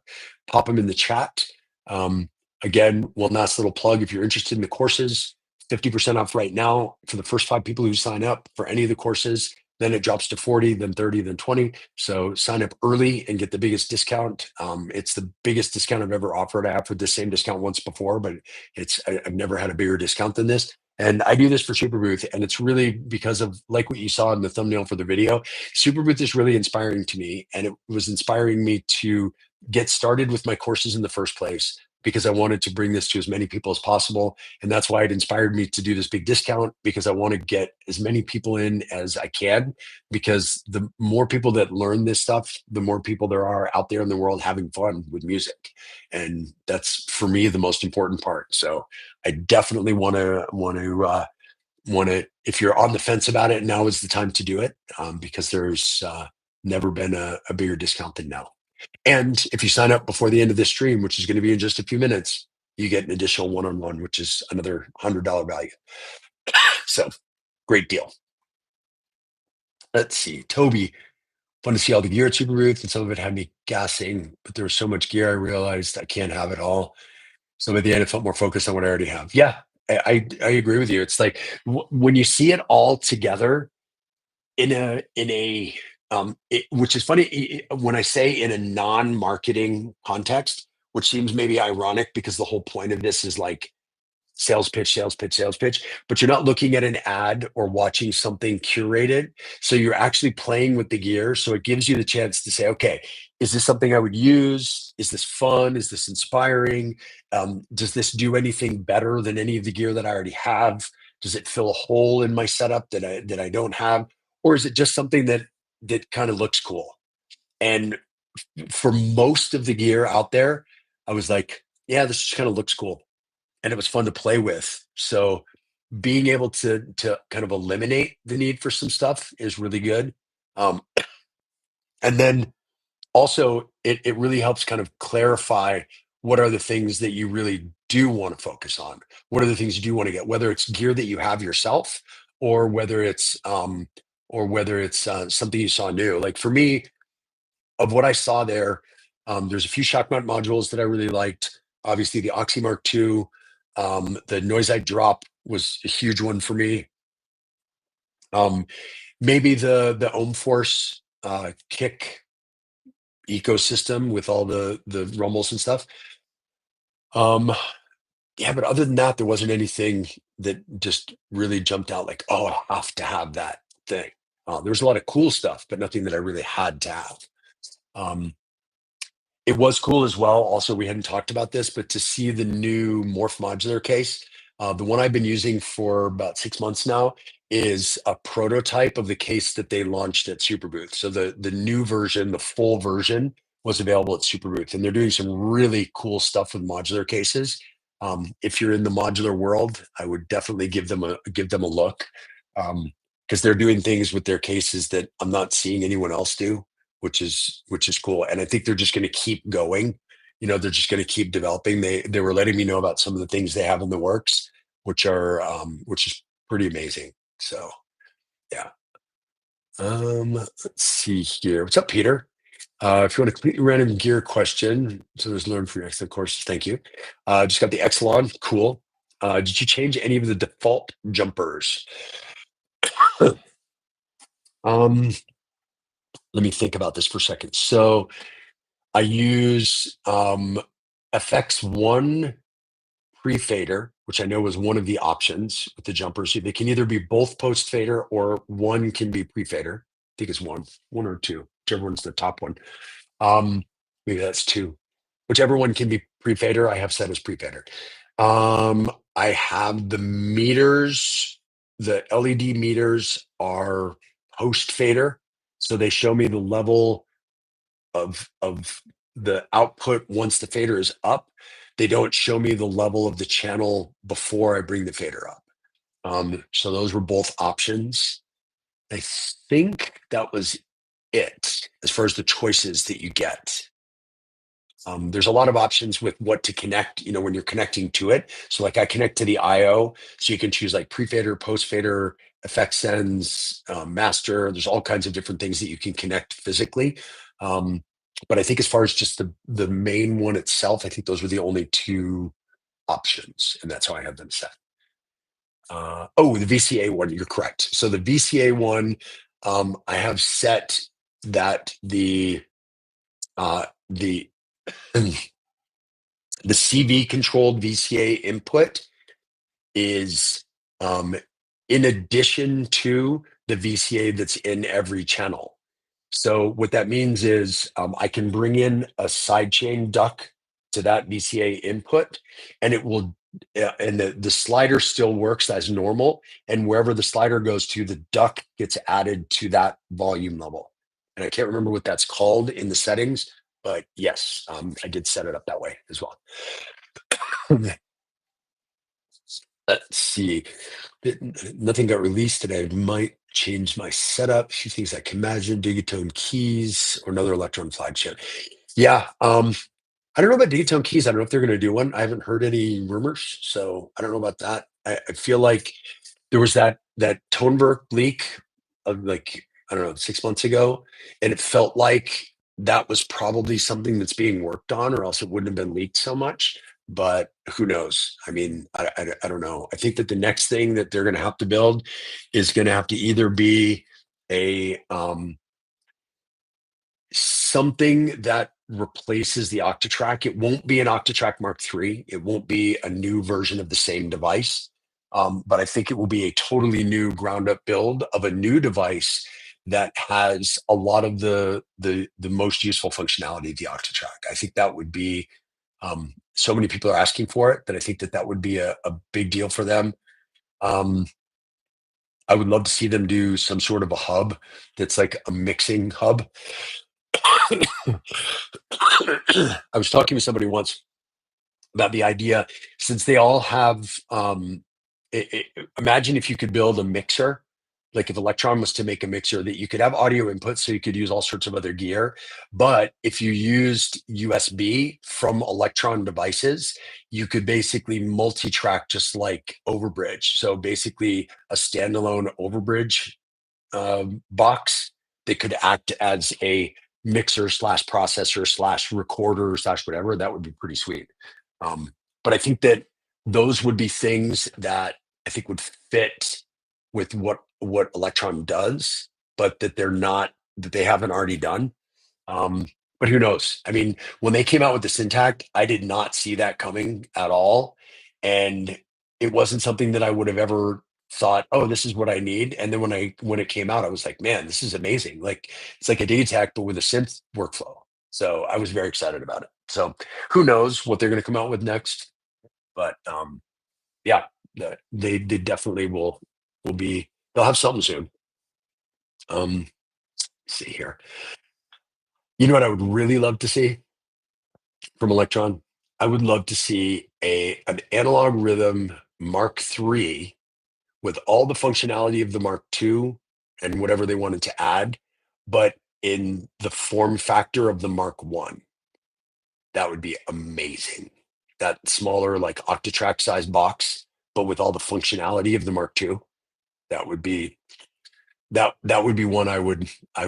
Pop them in the chat. Um, Again, one last little plug: if you're interested in the courses, 50% off right now for the first 5 people who sign up for any of the courses. Then it drops to 40, then 30, then 20. So sign up early and get the biggest discount. It's the biggest discount I've ever offered. I offered the same discount once before, but I've never had a bigger discount than this. And I do this for Superbooth, and it's really because of, like what you saw in the thumbnail for the video. Superbooth is really inspiring to me, and it was inspiring me to get started with my courses in the first place because I wanted to bring this to as many people as possible. And that's why it inspired me to do this big discount, because I want to get as many people in as I can, because the more people that learn this stuff, the more people there are out there in the world having fun with music. And that's, for me, the most important part. So I definitely want to, if you're on the fence about it, now is the time to do it, because there's never been a bigger discount than now. And if you sign up before the end of this stream, which is going to be in just a few minutes, you get an additional one-on-one, which is another $100 value. So great deal. Let's see. Toby, fun to see all the gear at Superbooth, and some of it had me gassing, but there was so much gear I realized I can't have it all. So at the end, I felt more focused on what I already have. Yeah, I agree with you. It's like when you see it all together which is funny, when I say in a non-marketing context, which seems maybe ironic because the whole point of this is like sales pitch, sales pitch, sales pitch, but you're not looking at an ad or watching something curated. So you're actually playing with the gear. So it gives you the chance to say, okay, is this something I would use? Is this fun? Is this inspiring? Does this do anything better than any of the gear that I already have? Does it fill a hole in my setup that I don't have? Or is it just something that kind of looks cool? And for most of the gear out there, I was like, yeah, this just kind of looks cool. And it was fun to play with. So being able to kind of eliminate the need for some stuff is really good. Um, and then also it really helps kind of clarify what are the things that you really do want to focus on. What are the things you do want to get, whether it's gear that you have yourself or whether it's something you saw new. Like for me, of what I saw there, there's a few shock mount modules that I really liked. Obviously, the Oxy Mark II, the Noise I Drop was a huge one for me. Um, Maybe the Ohm Force kick ecosystem with all the rumbles and stuff. Um, yeah, but other than that, there wasn't anything that just really jumped out like, oh, I have to have that thing. There was a lot of cool stuff, but nothing that I really had to have. Um, It was cool as well. Also, we hadn't talked about this, but to see the new Morph modular case, the one I've been using for about 6 months now, is a prototype of the case that they launched at Superbooth. So the new version, the full version, was available at Superbooth, and they're doing some really cool stuff with modular cases. If you're in the modular world, I would definitely give them a look, because they're doing things with their cases that I'm not seeing anyone else do, which is cool. And I think they're just going to keep going. They're just going to keep developing. They were letting me know about some of the things they have in the works, which is pretty amazing. So yeah. Let's see here. What's up, Peter? If you want a completely random gear question, so there's learn for your excellent courses. Thank you. Just got the Exelon. Cool. Did you change any of the default jumpers? um, Let me think about this for a second. So I use FX1 pre-fader, which I know was one of the options with the jumpers. They can either be both post-fader or one can be pre-fader. I think it's one or two, whichever one's the top one. Um, Maybe that's two. Whichever one can be pre-fader, I have set as pre-fader. I have the meters, the LED meters are post-fader. So they show me the level of the output once the fader is up. They don't show me the level of the channel before I bring the fader up. So those were both options. I think that was it as far as the choices that you get. There's a lot of options with what to connect, when you're connecting to it. So like I connect to the IO, so you can choose like pre-fader, post-fader, effect sends, master. There's all kinds of different things that you can connect physically. But I think as far as just the main one itself, I think those were the only two options, and that's how I have them set. The VCA one, you're correct. So the VCA one, I have set that the the CV controlled VCA input is in addition to the VCA that's in every channel. So what that means is I can bring in a sidechain duck to that VCA input, and it will, and the slider still works as normal. And wherever the slider goes to, the duck gets added to that volume level. And I can't remember what that's called in the settings, but yes, I did set it up that way as well. Let's see. Nothing got released today. I might change my setup. A few things I can imagine: Digatone keys or another Electron flagship. Yeah. I don't know about Digatone keys. I don't know if they're going to do one. I haven't heard any rumors, so I don't know about that. I feel like there was that Toneberg leak of like, I don't know, 6 months ago, and it felt like that was probably something that's being worked on, or else it wouldn't have been leaked so much. But who knows? I mean, I don't know. I think that the next thing that they're going to have to build is going to have to either be a something that replaces the Octatrack. It won't be an Octatrack Mark III. It won't be a new version of the same device. But I think it will be a totally new ground up build of a new device that has a lot of the most useful functionality of the Octatrack. I think that would be, so many people are asking for it that I think that would be a big deal for them. I would love to see them do some sort of a hub that's like a mixing hub I was talking to somebody once about the idea, since they all have imagine if you could build a mixer, like if Electron was to make a mixer that you could have audio input, so you could use all sorts of other gear, but if you used USB from Electron devices, you could basically multi-track just like Overbridge. So basically a standalone Overbridge box that could act as a mixer slash processor slash recorder slash whatever. That would be pretty sweet. um, but I think that those would be things that I think would fit with what Electron does, but that they're not, that they haven't already done. um, but who knows? I mean, when they came out with the Syntact, I did not see that coming at all. And it wasn't something that I would have ever thought, oh, this is what I need. And then when it came out, I was like, man, this is amazing. Like it's like a data tech, but with a synth workflow. So I was very excited about it. So who knows what they're going to come out with next? But yeah, they definitely will be. They'll have something soon. Let's see here. You know what I would really love to see from Electron? I would love to see a an analog rhythm Mark III with all the functionality of the Mark II and whatever they wanted to add, but in the form factor of the Mark I. That would be amazing. That smaller, like octatrack size box, but with all the functionality of the Mark II. That would be that would be one I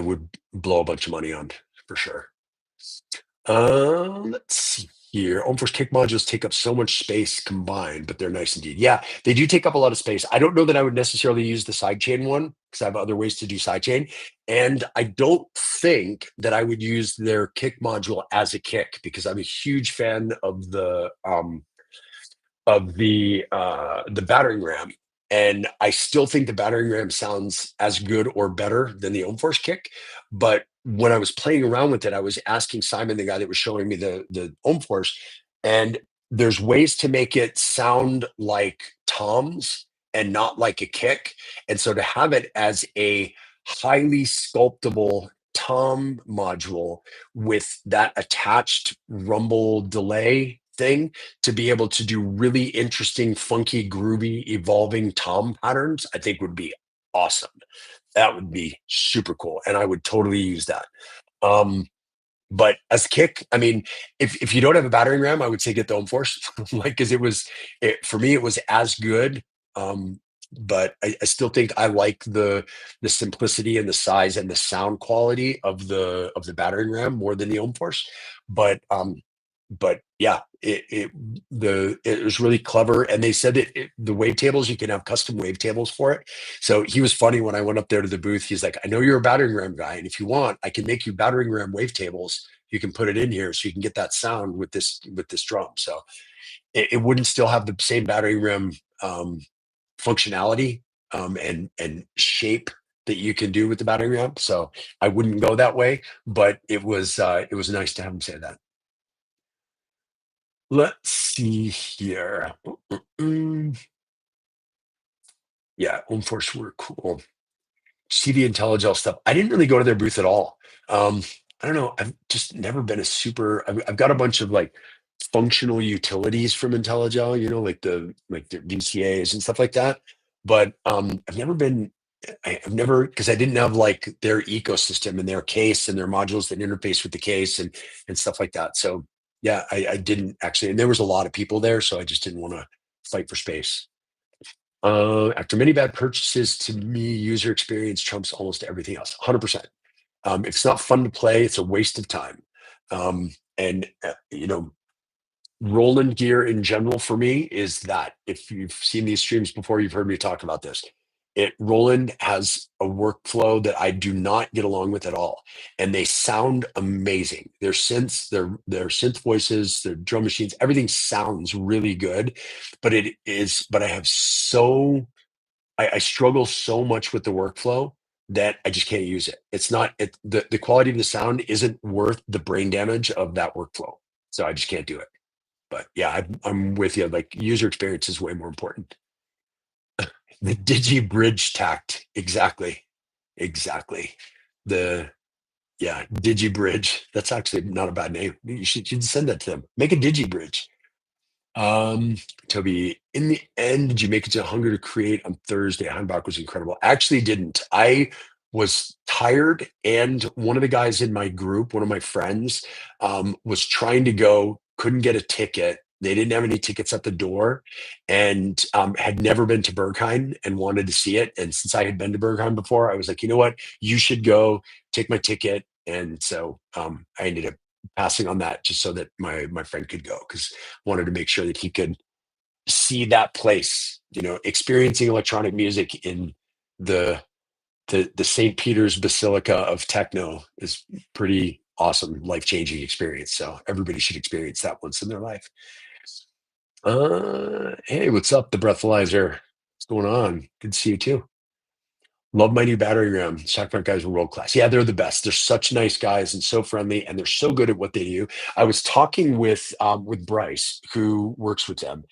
would blow a bunch of money on for sure. Let's see here. Ohm-Force kick modules take up so much space combined, but they're nice indeed. Yeah, they do take up a lot of space. I don't know that I would necessarily use the sidechain one because I have other ways to do sidechain. And I don't think that I would use their kick module as a kick because I'm a huge fan of the battering ram. And I still think the battering ram sounds as good or better than the Ohm-Force kick. But when I was playing around with it, I was asking Simon, the guy that was showing me the Ohm-Force, and there's ways to make it sound like toms and not like a kick. And so to have it as a highly sculptable tom module with that attached rumble delay thing to be able to do really interesting, funky, groovy, evolving tom patterns, I think would be awesome. That would be super cool. And I would totally use that. Um, but as kick, I mean, if you don't have a battering ram, I would say get the Ohm-Force, like because for me, it was as good. But I still think I like the simplicity and the size and the sound quality of the battering ram more than the Ohm-Force. But yeah, it was really clever, and they said that the wavetables, you can have custom wavetables for it. So he was funny when I went up there to the booth. He's like, "I know you're a battering ram guy, and if you want, I can make you battering ram wavetables. You can put it in here, so you can get that sound with this drum." So it wouldn't still have the same battering ram functionality and shape that you can do with the battering ram. So I wouldn't go that way, but it was nice to have him say that. Let's see here. Mm, yeah, Unforce were cool. See the IntelliGel stuff. I didn't really go to their booth at all. Um, I don't know. I've just never been a super. I've got a bunch of like functional utilities from IntelliGel, like their VCAs and stuff like that. But I've never been. I've never because I didn't have like their ecosystem and their case and their modules that interface with the case and stuff like that. So yeah, I didn't actually, and there was a lot of people there, so I just didn't want to fight for space. After many bad purchases, to me, user experience trumps almost everything else. 100%. If it's not fun to play, it's a waste of time. And Roland gear in general for me is that if you've seen these streams before, you've heard me talk about this. Roland has a workflow that I do not get along with at all, and they sound amazing. Their synths, their synth voices, their drum machines, everything sounds really good. But I struggle so much with the workflow that I just can't use it. It's not the quality of the sound isn't worth the brain damage of that workflow. So I just can't do it. But yeah, I'm with you. Like user experience is way more important. The digi bridge tact, exactly, exactly. The Yeah, DigiBridge. That's actually not a bad name. You should send that to them. Make a DigiBridge. Um, Toby, in the end, did you make it to Hunger to Create on Thursday? Heimbach was incredible. Actually, didn't. I was tired, and one of the guys in my group, one of my friends, was trying to go, couldn't get a ticket. They didn't have any tickets at the door, and had never been to Berghain and wanted to see it. And since I had been to Berghain before, I was like, you know what? You should go take my ticket. And so I ended up passing on that just so that my friend could go because wanted to make sure that he could see that place, experiencing electronic music in the the St. Peter's Basilica of techno is pretty awesome, life-changing experience. So everybody should experience that once in their life. Hey, what's up, the breathalyzer? What's going on? Good to see you too. Love my new battery RAM. Sockmark guys are world class. Yeah, they're the best. They're such nice guys and so friendly, and they're so good at what they do. I was talking with Bryce, who works with them.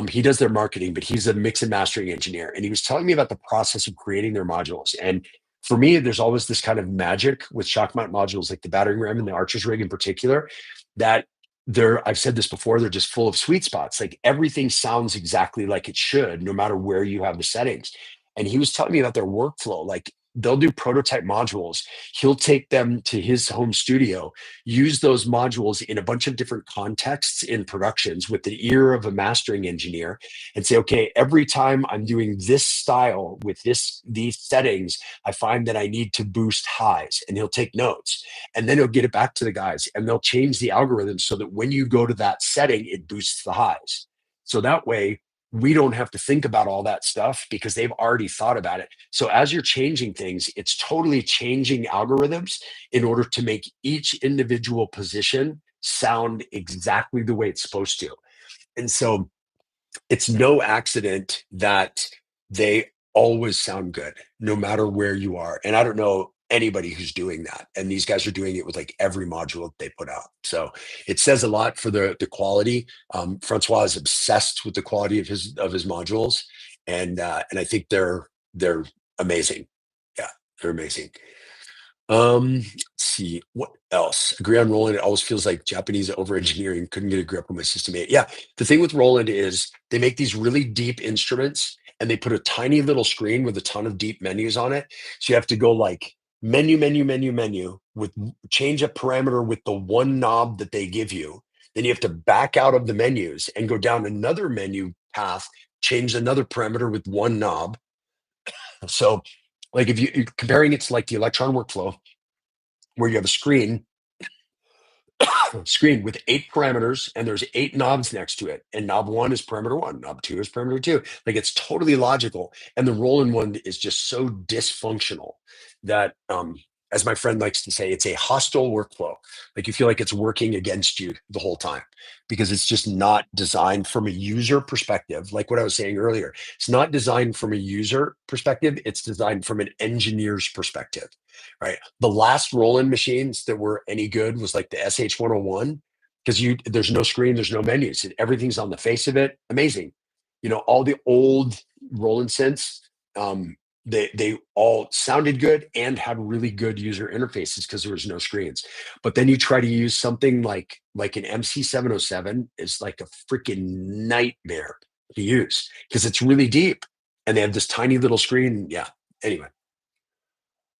He does their marketing, but he's a mix and mastering engineer, and he was telling me about the process of creating their modules. And for me, there's always this kind of magic with shock mount modules, like the battery RAM and the Archer's rig in particular, that they're. I've said this before. They're just full of sweet spots. Like everything sounds exactly like it should, no matter where you have the settings. And he was telling me about their workflow. Like they'll do prototype modules. He'll take them to his home studio, use those modules in a bunch of different contexts in productions with the ear of a mastering engineer and say, okay, every time I'm doing this style with these settings, I find that I need to boost highs. And he'll take notes. And then he'll get it back to the guys and they'll change the algorithm so that when you go to that setting, it boosts the highs. So that way we don't have to think about all that stuff because they've already thought about it. So as you're changing things, it's totally changing algorithms in order to make each individual position sound exactly the way it's supposed to. And so it's no accident that they always sound good no matter where you are. And I don't know anybody who's doing that. And these guys are doing it with like every module that they put out. So it says a lot for the quality. Francois is obsessed with the quality of his modules, and I think they're amazing. Yeah, they're amazing. Let's see what else. Agree on Roland. It always feels like Japanese over engineering. Couldn't get a grip on my system eight. Yeah, the thing with Roland is they make these really deep instruments and they put a tiny little screen with a ton of deep menus on it. So you have to go like menu, menu, menu, menu with change a parameter with the one knob that they give you. Then you have to back out of the menus and go down another menu path, change another parameter with one knob. So like if you're comparing it to like the Electron workflow, where you have a screen with 8 parameters and there's 8 knobs next to it, and knob one is parameter one, knob two is parameter two. Like it's totally logical, and the Roland one is just so dysfunctional that as my friend likes to say, it's a hostile workflow. Like you feel like it's working against you the whole time because it's just not designed from a user perspective. Like what I was saying earlier, it's not designed from a user perspective, it's designed from an engineer's perspective, right? The last Roland machines that were any good was like the SH101 because there's no screen, there's no menus, everything's on the face of it. Amazing. All the old Roland synths, they all sounded good and had really good user interfaces because there was no screens. But then you try to use something like an MC707 is like a freaking nightmare to use because it's really deep and they have this tiny little screen. Yeah. Anyway,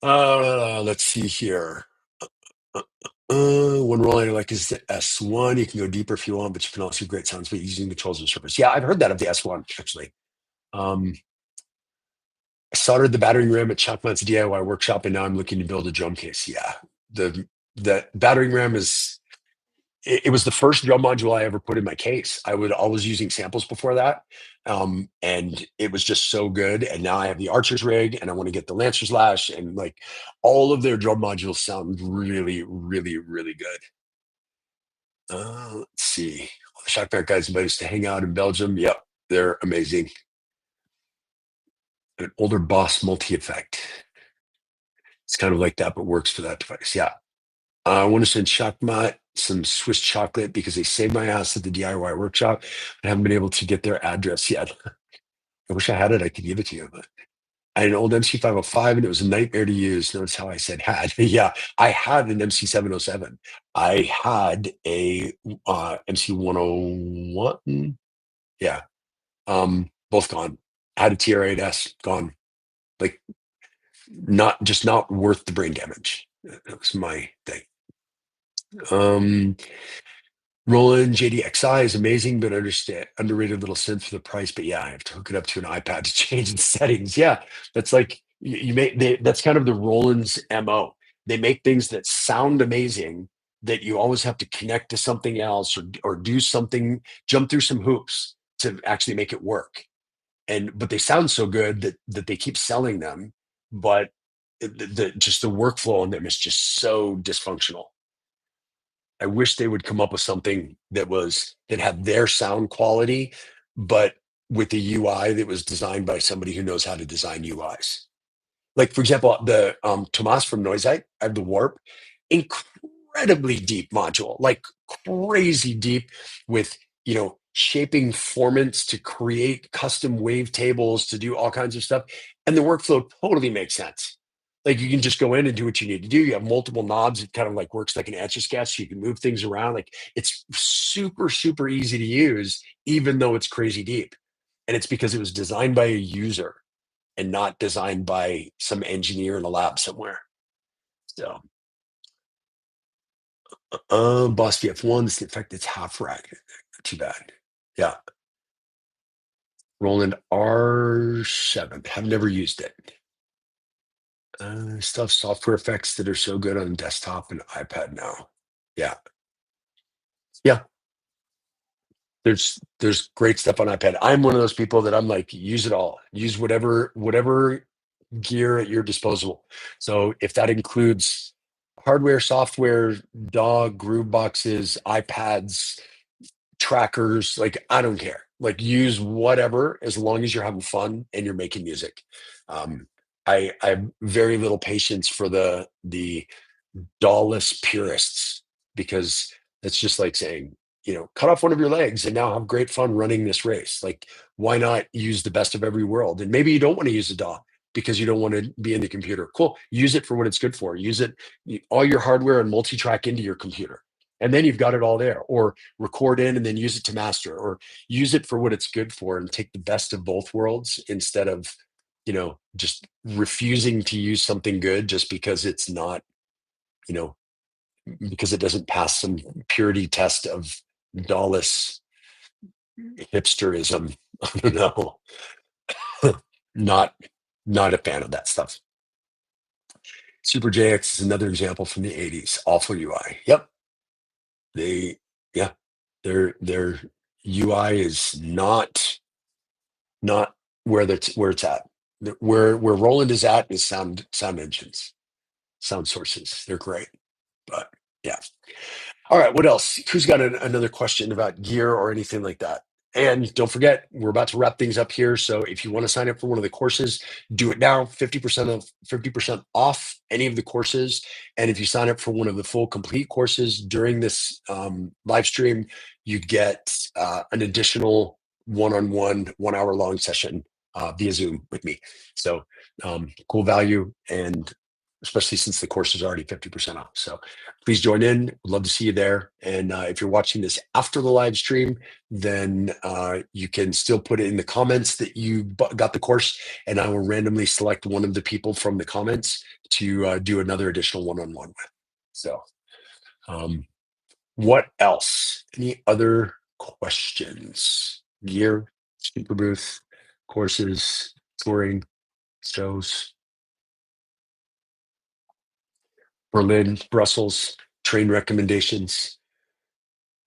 let's see here. One role I like is the S1. You can go deeper if you want, but you can also do great sounds by using controls and surface. Yeah, I've heard that of the S1 actually. I soldered the battery RAM at Chuckman's DIY workshop, and now I'm looking to build a drum case. Yeah, the battery RAM it was the first drum module I ever put in my case. I was using samples before that, and it was just so good. And now I have the Archer's rig, and I want to get the Lancer's lash, and like all of their drum modules sound really, really, really good. Let's see. All the Shockback guys invited us to hang out in Belgium. Yep, they're amazing. An older Boss multi effect. It's kind of like that, but works for that device. Yeah. I want to send Shockmot some Swiss chocolate because they saved my ass at the DIY workshop. I haven't been able to get their address yet. I wish I had it. I could give it to you, but I had an old MC505 and it was a nightmare to use. Notice how I said had. Yeah, I had an MC707. I had a MC101. Yeah, both gone. Had a TR8S gone. Like not worth the brain damage. That was my thing. Um, Roland JDXI is amazing, but understand underrated little synth for the price. But yeah, I have to hook it up to an iPad to change the settings. Yeah, that's like you make that's kind of the Roland's MO. They make things that sound amazing that you always have to connect to something else or do something, jump through some hoops to actually make it work. And but they sound so good that they keep selling them, but just the workflow on them is just so dysfunctional. I wish they would come up with something that had their sound quality, but with a UI that was designed by somebody who knows how to design UIs. Like for example, the Tomas from Noisite, I have the Warp, incredibly deep module, like crazy deep with shaping formants to create custom wave tables to do all kinds of stuff, and the workflow totally makes sense. Like you can just go in and do what you need to do. You have multiple knobs. It kind of like works like an etch a sketch. You can move things around. Like it's super super easy to use, even though it's crazy deep, and it's because it was designed by a user and not designed by some engineer in a lab somewhere. So, Boss VF1, in fact, it's half rack. Not too bad. Yeah. Roland R7. Have never used it. Still have software effects that are so good on desktop and iPad now. Yeah. Yeah. There's great stuff on iPad. I'm one of those people that I'm like, use it all. Use whatever gear at your disposal. So if that includes hardware, software, dog, groove boxes, iPads, trackers, like I don't care. Like use whatever as long as you're having fun and you're making music. Um, I have very little patience for the Dawless purists because it's just like saying, cut off one of your legs and now have great fun running this race. Like, why not use the best of every world? And maybe you don't want to use a DAW because you don't want to be in the computer. Cool. Use it for what it's good for. Use it, all your hardware and multi-track into your computer. And then you've got it all there, or record in and then use it to master, or use it for what it's good for and take the best of both worlds instead of, just refusing to use something good just because it's not, you know, because it doesn't pass some purity test of Dawless hipsterism. I don't know. not not a fan of that stuff. Super JX is another example from the 80s. Awful UI. Yep. They yeah, their UI is not where it's at. Where Roland is at is sound engines, sound sources. They're great. But yeah. All right, what else? Who's got another question about gear or anything like that? And don't forget, we're about to wrap things up here. So if you want to sign up for one of the courses, do it now. 50% off any of the courses. And if you sign up for one of the full complete courses during this live stream, you get an additional one-on-one, 1 hour long session via Zoom with me. So cool value, and especially since the course is already 50% off. So please join in. We'd love to see you there. And if you're watching this after the live stream, then you can still put it in the comments that you got the course, and I will randomly select one of the people from the comments to do another additional one-on-one with. So what else? Any other questions? Gear, Superbooth, courses, touring, shows, Berlin, Brussels, train recommendations,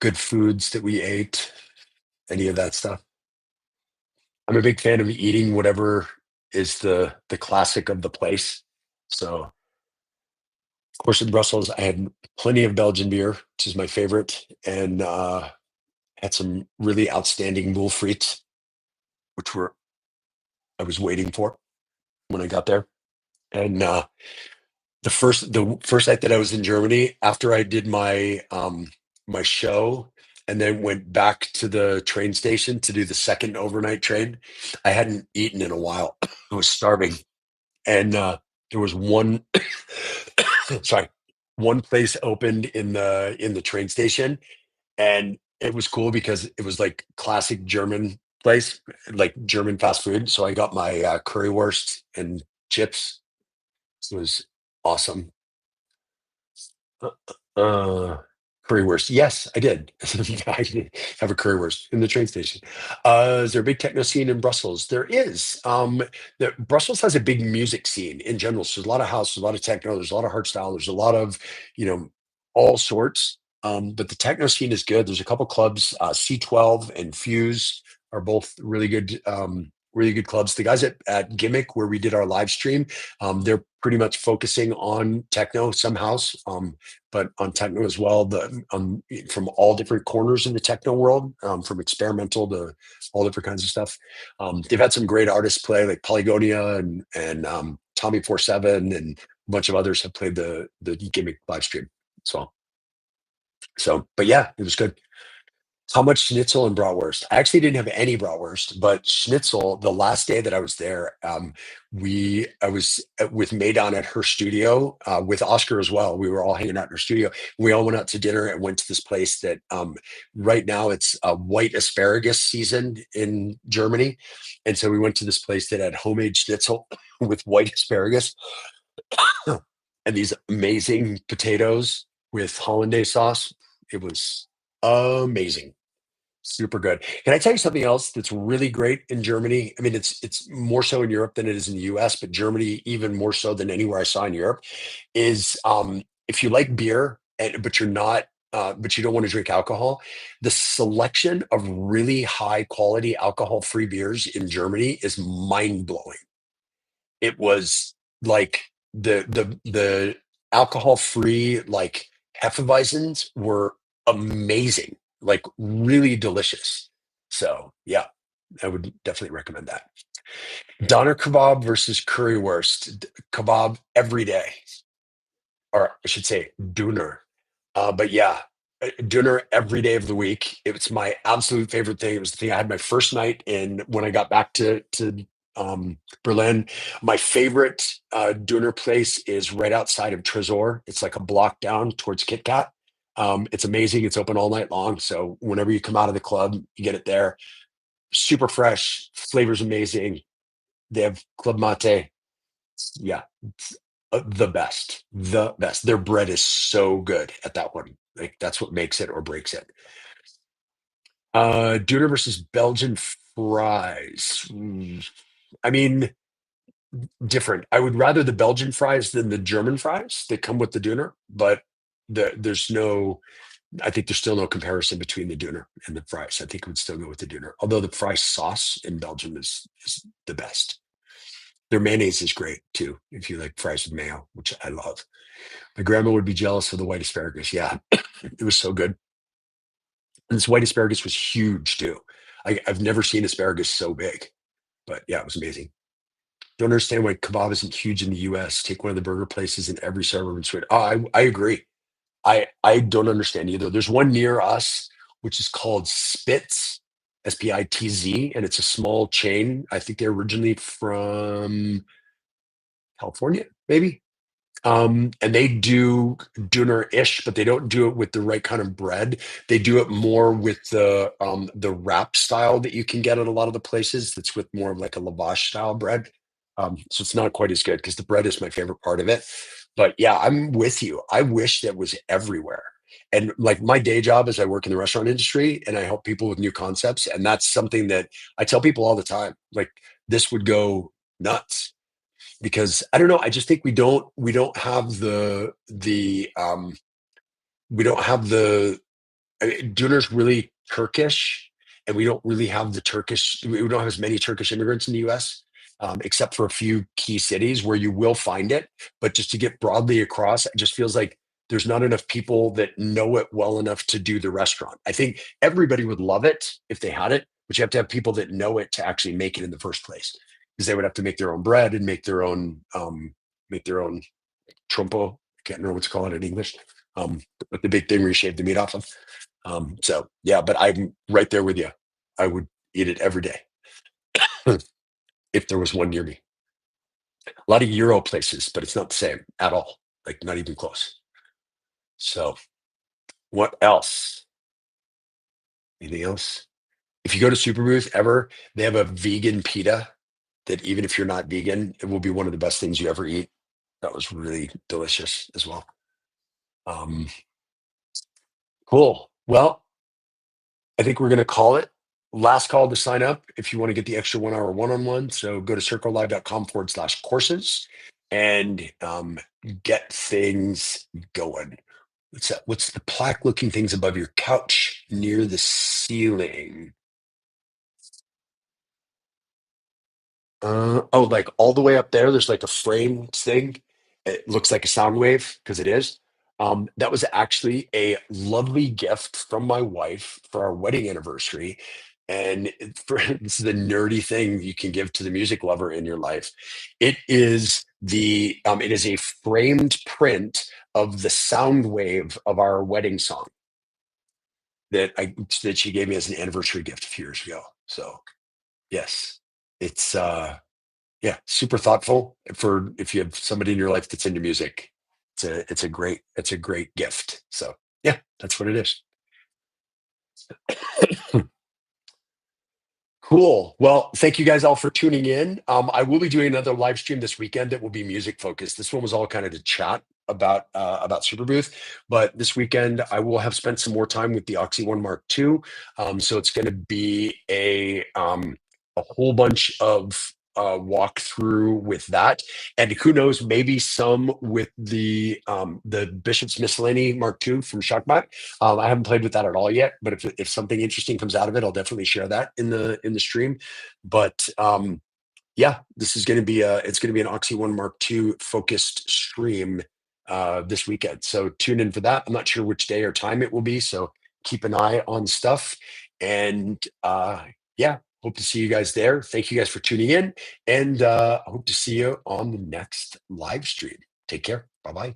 good foods that we ate, any of that stuff. I'm a big fan of eating whatever is the classic of the place. So, of course, in Brussels, I had plenty of Belgian beer, which is my favorite, and had some really outstanding mule frites, which were I was waiting for when I got there. And the first night that I was in Germany, after I did my show and then went back to the train station to do the second overnight train, I hadn't eaten in a while. I was starving. And there was one, sorry, one place opened in the train station, and it was cool because it was like classic German place, like German fast food. So I got my currywurst and chips. It was awesome. Uh, uh, Currywurst. Yes, I did. I did have a currywurst in the train station. Is there a big techno scene in Brussels? There is. Brussels has a big music scene in general. So there's a lot of house, there's a lot of techno, there's a lot of hardstyle, there's a lot of, you know, all sorts. But the techno scene is good. There's a couple clubs. C12 and Fuse are both really good. Really good clubs. The guys at Gimmick, where we did our live stream, they're pretty much focusing on techno, some house. But on techno as well, from all different corners in the techno world, from experimental to all different kinds of stuff. They've had some great artists play, like Polygonia and Tommy 47 and a bunch of others have played the Gimmick live stream as well. So, but yeah, it was good. How much schnitzel and bratwurst? I actually didn't have any bratwurst, but schnitzel. The last day that I was there, I was with Maydon at her studio with Oscar as well. We were all hanging out in her studio. We all went out to dinner and went to this place that right now it's white asparagus season in Germany, and so we went to this place that had homemade schnitzel with white asparagus and these amazing potatoes with hollandaise sauce. It was amazing. Super good. Can I tell you something else that's really great in Germany? I mean, it's more so in Europe than it is in the US, but Germany even more so than anywhere I saw in Europe is if you like beer but you're not but you don't want to drink alcohol, the selection of really high quality alcohol-free beers in Germany is mind-blowing. It was like the alcohol free like Hefeweizens were amazing, like really delicious. So yeah, I would definitely recommend that. Doner kebab versus currywurst. Kebab every day, or I should say Döner. But yeah, Döner every day of the week. It's my absolute favorite thing. It was the thing I had my first night in when I got back to Berlin. My favorite Döner place is right outside of Tresor. It's like a block down towards Kit Kat. It's amazing. It's open all night long. So whenever you come out of the club, you get it there. Super fresh, flavors amazing. They have club mate. Yeah, the best, the best. Their bread is so good at that one. Like that's what makes it or breaks it. Döner versus Belgian fries. I mean, different. I would rather the Belgian fries than the German fries that come with the Döner, but there's no. I think there's still no comparison between the Döner and the fries. I think it would still go with the Döner, although the fry sauce in Belgium is the best. Their mayonnaise is great too, if you like fries with mayo, which I love. My grandma would be jealous of the white asparagus. Yeah, it was so good. And this white asparagus was huge too. I've never seen asparagus so big, but yeah, it was amazing. Don't understand why kebab isn't huge in the US. Take one of the burger places in every suburb in Sweden. Oh, I agree. I don't understand either. There's one near us, which is called Spitz, Spitz, and it's a small chain. I think they're originally from California, maybe. And they do Döner-ish, but they don't do it with the right kind of bread. They do it more with the wrap style that you can get at a lot of the places. That's with more of like a lavash style bread. So it's not quite as good because the bread is my favorite part of it. But yeah, I'm with you. I wish that was everywhere. And like my day job is I work in the restaurant industry and I help people with new concepts. And that's something that I tell people all the time. Like this would go nuts because I don't know. I just think we don't have we don't have the I mean, Döner's really Turkish, and we don't really have the Turkish. We don't have as many Turkish immigrants in the U.S. Except for a few key cities where you will find it. But just to get broadly across, it just feels like there's not enough people that know it well enough to do the restaurant. I think everybody would love it if they had it, but you have to have people that know it to actually make it in the first place, because they would have to make their own bread and make their own trompo. I can't remember what to call it in English. But the big thing where you shave the meat off of. So yeah, but I'm right there with you. I would eat it every day if there was one near me. A lot of Euro places, but it's not the same at all. Like not even close. So what else? Anything else? If you go to Superbooth ever, they have a vegan pita that even if you're not vegan, it will be one of the best things you ever eat. That was really delicious as well. Um, cool. Well, I think we're going to call it. Last call to sign up if you want to get the extra 1 hour one-on-one. So go to circlelive.com/courses and get things going. What's that? What's the plaque looking things above your couch near the ceiling? Oh, like all the way up there, there's like a frame thing. It looks like a sound wave because it is. That was actually a lovely gift from my wife for our wedding anniversary. And this is the nerdy thing you can give to the music lover in your life. It is a framed print of the sound wave of our wedding song that she gave me as an anniversary gift a few years ago. So yes, it's yeah, super thoughtful for if you have somebody in your life that's into music. It's a great gift. So yeah, that's what it is. Cool. Well, thank you guys all for tuning in. I will be doing another live stream this weekend that will be music focused. This one was all kind of to chat about Superbooth, but this weekend I will have spent some more time with the Oxy One Mark II. So it's going to be a whole bunch of walkthrough with that, and who knows, maybe some with the Bishop's Miscellany Mark II from Shockbot. I haven't played with that at all yet, but if something interesting comes out of it, I'll definitely share that in the stream. But yeah, this is going to be it's going to be an Oxy One Mark II focused stream this weekend. So tune in for that. I'm not sure which day or time it will be, so keep an eye on stuff. And yeah, hope to see you guys there. Thank you guys for tuning in, and I hope to see you on the next live stream. Take care. Bye bye.